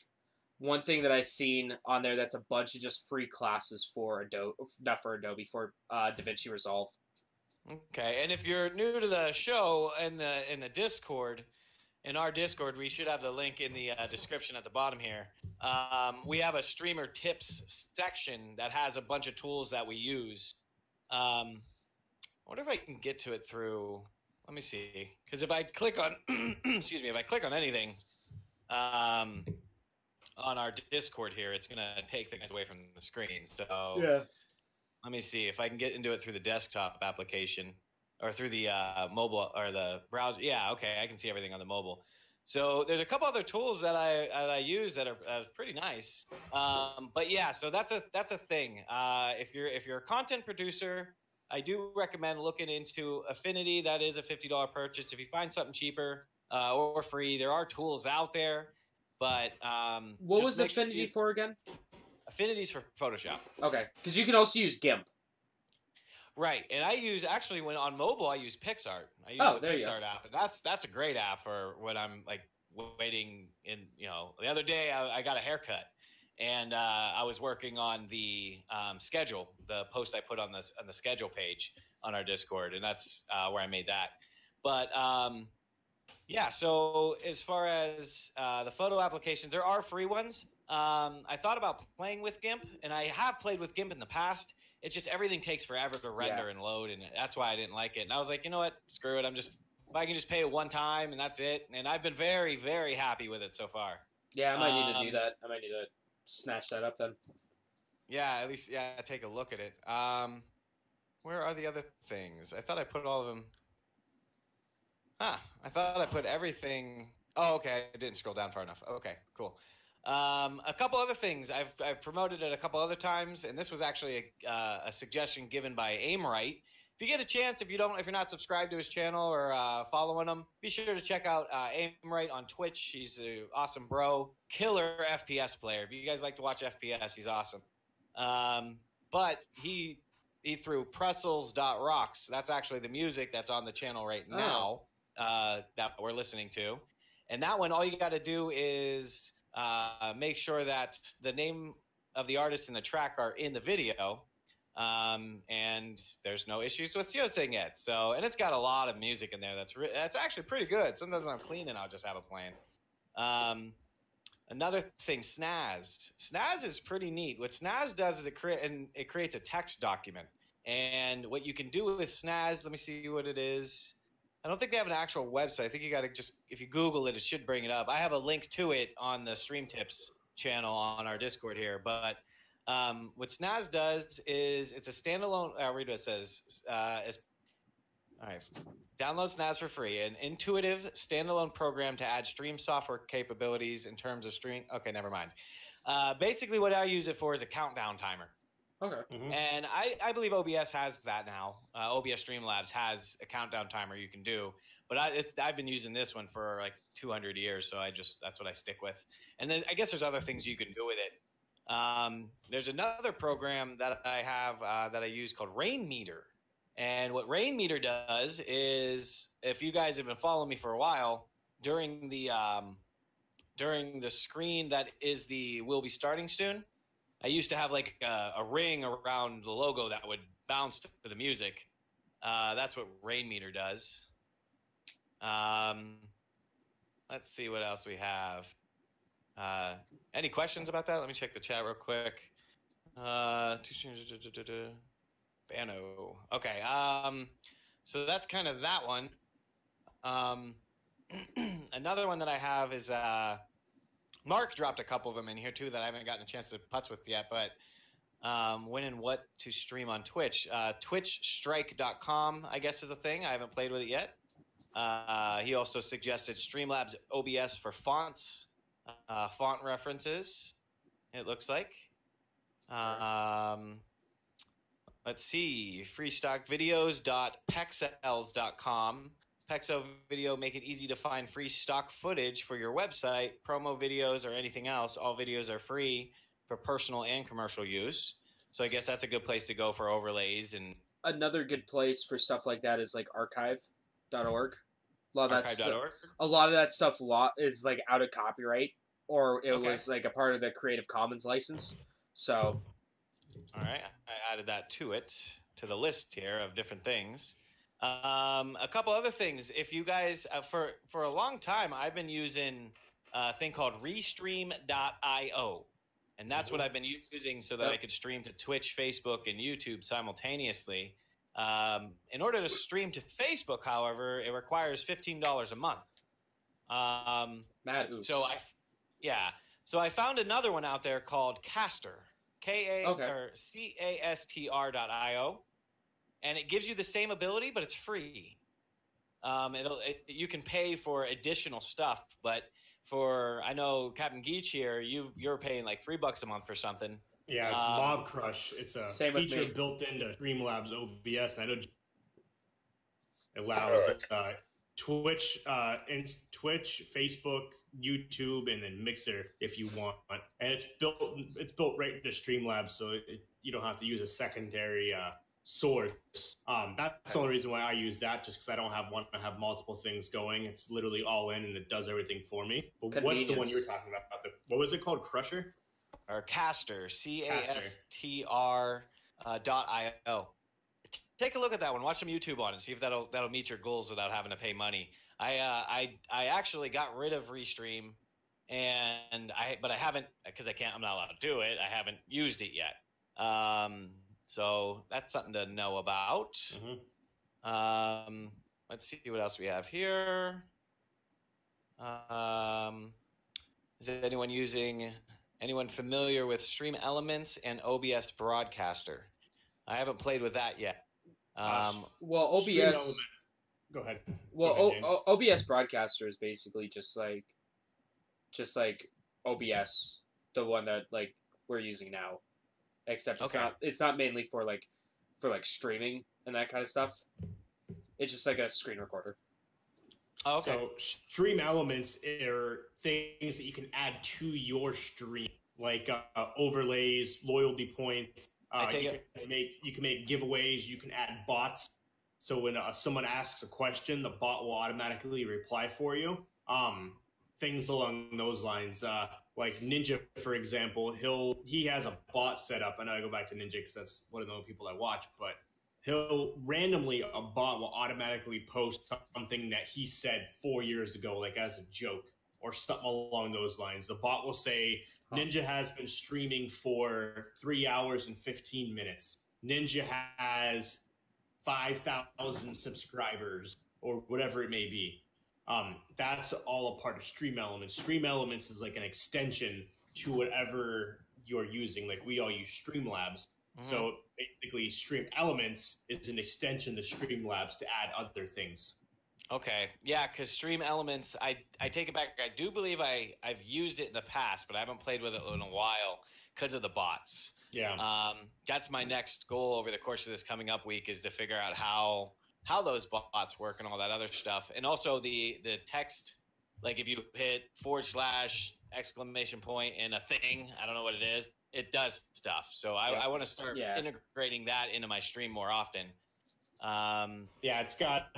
A: one thing that I seen on there that's a bunch of just free classes for Adobe, not for Adobe, for DaVinci Resolve.
C: Okay, and if you're new to the show in the Discord, in our Discord, we should have the link in the description at the bottom here. We have a streamer tips section that has a bunch of tools that we use. I wonder if I can get to it through. Let me see, because if I click on, excuse me, if I click on anything, on our Discord here, it's gonna take things away from the screen. So
A: yeah.
C: Let me see if I can get into it through the desktop application or through the mobile or the browser. Yeah, okay, I can see everything on the mobile. So there's a couple other tools that I use that are pretty nice. But yeah, so that's a thing. If you're a content producer, I do recommend looking into Affinity. That is a $50 purchase. If you find something cheaper or free, there are tools out there. But
A: what was Affinity for again?
C: Affinity's for Photoshop.
A: Okay, because you can also use GIMP.
C: Right, and I use actually when on mobile I use PixArt. I use the PixArt app, and that's a great app for when I'm like waiting in. The other day I got a haircut, and I was working on the schedule, the post I put on the schedule page on our Discord, and that's where I made that. But yeah, so as far as the photo applications, there are free ones. I thought about playing with GIMP, and I have played with GIMP in the past. It's just everything takes forever to render and load, and that's why I didn't like it. And I was like, you know what? Screw it. If I can just pay it one time, and that's it. And I've been very, very happy with it so far.
A: Yeah, I might need to do that. I might need to snatch that up then.
C: Yeah, at least take a look at it. Where are the other things? I thought I put all of them. I thought I put everything. Oh, okay. I didn't scroll down far enough. Okay, cool. A couple other things I've promoted it a couple other times, and this was actually a suggestion given by Aimright. If you get a chance, if you're not subscribed to his channel or following him, be sure to check out Aimright on Twitch. He's an awesome bro, killer FPS player. If you guys like to watch FPS, he's awesome. But he threw pretzels.rocks. That's actually the music that's on the channel right now that we're listening to, and that one, all you got to do is make sure that the name of the artist and the track are in the video, and there's no issues with geosing yet. So, and it's got a lot of music in there that's actually pretty good. Sometimes I'm cleaning, I'll just have it playing. Another thing, Snaz. Snaz is pretty neat. What Snaz does is it creates a text document, and what you can do with Snaz, let me see what it is. I don't think they have an actual website. I think you got to if you Google it, it should bring it up. I have a link to it on the Stream Tips channel on our Discord here. But what Snaz does is it's a standalone. I'll read what it says. All right. Download Snaz for free. An intuitive standalone program to add stream software capabilities in terms of stream. Okay, never mind. Basically, what I use it for is a countdown timer.
A: Okay.
C: Mm-hmm. And I believe OBS has that now. OBS Streamlabs has a countdown timer you can do. But I've been using this one for like 200 years, so that's what I stick with. And then I guess there's other things you can do with it. There's another program that I have that I use called Rainmeter. And what Rainmeter does is, if you guys have been following me for a while, during the screen that is the "We'll be starting soon," I used to have like a ring around the logo that would bounce to the music. That's what Rainmeter does. Let's see what else we have. Any questions about that? Let me check the chat real quick. Bano. Okay. So that's kind of that one. Another one that I have is Mark dropped a couple of them in here too that I haven't gotten a chance to putz with yet, but when and what to stream on Twitch. Twitchstrike.com, I guess, is a thing. I haven't played with it yet. He also suggested Streamlabs OBS for fonts, font references, it looks like. Let's see, freestockvideos.pexels.com. Pexo Video, make it easy to find free stock footage for your website, promo videos, or anything else. All videos are free for personal and commercial use. So I guess that's a good place to go for overlays. And
A: Another good place for stuff like that is like archive.org.
C: archive.org.
A: A lot of that stuff is like out of copyright, or it
C: Okay.
A: was like a part of the Creative Commons license. So,
C: all right, I added that to the list here of different things. A couple other things. If you guys, for a long time, I've been using a thing called Restream.io, and that's what I've been using so that I could stream to Twitch, Facebook, and YouTube simultaneously. In order to stream to Facebook, however, it requires $15 a month.
A: Mad oops.
C: So I found another one out there called Caster, CASTR.io, and it gives you the same ability, but it's free. You can pay for additional stuff, but I know Captain Geach here, you're paying like $3 a month for something.
B: Yeah, it's Mob Crush. It's a feature built into Streamlabs OBS, and I know it allows Twitch, Facebook, YouTube, and then Mixer if you want. And it's built right into Streamlabs, so you don't have to use a secondary source. That's the only reason why I use that, just because I don't want to have multiple things going. It's literally all in, and it does everything for me. But what's the one you were talking about? What was it called? Crusher?
C: Or Caster, CASTR.io. Take a look at that one. Watch some YouTube on it. See if that'll meet your goals without having to pay money. I actually got rid of Restream, but I haven't, because I'm not allowed to do it. I haven't used it yet. So that's something to know about. Let's see what else we have here. Is anyone familiar with Stream Elements and OBS Broadcaster? I haven't played with that yet.
A: Well, OBS.
B: Go ahead.
A: Well, OBS Broadcaster is basically just like OBS, the one that like we're using now, except it's not mainly for streaming and that kind of stuff. It's just like a screen recorder.
C: Oh, okay.
B: So Stream Elements are things that you can add to your stream, like overlays, loyalty points. You can make giveaways. You can add bots. So when someone asks a question, the bot will automatically reply for you. Things along those lines. Like Ninja, for example, he has a bot set up. I know I go back to Ninja because that's one of the only people I watch, but a bot will automatically post something that he said 4 years ago, like as a joke or something along those lines. The bot will say, Ninja has been streaming for 3 hours and 15 minutes. Ninja has 5,000 subscribers or whatever it may be. That's all a part of Stream Elements. Stream Elements is like an extension to whatever you're using. Like we all use Streamlabs. So basically, Stream Elements is an extension to Streamlabs to add other things.
C: Okay, yeah, because Stream Elements, I take it back. I do believe I've used it in the past, but I haven't played with it in a while because of the bots.
B: Yeah.
C: That's my next goal over the course of this coming up week, is to figure out how those bots work and all that other stuff, and also the text. Like if you hit / exclamation point and a thing, I don't know what it is, it does stuff. So I want to start integrating that into my stream more often.
B: It's got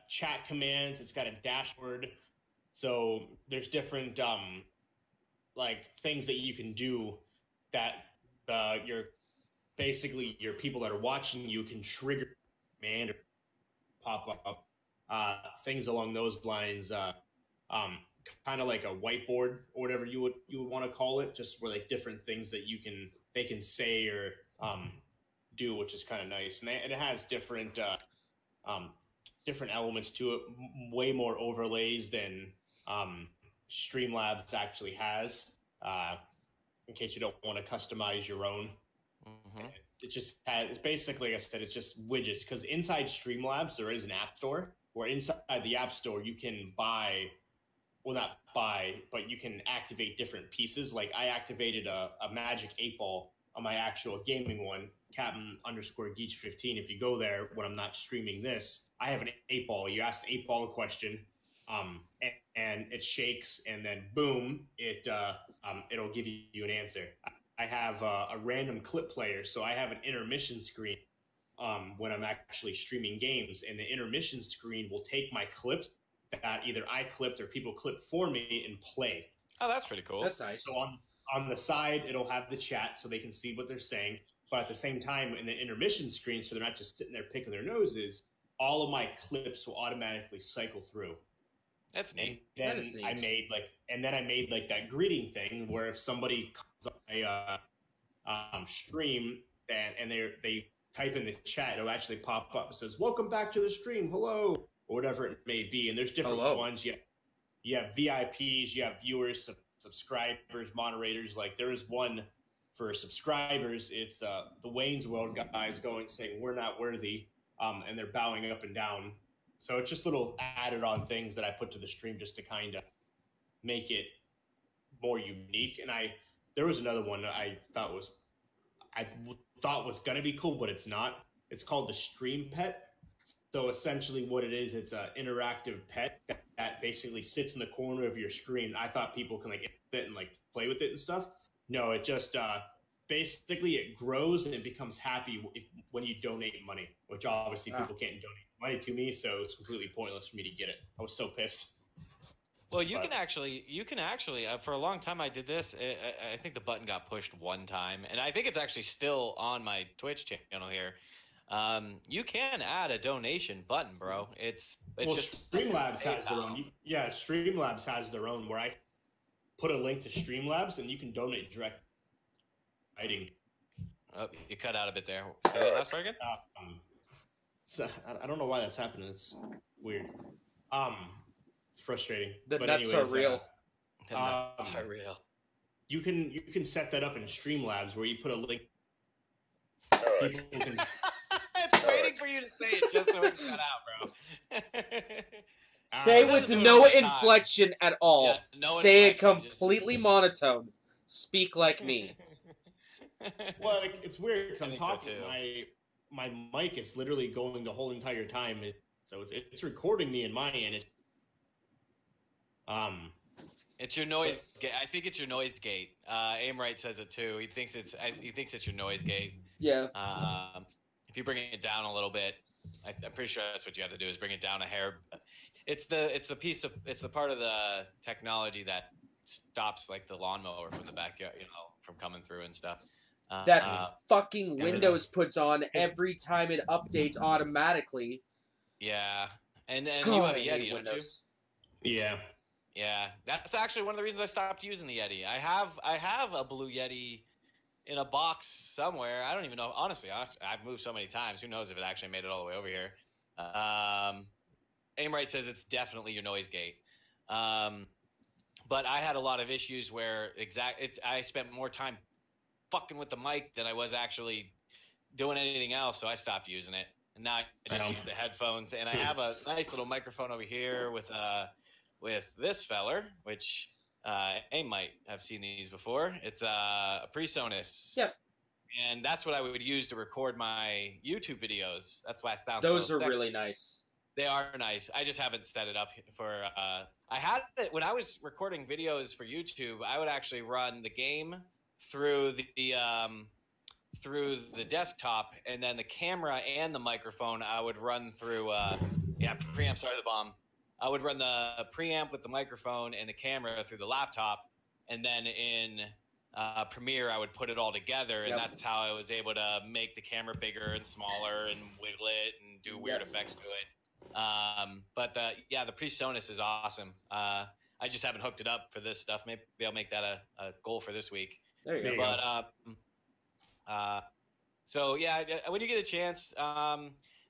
B: chat commands. It's got a dashboard. So there's different things that you can do that your people that are watching you can trigger command or pop up. Things along those lines. Kind of like a whiteboard or whatever you would want to call it, just where like different things that they can say or do, which is kind of nice. And it has different elements to it, way more overlays than Streamlabs actually has. In case you don't want to customize your own, it's basically, like I said, it's just widgets. Because inside Streamlabs there is an app store, where inside the app store you can but you can activate different pieces. Like I activated a Magic 8-Ball on my actual gaming one, Captain_Geach15. If you go there when I'm not streaming this, I have an 8-Ball. You ask the 8-Ball a question, and it shakes, and then boom, it'll give you an answer. I have a random clip player, so I have an intermission screen when I'm actually streaming games, and the intermission screen will take my clips that either I clipped or people clipped for me and play.
C: Oh, that's pretty cool.
A: That's nice.
B: So on the side, it'll have the chat so they can see what they're saying. But at the same time, in the intermission screen, so they're not just sitting there picking their noses, all of my clips will automatically cycle through.
C: That's neat.
B: And then I made like that greeting thing where if somebody comes on my stream and they type in the chat, it'll actually pop up. It says, "Welcome back to the stream, hello," or whatever it may be. And there's different ones. You have VIPs, you have viewers, subscribers, moderators. Like there is one for subscribers. It's the Wayne's World guys saying we're not worthy, and they're bowing up and down. So it's just little added on things that I put to the stream just to kind of make it more unique. And there was another one that I thought was going to be cool, but it's not. It's called the Stream Pet. So essentially what it is, it's an interactive pet that basically sits in the corner of your screen. I thought people can like sit and like play with it and stuff. No, it just basically it grows and it becomes happy when you donate money, which obviously people can't donate money to me, so it's completely pointless for me to get it. I was so pissed.
C: Well, you can actually for a long time I did this. I think the button got pushed one time, and I think it's actually still on my Twitch channel here. You can add a donation button, bro. It's just
B: Streamlabs has their own. Streamlabs has their own where I put a link to Streamlabs and you can donate direct.
C: Oh, you cut out a bit there. Say that last part again?
B: So I don't know why that's happening. It's weird. It's frustrating.
A: But that's so real.
C: That's so real.
B: You can set that up in Streamlabs where you put a link. People can.
C: It's waiting for you to say it just so it can cut out, bro.
A: Say with no inflection at all.
C: Yeah, no
A: say it
C: inflection,
A: completely monotone. Speak like me.
B: Well, it's weird because I'm talking.
C: So
B: my mic is literally going the whole entire time, so it's recording me in my end.
C: It's your noise gate. I think it's your noise gate. Aimright says it too. He thinks it's your noise gate.
A: Yeah.
C: If you bring it down a little bit, I'm pretty sure that's what you have to do is bring it down a hair. It's the part of the technology that stops like the lawnmower from the backyard, from coming through and stuff.
A: That fucking Windows puts on every time it updates automatically.
C: Yeah, and you have a Yeti, don't you?
B: Yeah.
C: Yeah, that's actually one of the reasons I stopped using the Yeti. I have a Blue Yeti in a box somewhere. I don't even know. Honestly, I've moved so many times. Who knows if it actually made it all the way over here? Aimright says it's definitely your noise gate. But I had a lot of issues where I spent more time fucking with the mic than I was actually doing anything else, so I stopped using it. And now I just use the headphones, and I have a nice little microphone over here with this feller, which Aim might have seen these before. It's a PreSonus.
A: Yep.
C: And that's what I would use to record my YouTube videos. That's why I found
A: those are really nice.
C: They are nice. I just haven't set it up for. I had it when I was recording videos for YouTube. I would actually run the game through the desktop, and then the camera and the microphone I would run through. Preamp. Sorry, the bomb. I would run the preamp with the microphone and the camera through the laptop, and then in Premiere I would put it all together, and that's how I was able to make the camera bigger and smaller and wiggle it and do weird effects to it. But the PreSonus is awesome. I just haven't hooked it up for this stuff. Maybe I'll make that a goal for this week.
A: There you go.
C: But so yeah, when you get a chance.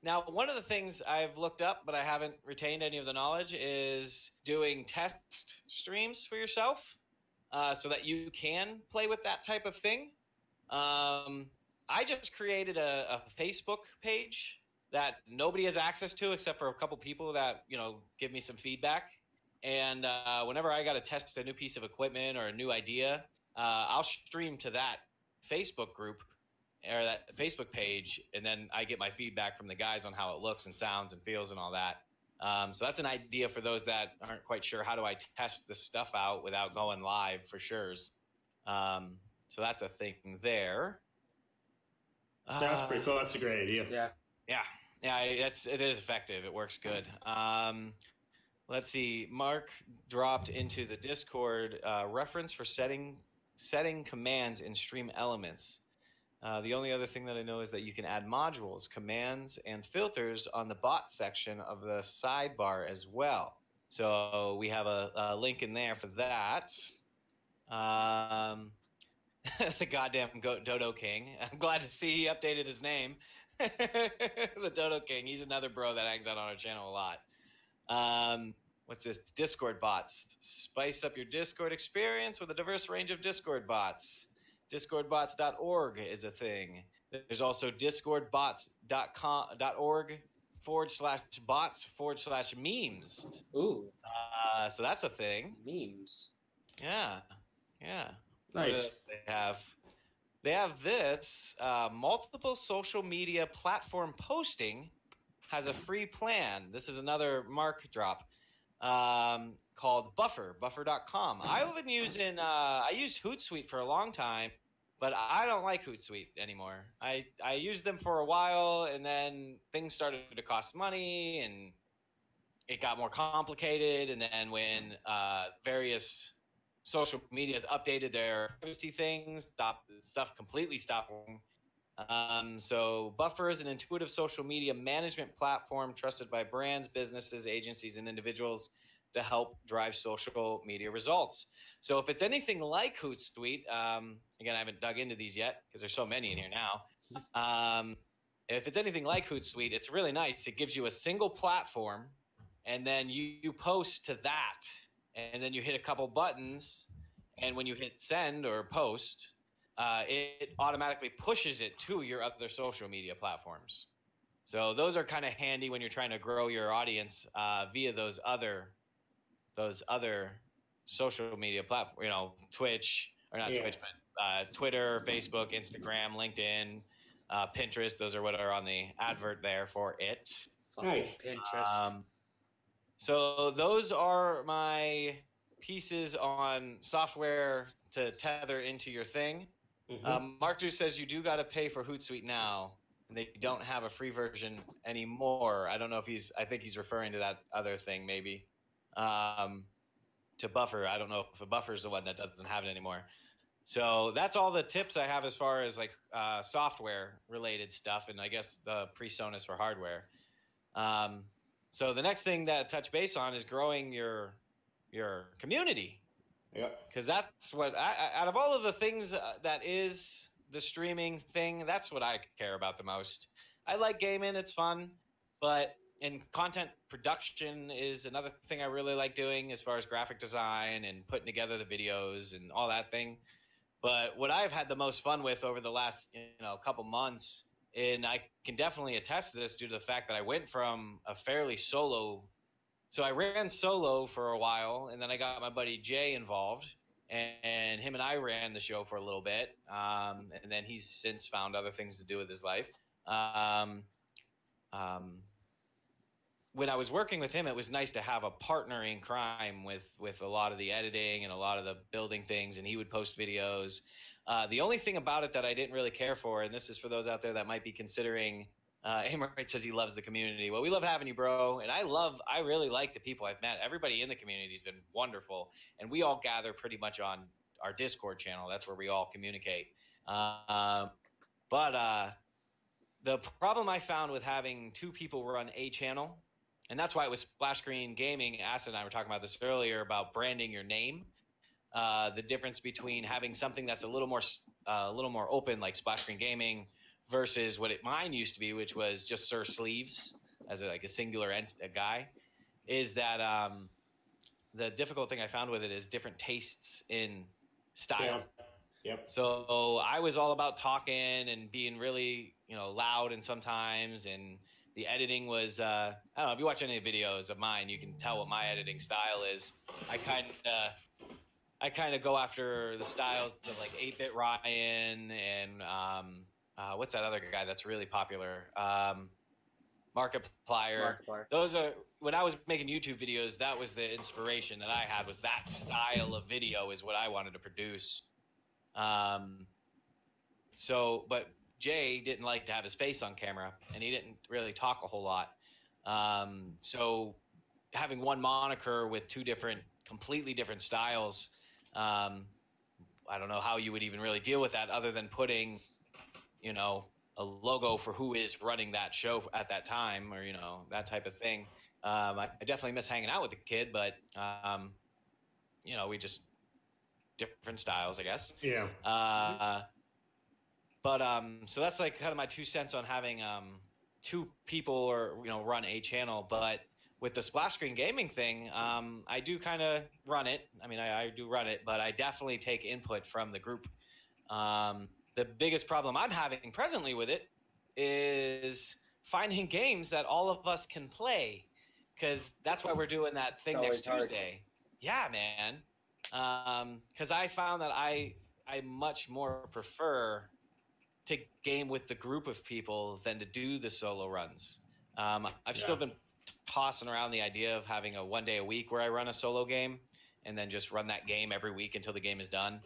C: Now, one of the things I've looked up, but I haven't retained any of the knowledge, is doing test streams for yourself, so that you can play with that type of thing. I just created a Facebook page that nobody has access to except for a couple people that give me some feedback. And whenever I got to test a new piece of equipment or a new idea, I'll stream to that Facebook group or that Facebook page, and then I get my feedback from the guys on how it looks and sounds and feels and all that. So that's an idea for those that aren't quite sure how do I test this stuff out without going live for sure. So that's a thing there.
B: That's pretty cool. That's a great idea.
C: Yeah. It is effective. It works good. Let's see. Mark dropped into the Discord reference for setting commands in Stream Elements. The only other thing that I know is that you can add modules, commands, and filters on the bot section of the sidebar as well. So we have a link in there for that. The goddamn Dodo King. I'm glad to see he updated his name. The Dodo King. He's another bro that hangs out on our channel a lot. What's this? Discord bots. Spice up your Discord experience with a diverse range of Discord bots. Discordbots.org is a thing. There's also discordbots.org/bots/memes.
A: Ooh.
C: So that's a thing.
A: Memes.
C: Yeah.
B: Nice.
C: They have this multiple social media platform posting has a free plan. This is another Mark drop called Buffer, buffer.com. I've been using I used Hootsuite for a long time, but I don't like Hootsuite anymore. I used them for a while, and then things started to cost money, and it got more complicated. And then when various social medias updated their privacy things, stuff completely stopped. So Buffer is an intuitive social media management platform trusted by brands, businesses, agencies, and individuals to help drive social media results. So if it's anything like Hootsuite, again, I haven't dug into these yet because there's so many in here now. If it's anything like Hootsuite, it's really nice. It gives you a single platform, and then you post to that, and then you hit a couple buttons, and when you hit send or post, it automatically pushes it to your other social media platforms. So those are kind of handy when you're trying to grow your audience via those other social media platforms, Twitch, or not Twitch, but Twitter, Facebook, Instagram, LinkedIn, Pinterest. Those are what are on the advert there for it.
A: Fucking Pinterest.
C: So those are my pieces on software to tether into your thing. Mark Drew says you do got to pay for Hootsuite now, and they don't have a free version anymore. I don't know if I think he's referring to that other thing maybe. To Buffer. I don't know if a Buffer is the one that doesn't have it anymore. So that's all the tips I have as far as like software related stuff, and I guess the PreSonus for hardware. So the next thing that touch base on is growing your community.
B: Yeah.
C: Because that's what out of all of the things that is the streaming thing, that's what I care about the most. I like gaming, it's fun, but content production is another thing I really like doing as far as graphic design and putting together the videos and all that thing. But what I've had the most fun with over the last couple months, and I can definitely attest to this due to the fact that I went from a fairly solo. So I ran solo for a while, and then I got my buddy Jay involved, and him and I ran the show for a little bit, and then he's since found other things to do with his life. When I was working with him, it was nice to have a partner in crime with a lot of the editing and a lot of the building things, and he would post videos. The only thing about it that I didn't really care for, and this is for those out there that might be considering, Amorite says he loves the community. Well, we love having you, bro, and I really like the people I've met. Everybody in the community has been wonderful, and we all gather pretty much on our Discord channel. That's where we all communicate. But the problem I found with having two people run a channel, and that's why it was Splash Screen Gaming. Acid and I were talking about this earlier about branding your name. The difference between having something that's a little more open, like Splash Screen Gaming, versus what mine used to be, which was just Sir Sleeves as a singular guy, is that the difficult thing I found with it is different tastes in style.
B: Yeah. Yep.
C: So I was all about talking and being really loud, and sometimes and the editing was I don't know if you watch any videos of mine, you can tell what my editing style is. I kind of go after the styles of like 8-Bit Ryan and what's that other guy that's really popular? Markiplier. Those are, when I was making YouTube videos, that was the inspiration that I had, was that style of video is what I wanted to produce. But Jay didn't like to have his face on camera, and he didn't really talk a whole lot. So having one moniker with two completely different styles, I don't know how you would even really deal with that other than putting, a logo for who is running that show at that time, or, that type of thing. I definitely miss hanging out with the kid, but, we just different styles, I guess.
B: Yeah.
C: So that's like kind of my 2 cents on having two people or run a channel. But with the Splash Screen Gaming thing, I do kind of run it. I mean, I do run it, but I definitely take input from the group. The biggest problem I'm having presently with it is finding games that all of us can play, because that's why we're doing that thing next Tuesday. Yeah, man. Because I found that I much more prefer to game with the group of people than to do the solo runs. I've still been tossing around the idea of having a 1 day a week where I run a solo game and then just run that game every week until the game is done.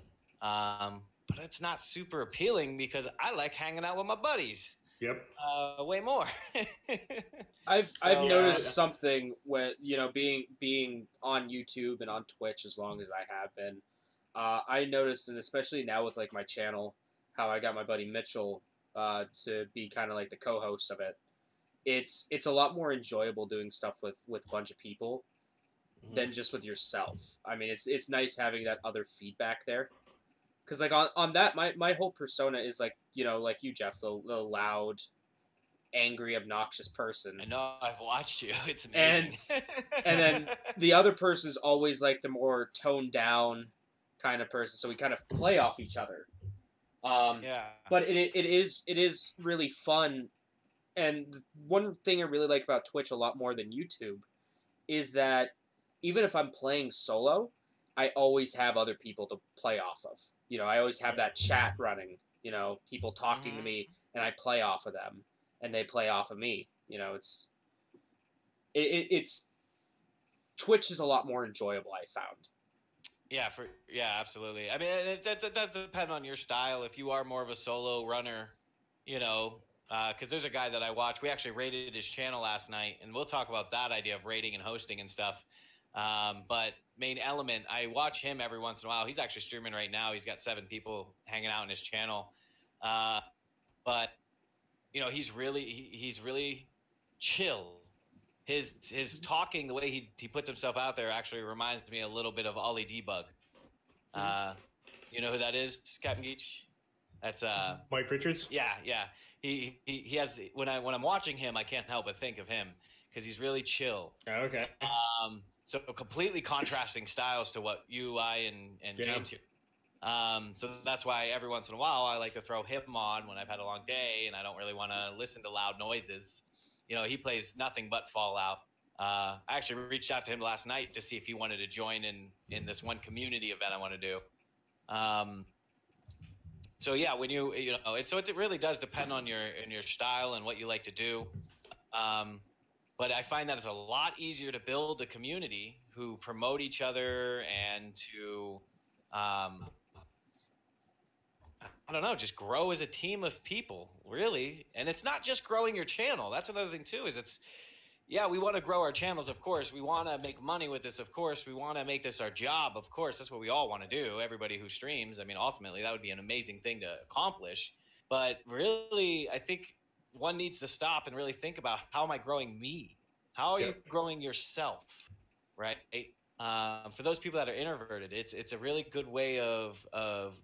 C: But it's not super appealing because I like hanging out with my buddies.
B: Yep.
C: Way more.
A: I've noticed something when being on YouTube and on Twitch as long as I have been. I noticed, and especially now with like my channel, how I got my buddy Mitchell to be kind of like the co-host of it. It's a lot more enjoyable doing stuff with a bunch of people than just with yourself. I mean, it's nice having that other feedback there. Because, like, on that, my whole persona is, like, like you, Jeff, the loud, angry, obnoxious person.
C: I know, I've watched you. It's amazing.
A: And then the other person's always, like, the more toned down kind of person, so we kind of play off each other.
C: Yeah.
A: But it is really fun, and one thing I really like about Twitch a lot more than YouTube is that even if I'm playing solo, I always have other people to play off of. I always have that chat running, people talking to me, and I play off of them, and they play off of me. It's Twitch is a lot more enjoyable, I found.
C: Yeah, absolutely. I mean, that does depend on your style. If you are more of a solo runner, because there's a guy that I watch. We actually rated his channel last night, and we'll talk about that idea of rating and hosting and stuff. But Main Element, I watch him every once in a while. He's actually streaming right now. He's got 7 people hanging out in his channel. But he's really chill. His talking, the way he puts himself out there, actually reminds me a little bit of Ollie Debug. You know who that is, Captain Geach? That's
B: Mike Richards.
C: Yeah. He has when I'm watching him, I can't help but think of him because he's really chill.
B: Oh, okay.
C: So completely contrasting styles to what I and James here. So that's why every once in a while I like to throw him on when I've had a long day and I don't really want to listen to loud noises. He plays nothing but Fallout. I actually reached out to him last night to see if he wanted to join in this one community event I want to do. So yeah, when it really does depend on your style and what you like to do. But I find that it's a lot easier to build a community who promote each other and to, I don't know, just grow as a team of people, really. And it's not just growing your channel. That's another thing, too, is we want to grow our channels, of course. We want to make money with this, of course. We want to make this our job, of course. That's what we all want to do, everybody who streams. I mean, ultimately, that would be an amazing thing to accomplish. But really, I think one needs to stop and really think about, how am I growing me? How are you growing yourself, right? For those people that are introverted, it's a really good way of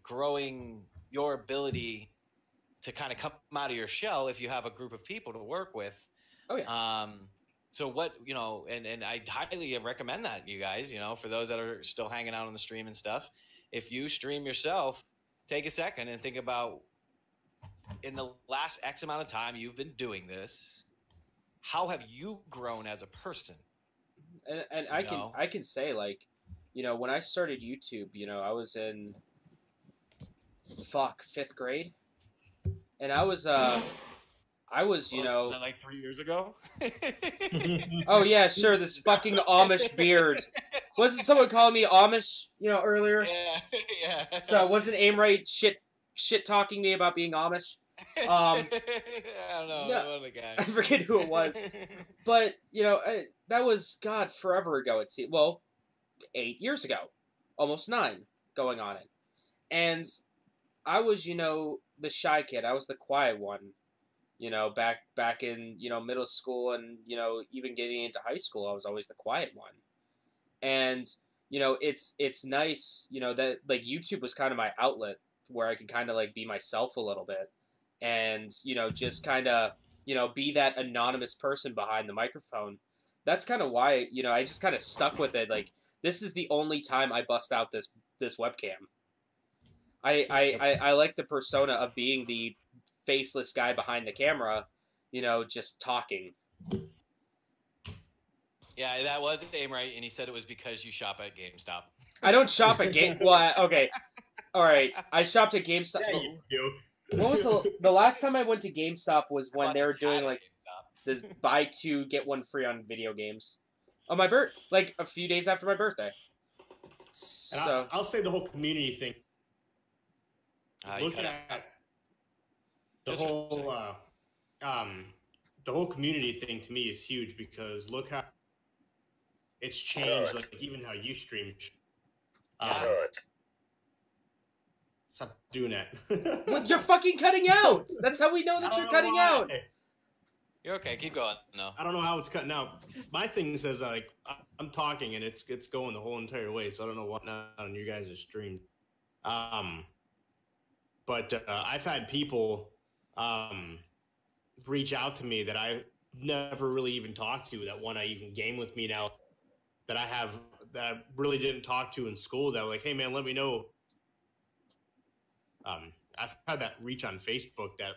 C: growing your ability to kind of come out of your shell if you have a group of people to work with.
A: Oh yeah.
C: So what, and I highly recommend that, you guys, for those that are still hanging out on the stream and stuff, if you stream yourself, take a second and think about, in the last X amount of time you've been doing this, how have you grown as a person?
A: And I can say, like, when I started YouTube, I was in 5th grade, and I was was
C: that like 3 years ago?
A: Oh yeah, sure, this fucking Amish beard. wasn't someone calling me Amish, earlier?
C: Yeah, yeah.
A: So wasn't Aimright shit talking me about being Amish?
C: I don't know.
A: No,
C: One of the guys.
A: I forget who it was, but that was God forever ago. It seemed 8 years ago, almost 9, going on it, and I was the shy kid. I was the quiet one. Back in middle school and even getting into high school, I was always the quiet one. And it's nice that like YouTube was kind of my outlet where I could kind of like be myself a little bit, and just kind of be that anonymous person behind the microphone. That's kind of why I just kind of stuck with it. Like, this is the only time I bust out this webcam. I like the persona of being the faceless guy behind the camera, just talking.
C: Yeah, that was Aimright, and he said it was because you shop at GameStop.
A: I don't shop at okay. All right. I shopped at GameStop.
B: Yeah, you do.
A: What was the last time I went to GameStop was when they were doing like
C: GameStop.
A: this buy 2 get 1 free on video games on my like a few days after my birthday. So
B: I'll say the whole community thing. Look at the whole community thing to me is huge, because look how it's changed. Like even how you stream. Stop doing that.
A: Well, you're fucking cutting out. That's how we know that you're cutting out.
C: You're okay. Keep going. No.
B: I don't know how it's cutting out. My thing says like I'm talking and it's going the whole entire way, so I don't know what not on you guys' stream. But I've had people reach out to me that I never really even talked to, that want to even game with me now, that I really didn't talk to in school, that were like, hey man, let me know. I've had that reach on Facebook that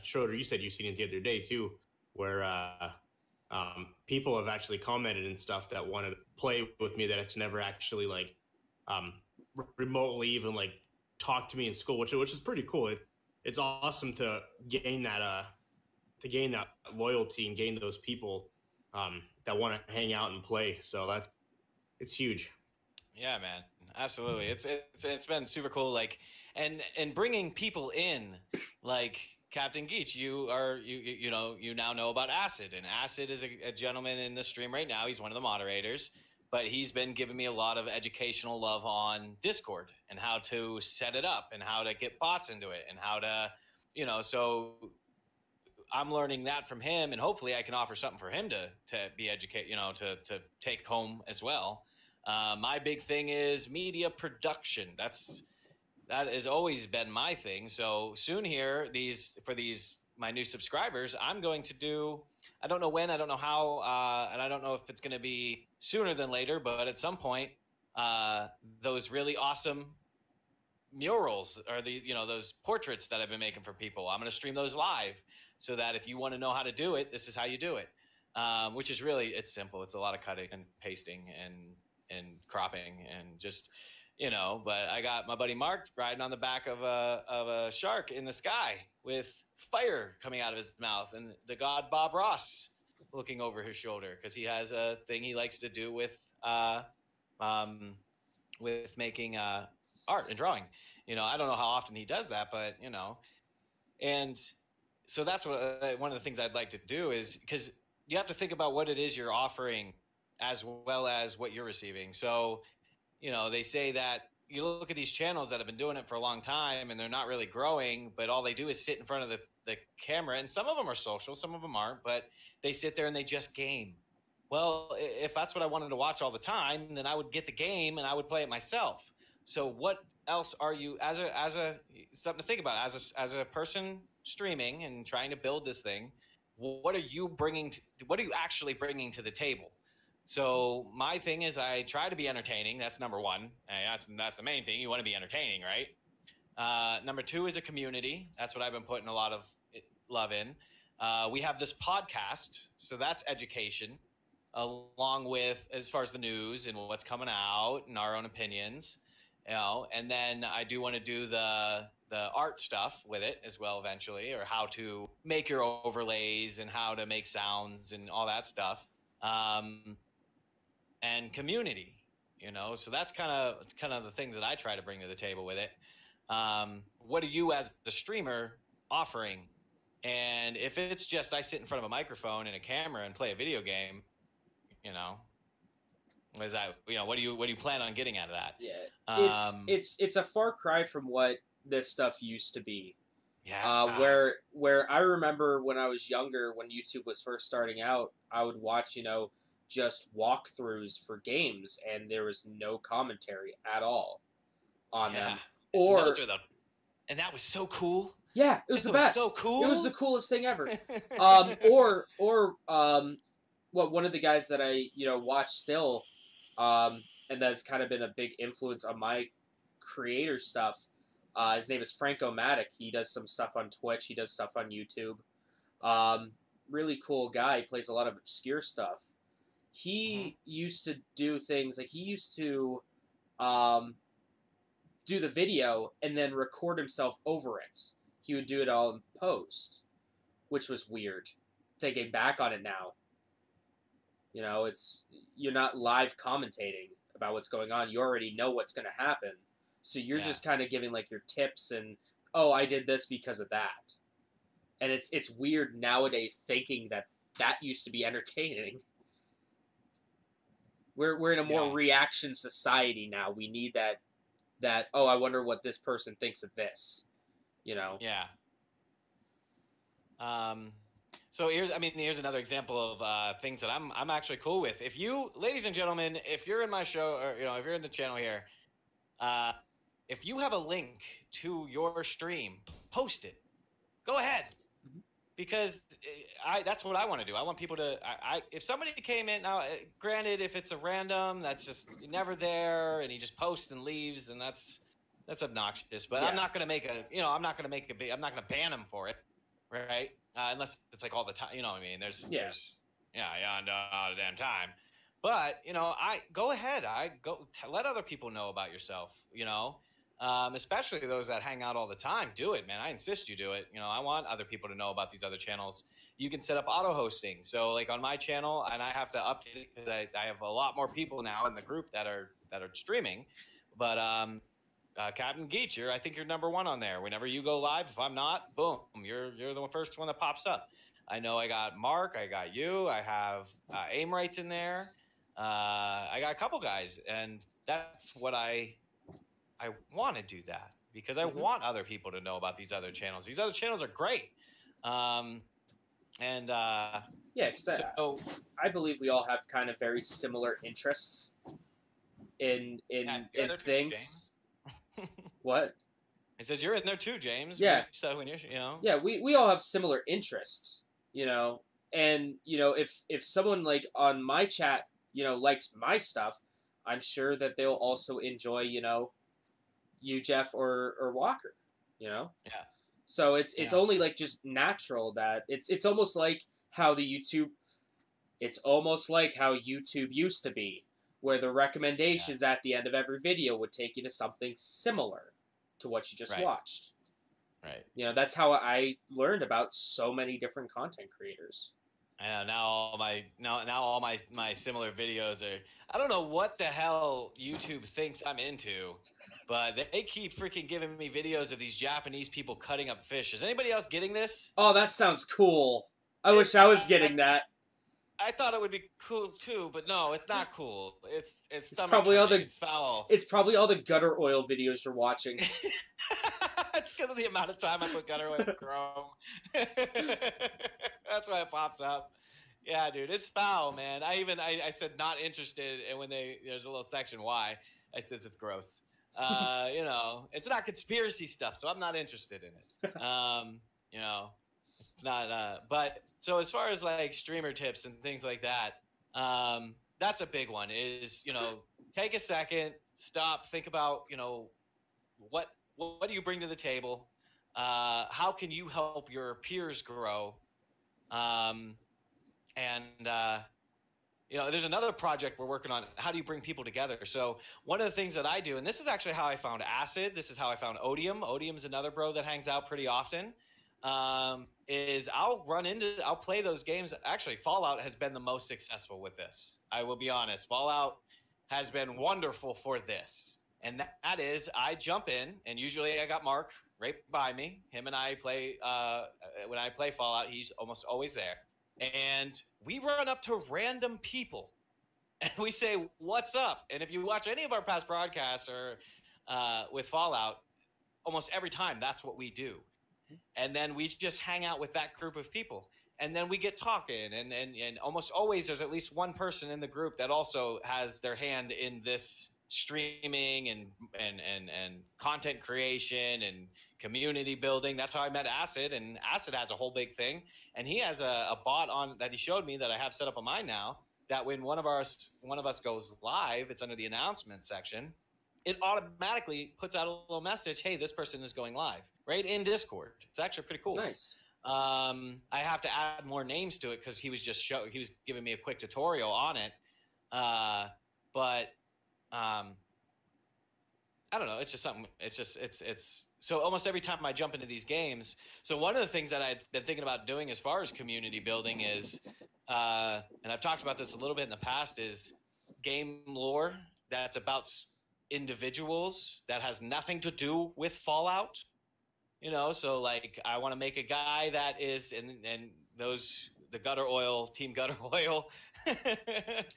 B: Schroeder, you said you've seen it the other day too, where people have actually commented and stuff that wanted to play with me that it's never actually like remotely even like talk to me in school, which is pretty cool. It's awesome to gain that loyalty and gain those people that want to hang out and play. So it's huge.
C: Yeah, man, absolutely. It's been super cool. Like, and bringing people in, like Captain Geach, you now know about Acid, and Acid is a gentleman in the stream right now. He's one of the moderators, but he's been giving me a lot of educational love on Discord and how to set it up and how to get bots into it and how to, so I'm learning that from him, and hopefully I can offer something for him to be educated, to take home as well. My big thing is media production. That has always been my thing. So soon here, my new subscribers, I'm going to do, I don't know when, I don't know how, and I don't know if it's going to be sooner than later, but at some point, those really awesome murals or those portraits that I've been making for people, I'm going to stream those live, so that if you want to know how to do it, this is how you do it. Which is really, it's simple. It's a lot of cutting and pasting and cropping and just, but I got my buddy Mark riding on the back of a shark in the sky with fire coming out of his mouth, and the god Bob Ross looking over his shoulder, because he has a thing he likes to do with making art and drawing. I don't know how often he does that, but and so that's what one of the things I'd like to do is, because you have to think about what it is you're offering as well as what you're receiving. So they say that you look at these channels that have been doing it for a long time and they're not really growing, but all they do is sit in front of the camera, and some of them are social, some of them aren't, but they sit there and they just game. Well, if that's what I wanted to watch all the time, then I would get the game and I would play it myself. So what else are you, as a something to think about, as a person streaming and trying to build this thing, what are you actually bringing to the table? So my thing is, I try to be entertaining. That's number one. That's the main thing. You want to be entertaining, right? Number two is a community. That's what I've been putting a lot of love in. We have this podcast, so that's education, along with as far as the news and what's coming out and our own opinions, And then I do want to do the art stuff with it as well eventually, or how to make your overlays and how to make sounds and all that stuff. And community. you know. So that's kind of the things that I try to bring to the table with it. What are you as the streamer offering? And if it's just I sit in front of a microphone and a camera and play a video game, you know, what is that? You know, what do you plan on getting out of that?
A: Yeah, it's a far cry from what this stuff used to be.
C: Yeah.
A: Where I remember when I was younger, when YouTube was first starting out, I would watch, you know, just walkthroughs for games, and there was no commentary at all on them. Or
C: and that was so cool.
A: Yeah, it was the best.
C: So cool.
A: It was the coolest thing ever. What one of the guys that I watch still, and that's kind of been a big influence on my creator stuff. His name is Franco-Matic. He does some stuff on Twitch. He does stuff on YouTube. Really cool guy. He plays a lot of obscure stuff. He used to do things like he used to do the video and then record himself over it. He would do it all in post, which was weird. Thinking back on it now, you know, you're not live commentating about what's going on. You already know what's going to happen. So you're just kind of giving like your tips and, oh, I did this because of that. And it's weird nowadays thinking that used to be entertaining. We're in a more reaction society now. We need that, oh, I wonder what this person thinks of this, you know?
C: Yeah. So here's another example of things that I'm actually cool with. If you, ladies and gentlemen, if you're in my show, or if you're in the channel here, if you have a link to your stream, post it. Go ahead, because that's what I want to do. I want people to. If somebody came in now, granted, if it's a random, that's just never there, and he just posts and leaves, and that's obnoxious. But I'm not gonna make I'm not gonna ban him for it, right? Unless it's like all the time, you know what I mean? There's all the damn time. But I go ahead. Let other people know about yourself. Especially those that hang out all the time. Do it, man. I insist you do it. I want other people to know about these other channels. You can set up auto hosting. So like on my channel, and I have to update it because I have a lot more people now in the group that are streaming. But Captain Geach, I think you're number one on there. Whenever you go live, if I'm not, boom, you're the first one that pops up. I know I got Mark, I got you, I have Aim Rights in there. I got a couple guys, and that's what I want to do that because I want other people to know about these other channels. These other channels are great.
A: Because I believe we all have kind of very similar interests in things. What?
C: It says you're in there too, James.
A: Yeah.
C: So when
A: Yeah, we all have similar interests, and if someone like on my chat, likes my stuff, I'm sure that they'll also enjoy, you, Jeff, or Walker,
C: Yeah.
A: So it's only like just natural that it's almost like how YouTube used to be, where the recommendations at the end of every video would take you to something similar to what you just watched.
C: Right.
A: That's how I learned about so many different content creators.
C: Now all my similar videos are. I don't know what the hell YouTube thinks I'm into, but they keep freaking giving me videos of these Japanese people cutting up fish. Is anybody else getting this?
A: Oh, that sounds cool. I wish I was getting that.
C: I thought it would be cool too, but no, it's not cool. It's
A: probably
C: it's foul.
A: It's probably all the gutter oil videos you're watching.
C: It's because of the amount of time I put gutter oil in Chrome. That's why it pops up. Yeah, dude, it's foul, man. I said not interested, and when there's a little section why, I said it's gross. It's not conspiracy stuff, so I'm not interested in it. It's not. But so as far as like streamer tips and things like that, that's a big one. Is take a second, stop, think about what do you bring to the table? How can you help your peers grow? There's another project we're working on. How do you bring people together? So one of the things that I do, and this is actually how I found Acid. This is how I found Odium. Odium's another bro that hangs out pretty often. Is I'll play those games. Actually, Fallout has been the most successful with this. I will be honest. Fallout has been wonderful for this. And that is, I jump in, and usually I got Mark right by me. Him and I play, when I play Fallout, he's almost always there. And we run up to random people, and we say, what's up? And if you watch any of our past broadcasts or with Fallout, almost every time that's what we do. And then we just hang out with that group of people. And then we get talking, and almost always there's at least one person in the group that also has their hand in this streaming and content creation and community building. That's how I met Acid, and Acid has a whole big thing. And he has a bot on that he showed me that I have set up on mine now, that when one of us goes live, it's under the announcement section, it automatically puts out a little message, hey, this person is going live, right in Discord. It's actually pretty cool.
A: Nice.
C: I have to add more names to it because he was giving me a quick tutorial on it. But I don't know. It's just something. It's so almost every time I jump into these games. So one of the things that I've been thinking about doing as far as community building is, and I've talked about this a little bit in the past, is game lore that's about individuals that has nothing to do with Fallout. You know, so like I want to make a guy that is and the gutter oil, Team Gutter Oil.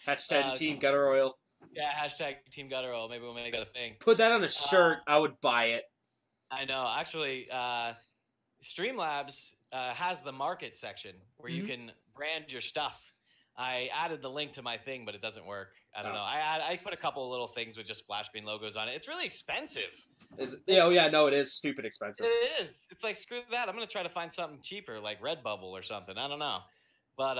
A: Hashtag Team Gutter Oil.
C: Yeah, hashtag Team Gutter Oil. Maybe we'll make that a thing.
A: Put that on a shirt. I would buy it.
C: I know. Actually, Streamlabs has the market section where you can brand your stuff. I added the link to my thing, but it doesn't work. I don't know. I put a couple of little things with just splash screen logos on it. It's really expensive.
A: No, it is stupid expensive.
C: It is. It's like, screw that. I'm going to try to find something cheaper, like Redbubble or something. I don't know. But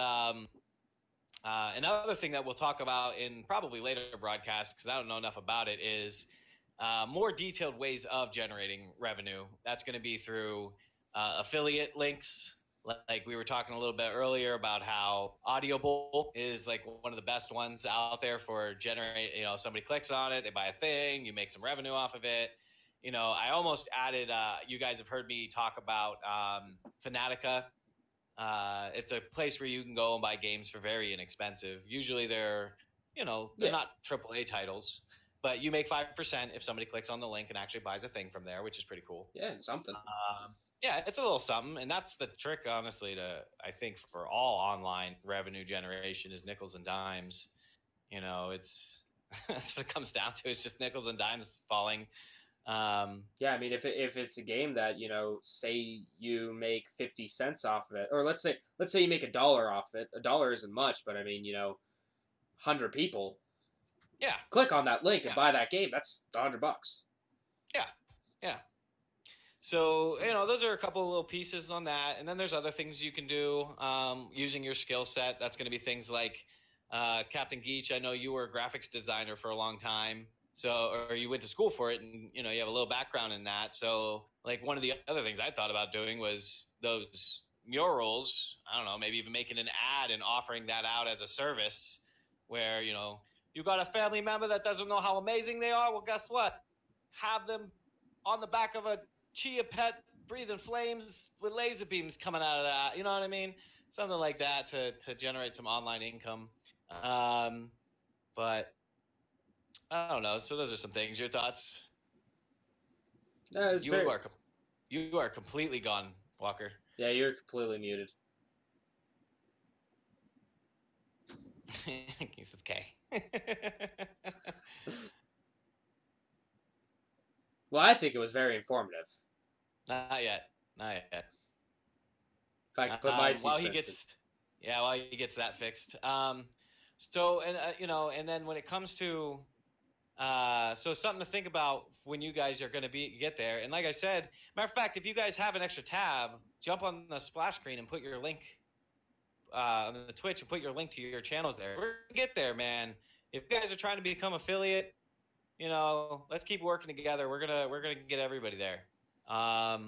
C: another thing that we'll talk about in probably later broadcasts, because I don't know enough about it, is more detailed ways of generating revenue. That's going to be through affiliate links. Like we were talking a little bit earlier about how Audible is like one of the best ones out there for generate, somebody clicks on it, they buy a thing, you make some revenue off of it. I almost added, you guys have heard me talk about Fanatica. It's a place where you can go and buy games for very inexpensive. Usually they're not AAA titles, but you make 5% if somebody clicks on the link and actually buys a thing from there, which is pretty cool.
A: Yeah, it's something.
C: Yeah, it's a little something, and that's the trick, honestly, I think for all online revenue generation is nickels and dimes. It's that's what it comes down to. It's just nickels and dimes falling.
A: Yeah, I mean, if it's a game that say you make 50 cents off of it, or let's say you make $1 off of it. $1 isn't much, but I mean, 100 people.
C: Yeah.
A: Click on that link and buy that game. That's $100.
C: Yeah. Yeah. So, those are a couple of little pieces on that. And then there's other things you can do using your skill set. That's going to be things like Captain Geach. I know you were a graphics designer for a long time. Or you went to school for it and, you have a little background in that. So, like, one of the other things I thought about doing was those murals. I don't know, maybe even making an ad and offering that out as a service where, you got a family member that doesn't know how amazing they are. Well, guess what? Have them on the back of a Chia Pet breathing flames with laser beams coming out of that. You know what I mean? Something like that to generate some online income. But I don't know. So those are some things. Your thoughts? You are completely gone, Walker.
A: Yeah, you're completely muted.
C: He's with K.
A: Well, I think it was very informative.
C: Not yet.
A: If I could put my 2 cents in.
C: While he gets that fixed. And then when it comes to so something to think about when you guys are going to get there. And like I said, matter of fact, if you guys have an extra tab, jump on the splash screen and put your link on the Twitch and put your link to your channels there. We're going to get there, man. If you guys are trying to become affiliate, let's keep working together. We're gonna get everybody there. But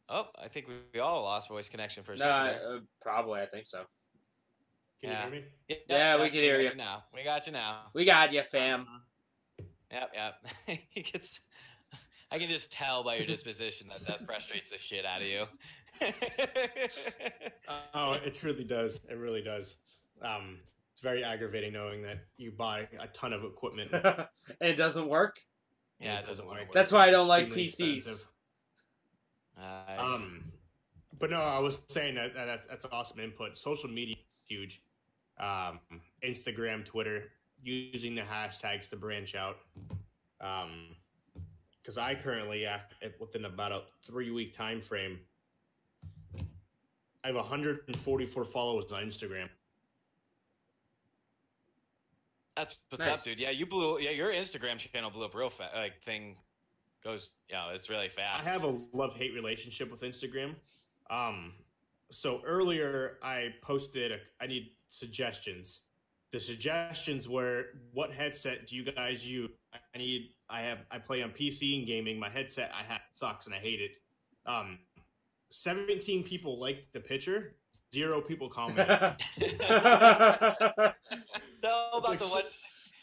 C: I think we all lost voice connection for a second.
A: Probably, I think so.
B: Can you hear me?
A: Yeah, we can hear you.
C: Now. We got you now.
A: We got you, fam.
C: Yep. I can just tell by your disposition that frustrates the shit out of you.
B: Oh, it truly does. It really does. It's very aggravating knowing that you buy a ton of equipment and
A: And it doesn't work.
C: Yeah, it doesn't work.
A: That's why I
B: It's
A: don't like
B: extremely
A: PCs.
B: expensive. But no, I was saying that's awesome input. Social media is huge. Instagram, Twitter, using the hashtags to branch out. Because I currently, within about a 3-week time frame, I have 144 followers on Instagram.
C: That's what's
A: Nice.
C: up, dude. Yeah, your Instagram channel blew up real fast. Like thing goes, it's really fast.
B: I have a love-hate relationship with Instagram. So earlier I posted I need suggestions. The suggestions were, what headset do you guys use? I play on PC and gaming. My headset sucks and I hate it. 17 people liked the picture. 0 people commented.
C: No, about the one.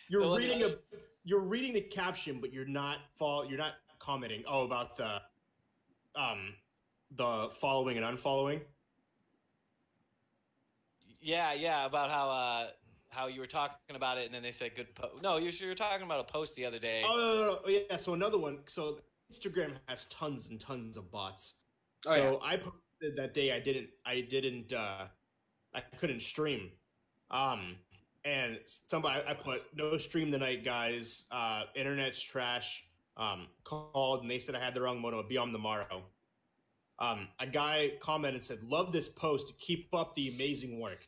B: You're reading the caption, but you're not commenting. Oh, about the following and unfollowing.
C: Yeah, about how you were talking about it, and then they said good. No, you were talking about a post the other day.
B: Oh yeah. So another one. So Instagram has tons and tons of bots.
A: Oh,
B: So I posted that day. I couldn't stream. And I put no stream tonight, guys. Internet's trash. Called and they said I had the wrong modem. I'll be on tomorrow. A guy commented and said, "Love this post. Keep up the amazing work."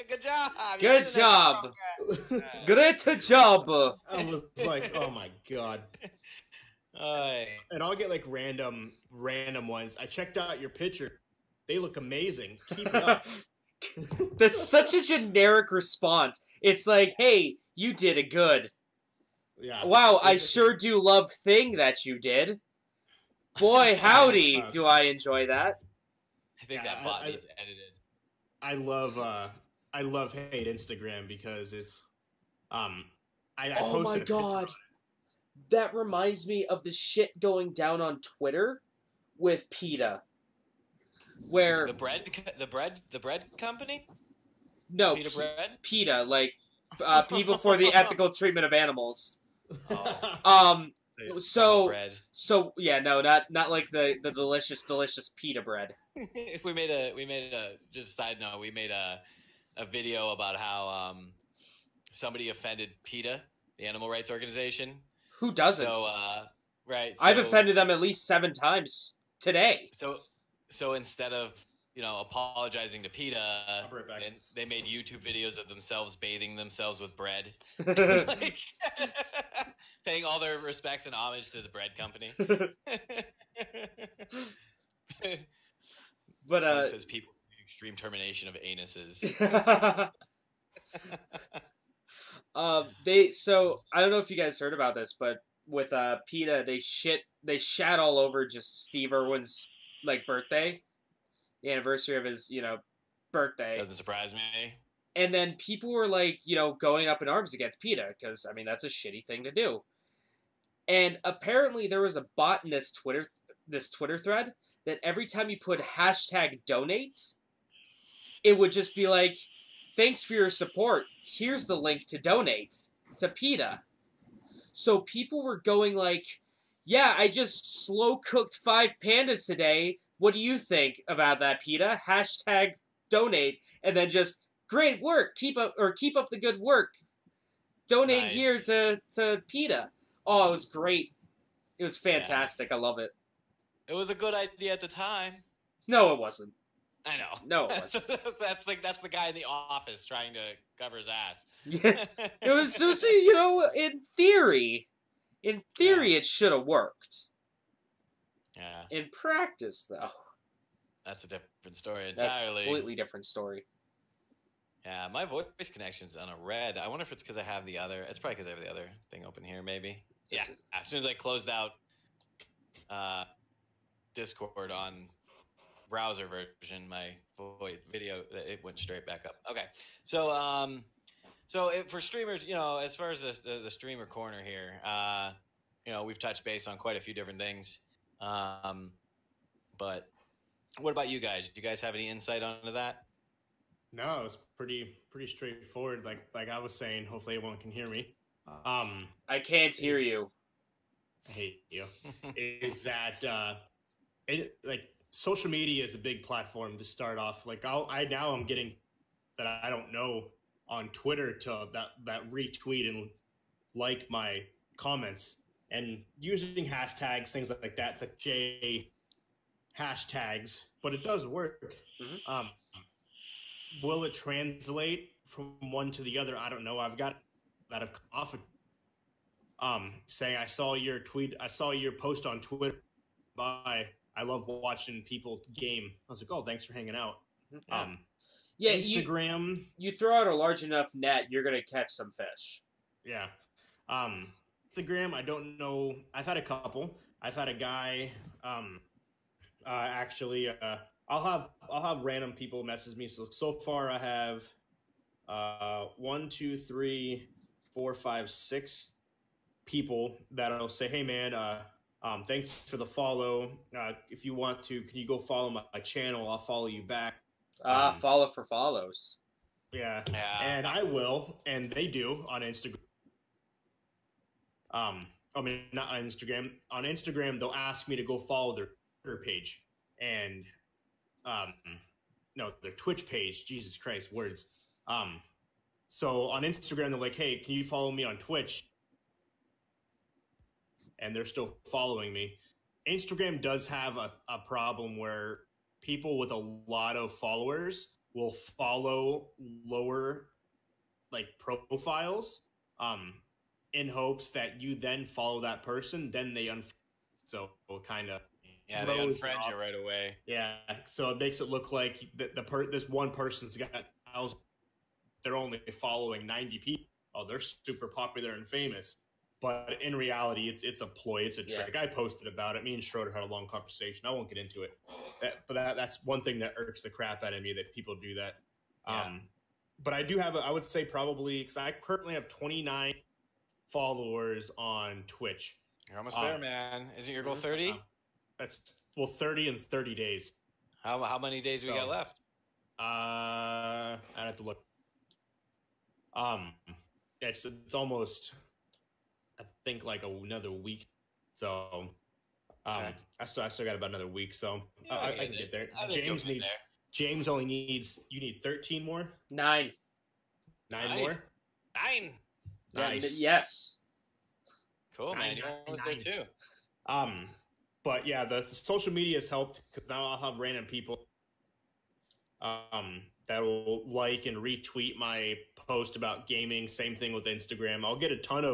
C: Good job.
A: Good job. Great job.
B: I was like, "Oh my god." And I'll get like random ones. I checked out your picture. They look amazing. Keep it up.
A: That's such a generic response. It's like, hey, you did it good.
B: Yeah.
A: Wow, I sure do love thing that you did. Boy, howdy, do I enjoy that.
C: I think that bot needs edited.
B: I love hate Instagram because it's I
A: oh my god. That reminds me of the shit going down on Twitter with PETA. Where
C: the bread company?
A: No,
C: PETA bread?
A: PETA, like people for the ethical treatment of animals.
C: Oh.
A: So yeah, no, not like the delicious pita bread.
C: we made a just a side note. We made a video about how somebody offended PETA, the animal rights organization.
A: Who doesn't?
C: So right.
A: I've offended them at least 7 times today.
C: So instead of apologizing to PETA, they made YouTube videos of themselves bathing themselves with bread. Like, paying all their respects and homage to the bread company.
A: But
C: it says people extreme termination of anuses.
A: So I don't know if you guys heard about this, but with PETA, they shat all over just Steve Irwin's like birthday, the anniversary of his birthday.
C: Doesn't surprise me.
A: And then people were like going up in arms against PETA because I mean that's a shitty thing to do. And apparently there was a bot in this Twitter thread that every time you put #donate, it would just be like, thanks for your support. Here's the link to donate to PETA. So people were going like, yeah, I just slow cooked 5 pandas today. What do you think about that, PETA? #donate. And then just, great work. Keep up the good work. Donate here to PETA. Oh, it was great. It was fantastic. Yeah. I love it.
C: It was a good idea at the time.
A: No, it wasn't.
C: I know.
A: No, it wasn't.
C: that's the guy in the office trying to cover his ass.
A: Yeah. It was in theory. It should have worked.
C: Yeah.
A: In practice, though.
C: That's a different story entirely.
A: That's a completely different story.
C: Yeah, my voice connection's on a red. I wonder if it's because I have the other. It's probably because I have the other thing open here, maybe. Yeah. As soon as I closed out Discord on browser version, my video, it went straight back up. Okay. So for streamers, as far as the streamer corner here, we've touched base on quite a few different things. But what about you guys? Do you guys have any insight onto that?
B: No, it's pretty straightforward. Like I was saying, hopefully everyone can hear me.
A: I can't hear you.
B: I hate you. Is that like social media is a big platform to start off. Like I'm getting that I don't know on Twitter to that retweet and like my comments and using hashtags, things like that, the J hashtags, but it does work.
A: Mm-hmm.
B: Will it translate from one to the other? I don't know. I've got that have come off saying I saw your tweet, I saw your post on Twitter. Bye. I love watching people game. I was like, oh, thanks for hanging out.
A: Yeah,
B: Instagram.
A: You throw out a large enough net, you're gonna catch some fish.
B: Yeah. Instagram, I don't know. I've had a couple. I've had a guy. Actually, I'll have random people message me. So far, I have 1, 2, 3, 4, 5, 6 people that'll say, "Hey, man, thanks for the follow. If you want to, can you go follow my channel? I'll follow you back."
A: Follow for follows.
B: Yeah, and I will, and they do on Instagram. I mean, not on Instagram. On Instagram, they'll ask me to go follow their Twitter page, and no, their Twitch page. Jesus Christ, words. So on Instagram, they're like, "Hey, can you follow me on Twitch?" And they're still following me. Instagram does have a problem where people with a lot of followers will follow lower like profiles in hopes that you then follow that person, then they so kind of
C: they unfriend you right away.
B: Yeah, so it makes it look like this one person's got 1,000, they're only following 90 people. Oh, they're super popular and famous. But in reality, it's a ploy, it's a trick. Yeah. I posted about it. Me and Schroeder had a long conversation. I won't get into it. But that's one thing that irks the crap out of me, that people do that. Yeah. But I do have, I would say probably, because I currently have 29 followers on Twitch.
C: You're almost there, man. Isn't your goal 30?
B: That's 30 in 30 days.
C: How many days we got left?
B: I'd have to look. It's almost, I think, like another week. So okay. I still got about another week, so yeah, I can get there. James only needs, you need 13 more?
A: 9.
B: 9 more?
C: 9.
B: Nice.
A: Yes.
C: Cool, man. You're almost there too.
B: But yeah, the social media has helped, because now I'll have random people that will like and retweet my post about gaming. Same thing with Instagram. I'll get a ton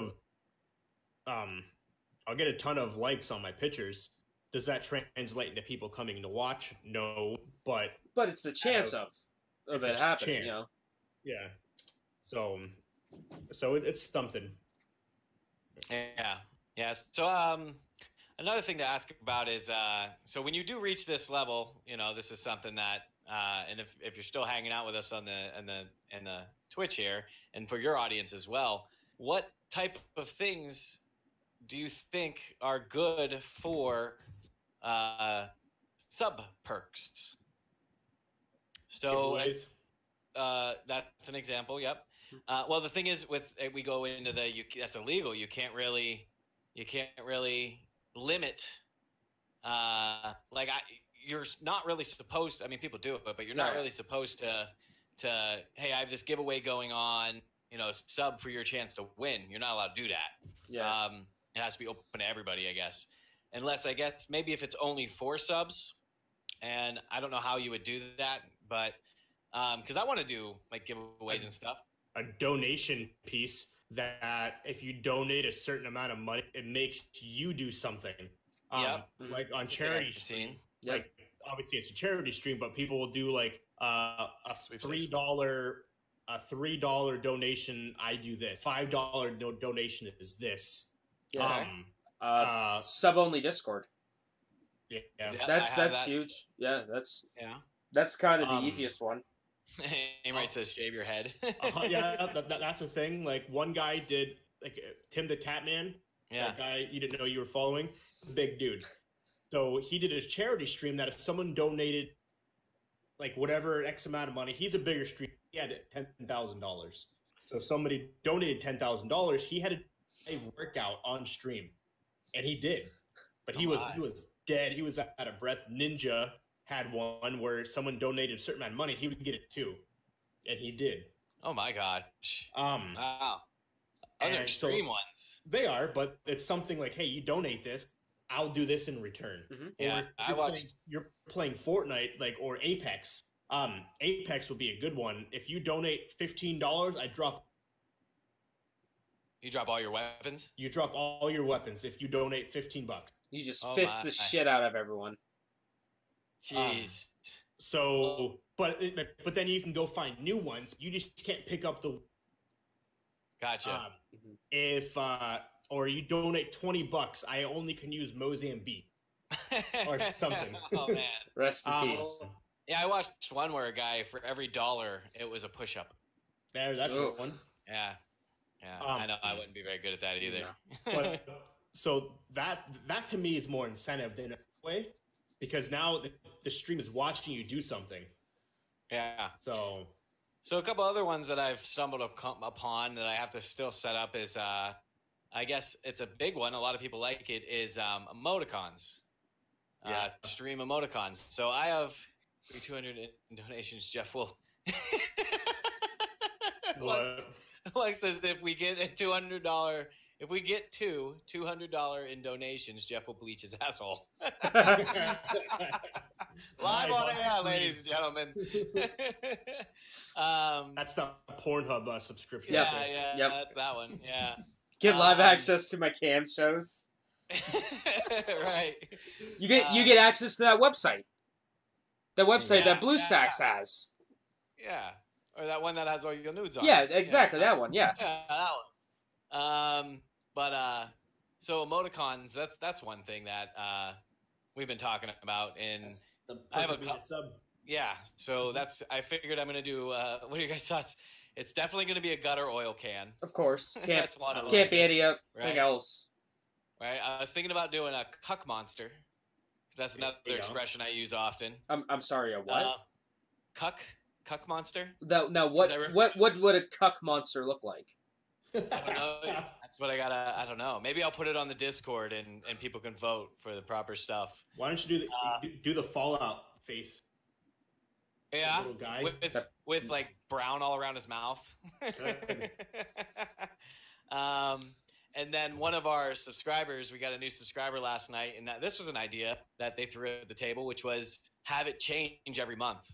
B: of likes on my pictures. Does that translate into people coming to watch? No, but
A: it's the chance of it happening. You know?
B: Yeah. So it's something.
C: Yeah. So another thing to ask about is so when you do reach this level, you know, this is something that and if you're still hanging out with us on the Twitch here, and for your audience as well, what type of things do you think are good for sub perks? So that's an example. Yep. Well, the thing is, we go into that's illegal. You can't really limit. You're not really supposed to, I mean, people do it, but you're not really supposed to, hey, I have this giveaway going on, you know, sub for your chance to win. You're not allowed to do that.
A: Yeah.
C: It has to be open to everybody, I guess. Unless, I guess, maybe if it's only 4 subs, and I don't know how you would do that, but because I want to do like giveaways and stuff.
B: A donation piece that if you donate a certain amount of money, it makes you do something. Like on charity stream.
A: Yep.
B: Like obviously it's a charity stream, but people will do like a $3 donation. I do this. $5 donation is this.
A: Yeah. Sub only Discord.
B: Yeah.
A: That's huge. Yeah. That's kind of the easiest one.
C: Amrite says shave your head.
B: That's a thing. Like one guy did, like Tim the Tatman.
C: Yeah.
B: That guy you didn't know you were following. Big dude. So he did his charity stream that if someone donated like whatever X amount of money. He's a bigger streamer. He had $10,000. So somebody donated $10,000. He had a live workout on stream, and he did. But he was dead. He was out of breath. Ninja had one where someone donated a certain amount of money. He would get it too, and he did.
C: Oh my gosh!
B: Wow.
C: Those are extreme ones.
B: They are, but it's something like, hey, you donate this, I'll do this in return.
C: Mm-hmm. Yeah,
B: you're playing Fortnite, like, or Apex. Apex would be a good one. If you donate $15, I drop.
C: You drop all your weapons.
B: You drop all your weapons if you donate $15.
A: You just fist the shit out of everyone.
C: Jeez.
B: But then you can go find new ones. You just can't pick up the.
C: Gotcha.
B: If or you donate $20, I only can use Mozambique or something.
C: Oh man.
A: Rest in peace.
C: Yeah, I watched one where a guy, for every $1, it was a push-up.
B: That's a one.
C: Yeah. I know I wouldn't be very good at that either.
B: But so that to me is more incentive than a way, because now the stream is watching you do something.
C: Yeah.
B: So
C: a couple other ones that I've stumbled upon that I have to still set up is, I guess it's a big one. A lot of people like it, is emoticons. Stream emoticons. So I have 200 donations. Jeff will.
B: What?
C: Lex says if we get a $200, if we get $200 in donations, Jeff will bleach his asshole. Live on air, ladies and gentlemen.
B: That's the Pornhub subscription.
C: Yeah, that one. Yeah.
A: Get live access to my cam shows.
C: Right.
A: You get access to that website. That website that BlueStacks has.
C: Yeah. Or that one that has all your nudes on.
A: Yeah, exactly. That one. Yeah.
C: Yeah, that one. So emoticons. That's one thing that we've been talking about. And I have a
B: sub.
C: Yeah. So I figured I'm gonna do. What are your guys' thoughts? It's definitely gonna be a gutter oil can.
A: Of course.
C: That's one of them.
A: Can't be anything else.
C: Right. I was thinking about doing a cuck monster. That's another expression I use often.
A: I'm sorry. A what?
C: Cuck monster.
A: Now what would a cuck monster look like?
C: I don't know. That's what I don't know. Maybe I'll put it on the Discord and people can vote for the proper stuff.
B: Why don't you do the Fallout face?
C: Yeah, with like brown all around his mouth. And then one of our subscribers, we got a new subscriber last night, and this was an idea that they threw at the table, which was have it change every month.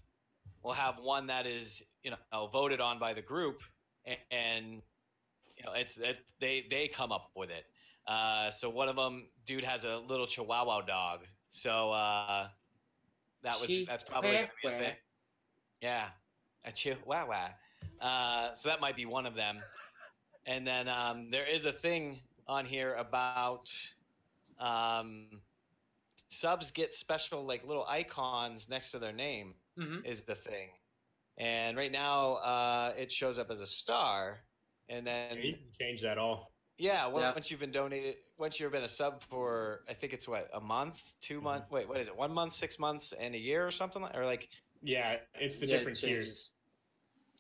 C: We'll have one that is, voted on by the group, and they come up with it. So one of them, dude has a little Chihuahua dog. So that's probably gonna be a thing. Yeah, a Chihuahua. So that might be one of them. And then there is a thing on here about subs get special like little icons next to their name. Mm-hmm. Is the thing. And right now it shows up as a star, and then
B: you can change that all.
C: Yeah, once you've been a sub for, I think it's a month, 2 months. Wait, what is it? 1 month, 6 months, and a year or something like?
B: Yeah, it's the different tiers.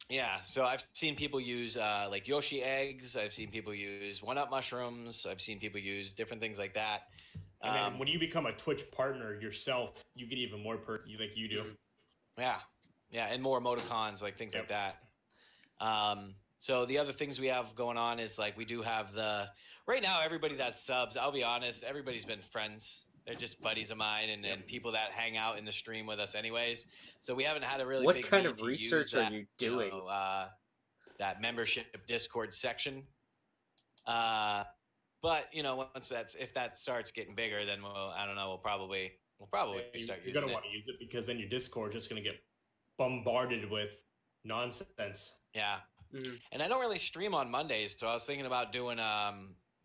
C: Yeah, so I've seen people use like Yoshi eggs. I've seen people use 1-Up mushrooms. I've seen people use different things like that.
B: And then when you become a Twitch partner yourself, you get even more like you do.
C: Yeah, and more emoticons, like things like that. So the other things we have going on is like we do have right now everybody that subs, I'll be honest, everybody's been friends. They're just buddies of mine and people that hang out in the stream with us anyways. So we haven't had a really big
A: kind of research are you doing?
C: That membership Discord section. But if that starts getting bigger, then we'll probably start using it.
B: You're gonna want to use it because then your Discord's just gonna get bombarded with nonsense.
C: Yeah. Mm-hmm. And I don't really stream on Mondays, so I was thinking about doing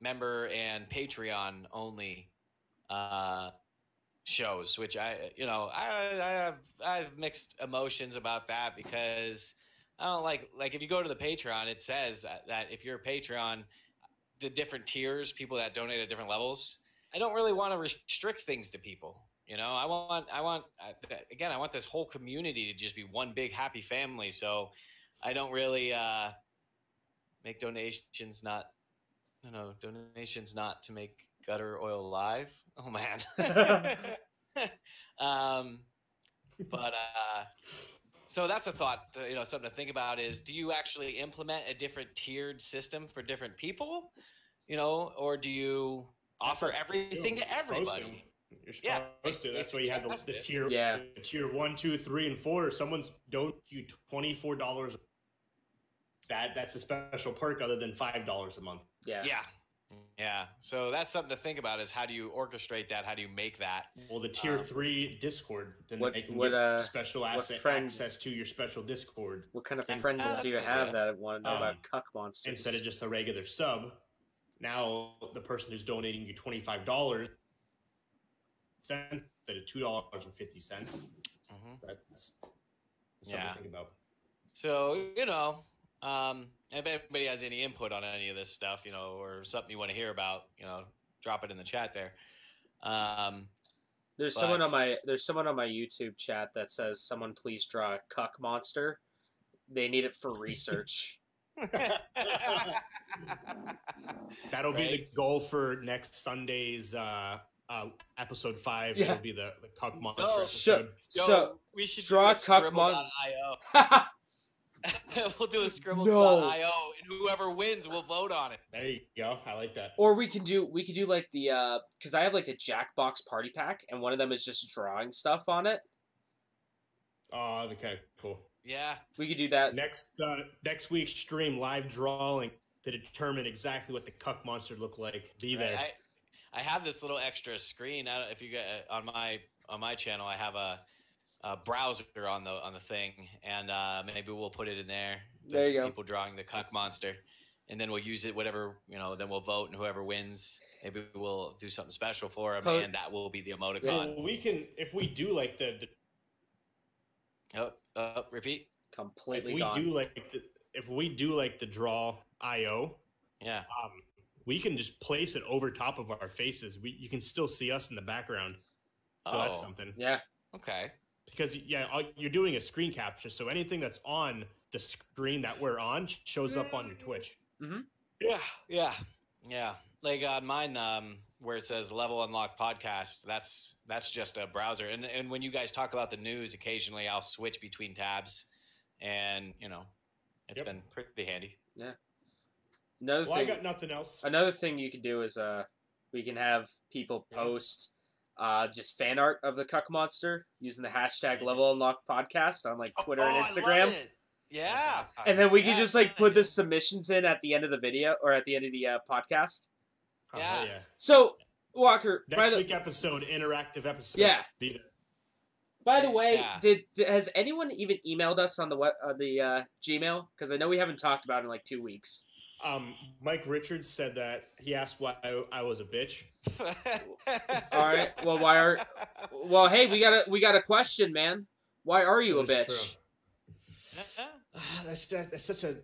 C: member and Patreon only shows, which I have mixed emotions about that because I don't like if you go to the Patreon, it says that if you're a Patreon, the different tiers, people that donate at different levels, I don't really want to restrict things to people. You know, again, I want this whole community to just be one big happy family. So I don't really make donations, donations not to make gutter oil live. Oh man. But so that's a thought, something to think about is, do you actually implement a different tiered system for different people, or do you offer everything to everybody?
B: You're supposed to. That's why you have the tier, the tier 1, 2, 3, and 4. If someone's donate you $24, that's a special perk other than $5 a month.
C: Yeah. So that's something to think about, is how do you orchestrate that? How do you make that?
B: Well, the tier 3 Discord, then they can get special access to your special Discord.
A: What kind of friends do you have that want to know about Cuck Monsters?
B: Instead of just a regular sub, now the person who's donating you $25 instead of $2.50. That's something to think about.
C: So, if anybody has any input on any of this stuff, or something you want to hear about, drop it in the chat there.
A: There's someone on my YouTube chat that says, "Someone please draw a Cuck monster. They need it for research."
B: That'll be the goal for next Sunday's episode 5. It'll be the Cuck monster episode.
A: So
C: we should
A: draw Cuck monster.
C: We'll do a Scribble.io, and whoever wins, we'll vote on it.
B: There you go. I like that.
A: Or we can do like the because I have like the Jackbox party pack, and one of them is just drawing stuff on it.
B: Oh, okay, cool.
C: Yeah,
A: we could do that
B: next week's stream. Live drawing to determine exactly what the Cuck monster look like. Be there.
C: I have this little extra screen. I don't, if you get on my channel, I have a browser on the thing, and maybe we'll put it in there.
A: There you go.
C: People drawing the Cuck monster, and then we'll use it. Whatever then we'll vote, and whoever wins, maybe we'll do something special for him, and that will be the emoticon.
B: Well, we can, if we do like the
C: repeat.
A: Completely
B: if we
A: gone.
B: do if we do like the draw IO, we can just place it over top of our faces. You can still see us in the background, so that's something.
A: Yeah.
C: Okay.
B: Because you're doing a screen capture, so anything that's on the screen that we're on shows up on your Twitch.
A: Mm-hmm.
C: Yeah. Like on mine, where it says Level Unlock Podcast, that's just a browser. And when you guys talk about the news, occasionally I'll switch between tabs, and it's been pretty handy.
A: Yeah. Another thing,
B: I got nothing else.
A: Another thing you can do is we can have people post just fan art of the Cuck monster using the hashtag Level Unlock Podcast on like Twitter and Instagram.
C: I love it. Yeah.
A: And then we can just like put the submissions in at the end of the video or at the end of the podcast.
C: Yeah.
A: So Walker,
B: next week episode, interactive episode.
A: Yeah.
B: Be there.
A: By the way, has anyone even emailed us on the Gmail? Because I know we haven't talked about it in like 2 weeks.
B: Mike Richards said that he asked why I was a bitch.
A: All right. Well, hey, we got a question, man. Why are you a bitch?
B: That's such a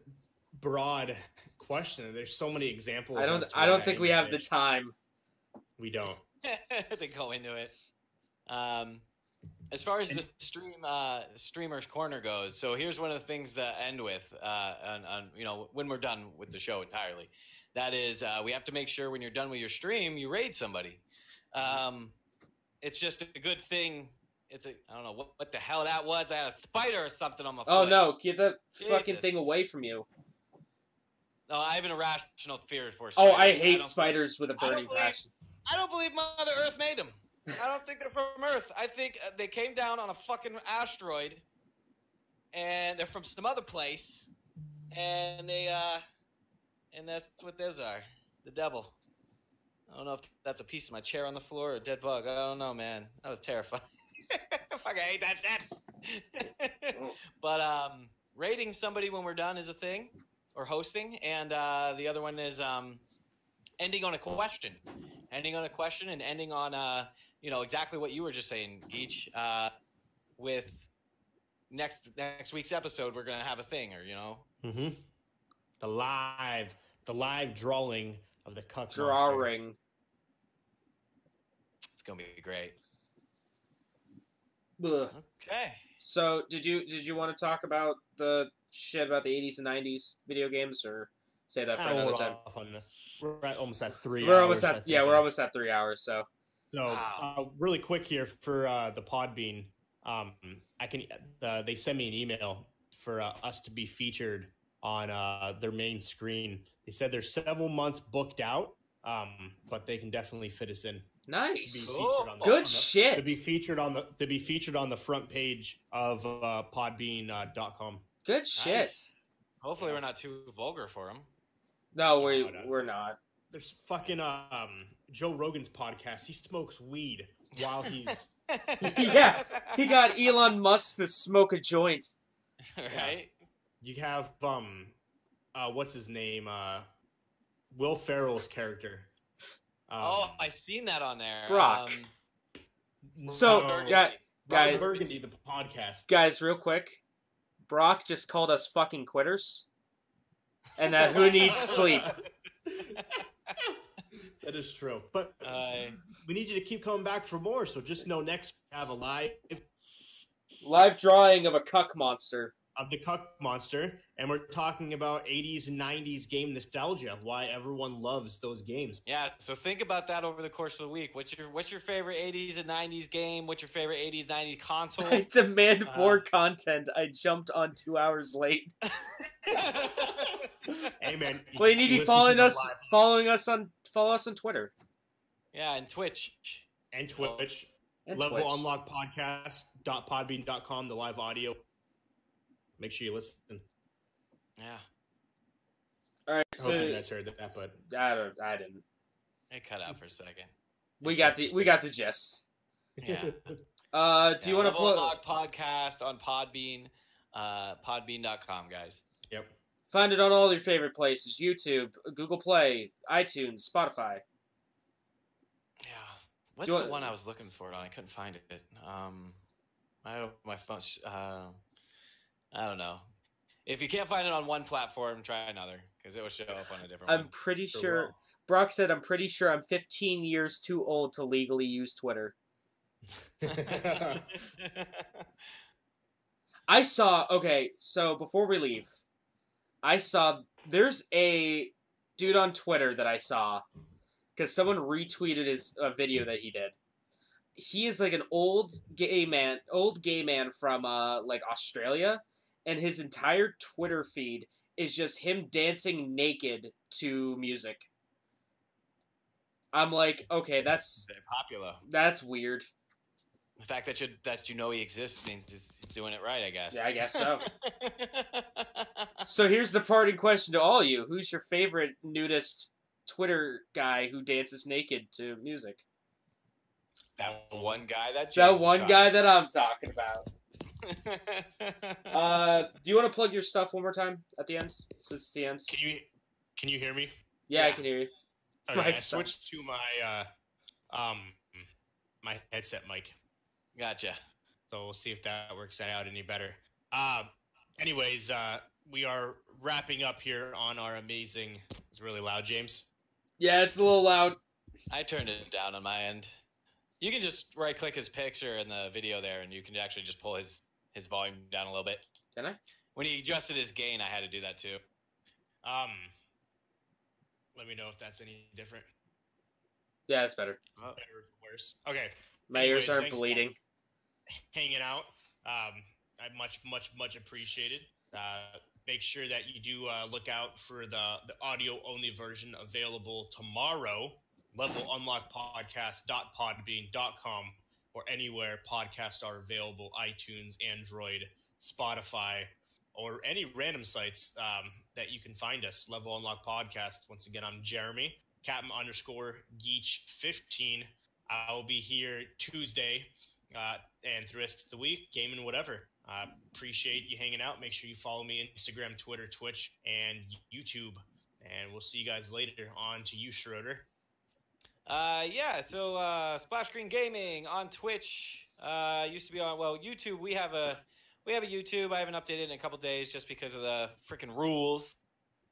B: broad question. There's so many examples.
A: I don't think we have the time.
B: We don't.
C: To go into it. As far as the streamer's corner goes, so here's one of the things to end with, when we're done with the show entirely. That is, we have to make sure when you're done with your stream, you raid somebody. It's just a good thing. I don't know what the hell that was. I had a spider or something on my foot.
A: Oh no, get that fucking thing away from you.
C: No, I have an irrational fear for spiders.
A: Oh, I hate spiders with a burning passion.
C: I don't believe Mother Earth made them. I don't think they're from Earth. I think they came down on a fucking asteroid, and they're from some other place, and and that's what those are. The devil. I don't know if that's a piece of my chair on the floor or a dead bug. I don't know, man. That was terrifying. Fuck, I hate that shit. But rating somebody when we're done is a thing, or hosting, and the other one is ending on a question. Ending on a question and ending on exactly what you were just saying, Geach. With next week's episode, we're gonna have a thing, or
B: Mm-hmm. The live drawing of the Cuck
A: drawing.
C: It's gonna be great.
A: Ugh.
C: Okay.
A: So did you want to talk about the shit about the 80s and 90s video games, or say that for another time?
B: We're almost at 3
A: We're
B: hours.
A: almost
B: I
A: at
B: think,
A: we're almost at 3 hours. So
B: So,
C: Wow.
B: really quick here for the Podbean, they sent me an email for us to be featured on their main screen. They said they're several months booked out, but they can definitely fit us in.
A: nice,
C: Cool.
A: good shit.
B: To be featured on the front page of Podbean.com.
A: Good shit.
C: Nice. Hopefully, we're not too vulgar for him.
A: No,
B: No.
A: we're not.
B: There's fucking Joe Rogan's podcast. He smokes weed while he's
A: Yeah, he got Elon Musk to smoke a joint.
C: Right?
B: You have what's his name? Will Ferrell's character.
C: Oh, I've seen that on there.
A: Brock. So,
C: Burgundy.
A: guys,
B: Ron Burgundy, the podcast.
A: real quick, Brock just called us fucking quitters, and that who needs sleep.
B: That is true. But we need you to keep coming back for more. So just know next we have a
A: live drawing of a cuck monster.
B: Of the Cuck Monster, and we're talking about 80s and 90s game nostalgia, why everyone loves those games.
C: Yeah, so think about that over the course of the week. What's your favorite 80s and 90s game? What's your favorite 80s, 90s console?
A: I demand more content. I jumped on 2 hours late.
B: Hey man,
A: Well, you need to be following us on Twitter
C: Yeah, and Twitch.
B: and Twitch.
A: and
B: Level
A: Twitch.
B: Unlock Podcast.podbean.com, the live audio. Make sure you listen.
C: Yeah,
A: All right,
B: I hope you
A: so
B: guys heard that, but
A: I didn't.
C: it cut out for a second.
A: We got the gist.
C: Yeah.
A: Do you want to
C: Level
A: plug?
C: Unlock Podcast on Podbean, podbean.com, guys.
B: Yep.
A: Find it on all your favorite places: YouTube, Google Play, iTunes, Spotify.
C: Yeah. What's
A: Do you
C: the
A: want-
C: one I was looking for? I couldn't find it. I don't know my phone. I don't know. If you can't find it on one platform, try another because it will show up on a different
A: I'm
C: one.
A: pretty
B: Sure
A: sure.
B: will.
A: Brock said, "I'm pretty sure I'm 15 years too old to legally use Twitter." I saw. Okay, so before we leave, I saw there's a dude on Twitter that I saw because someone retweeted his video that he did. He is like an old gay man from like Australia, and his entire Twitter feed is just him dancing naked to music. I'm like, okay, that's
C: They're popular.
A: weird.
C: The fact that you know he exists means he's doing it right, I guess.
A: Yeah, I guess so. So here's the parting question to all you: who's your favorite nudist Twitter guy who dances naked to music?
C: That one guy that
A: That one guy that I'm talking about. Do you want to plug your stuff one more time at the end, since it's the end?
B: Can you hear me?
A: Yeah, I
C: Yeah.
A: can hear you.
B: Okay, I
A: Mike's
B: switched to my my headset mic,
C: Gotcha.
B: so we'll see if that works out any better. Anyways, we are wrapping up here on our amazing. It's really loud, James.
A: Yeah, it's a little loud.
C: I turned it down on my end. You can just right-click his picture in the video there, and you can actually just pull his volume down a little bit.
A: Can I?
C: When he adjusted his gain, I had to do that too.
B: Let me know if that's any different.
A: Yeah, it's better.
B: Better or worse. Okay.
A: My
B: Anyways,
A: ears aren't
B: thanks,
A: bleeding.
B: guys, hanging out. I much appreciated. Make sure that you do look out for the audio only version available tomorrow. LevelUnlockPodcast.podbean.com or anywhere podcasts are available: iTunes, Android, Spotify, or any random sites that you can find us. Level Unlock Podcast. Once again, I'm Jeremy, Captain_Geech15. I'll be here Tuesday and through the rest of the week, gaming whatever. Appreciate you hanging out. Make sure you follow me on Instagram, Twitter, Twitch, and YouTube. And we'll see you guys later. On to you, Schroeder.
C: So Splash Screen Gaming on Twitch. Used to be on YouTube. We have a YouTube. I haven't updated in a couple days just because of the freaking rules.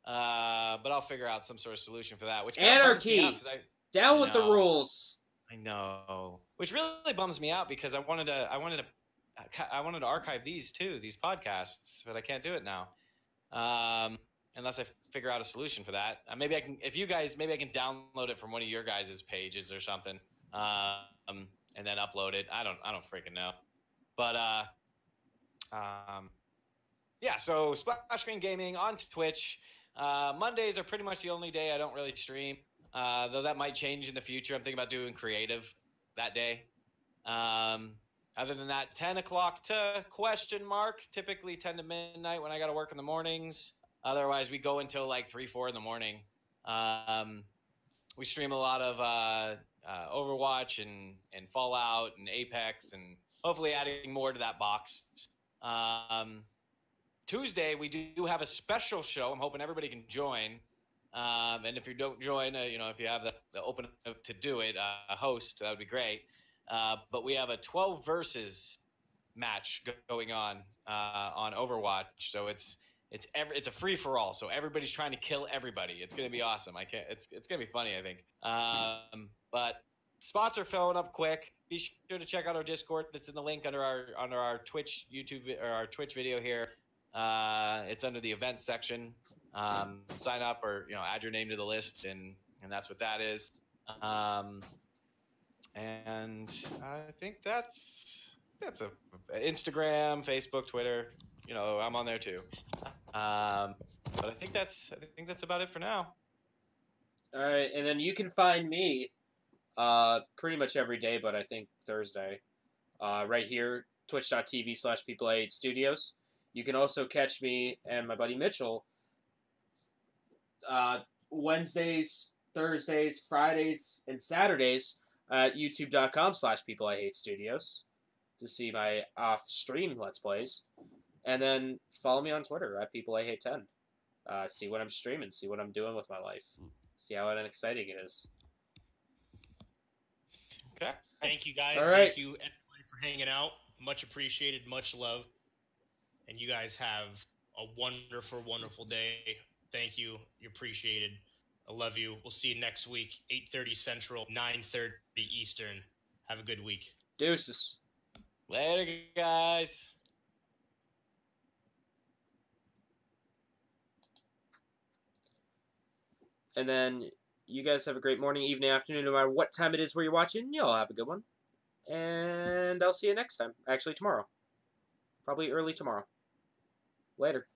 C: But I'll figure out some sort of solution for that. Which kinda bums me
A: Anarchy!
C: out 'cause
A: Down with the
C: know.
A: rules.
C: I know. Which really bums me out because I wanted to I wanted to archive these too, these podcasts, but I can't do it now. Unless I figure out a solution for that. Maybe I can, if you guys, maybe I can download it from one of your guys' pages or something, and then upload it. I don't freaking know. But yeah. So Splash Screen Gaming on Twitch. Mondays are pretty much the only day I don't really stream. Though that might change in the future. I'm thinking about doing creative that day. Other than that, 10 o'clock to ? Typically 10 to midnight when I got to work in the mornings. Otherwise, we go until like 3, 4 in the morning. We stream a lot of Overwatch and Fallout and Apex, and hopefully adding more to that box. Tuesday, we do have a special show. I'm hoping everybody can join. And if you don't join, if you have the open to do it, a host, that would be great. But we have a 12 versus match going on Overwatch. So it's a free for all. So everybody's trying to kill everybody. It's gonna be awesome. It's gonna be funny, I think. But spots are filling up quick. Be sure to check out our Discord. That's in the link under our Twitch or our Twitch video here. It's under the events section. Sign up or add your name to the list, and that's what that is. And I think that's a Instagram, Facebook, Twitter. I'm on there too. But I think that's about it for now.
A: All right, and then you can find me pretty much every day, but I think Thursday, right here, twitch.tv/PeopleIHateStudios. You can also catch me and my buddy Mitchell Wednesdays, Thursdays, Fridays, and Saturdays at youtube.com/PeopleIHateStudios to see my off-stream Let's Plays. And then follow me on Twitter at PeopleIHate10. See what I'm streaming, see what I'm doing with my life. See how exciting it is.
C: Okay.
B: Thank you, guys.
A: All right.
B: Thank you, everybody, for hanging out. Much appreciated, much love. And you guys have a wonderful, wonderful day. Thank you. You're appreciated. I love you. We'll see you next week, 8:30 Central, 9:30 Eastern. Have a good week.
A: Deuces.
C: Later, guys.
A: And then you guys have a great morning, evening, afternoon, no matter what time it is where you're watching. Y'all have a good one. And I'll see you next time. Actually, tomorrow. Probably early tomorrow. Later.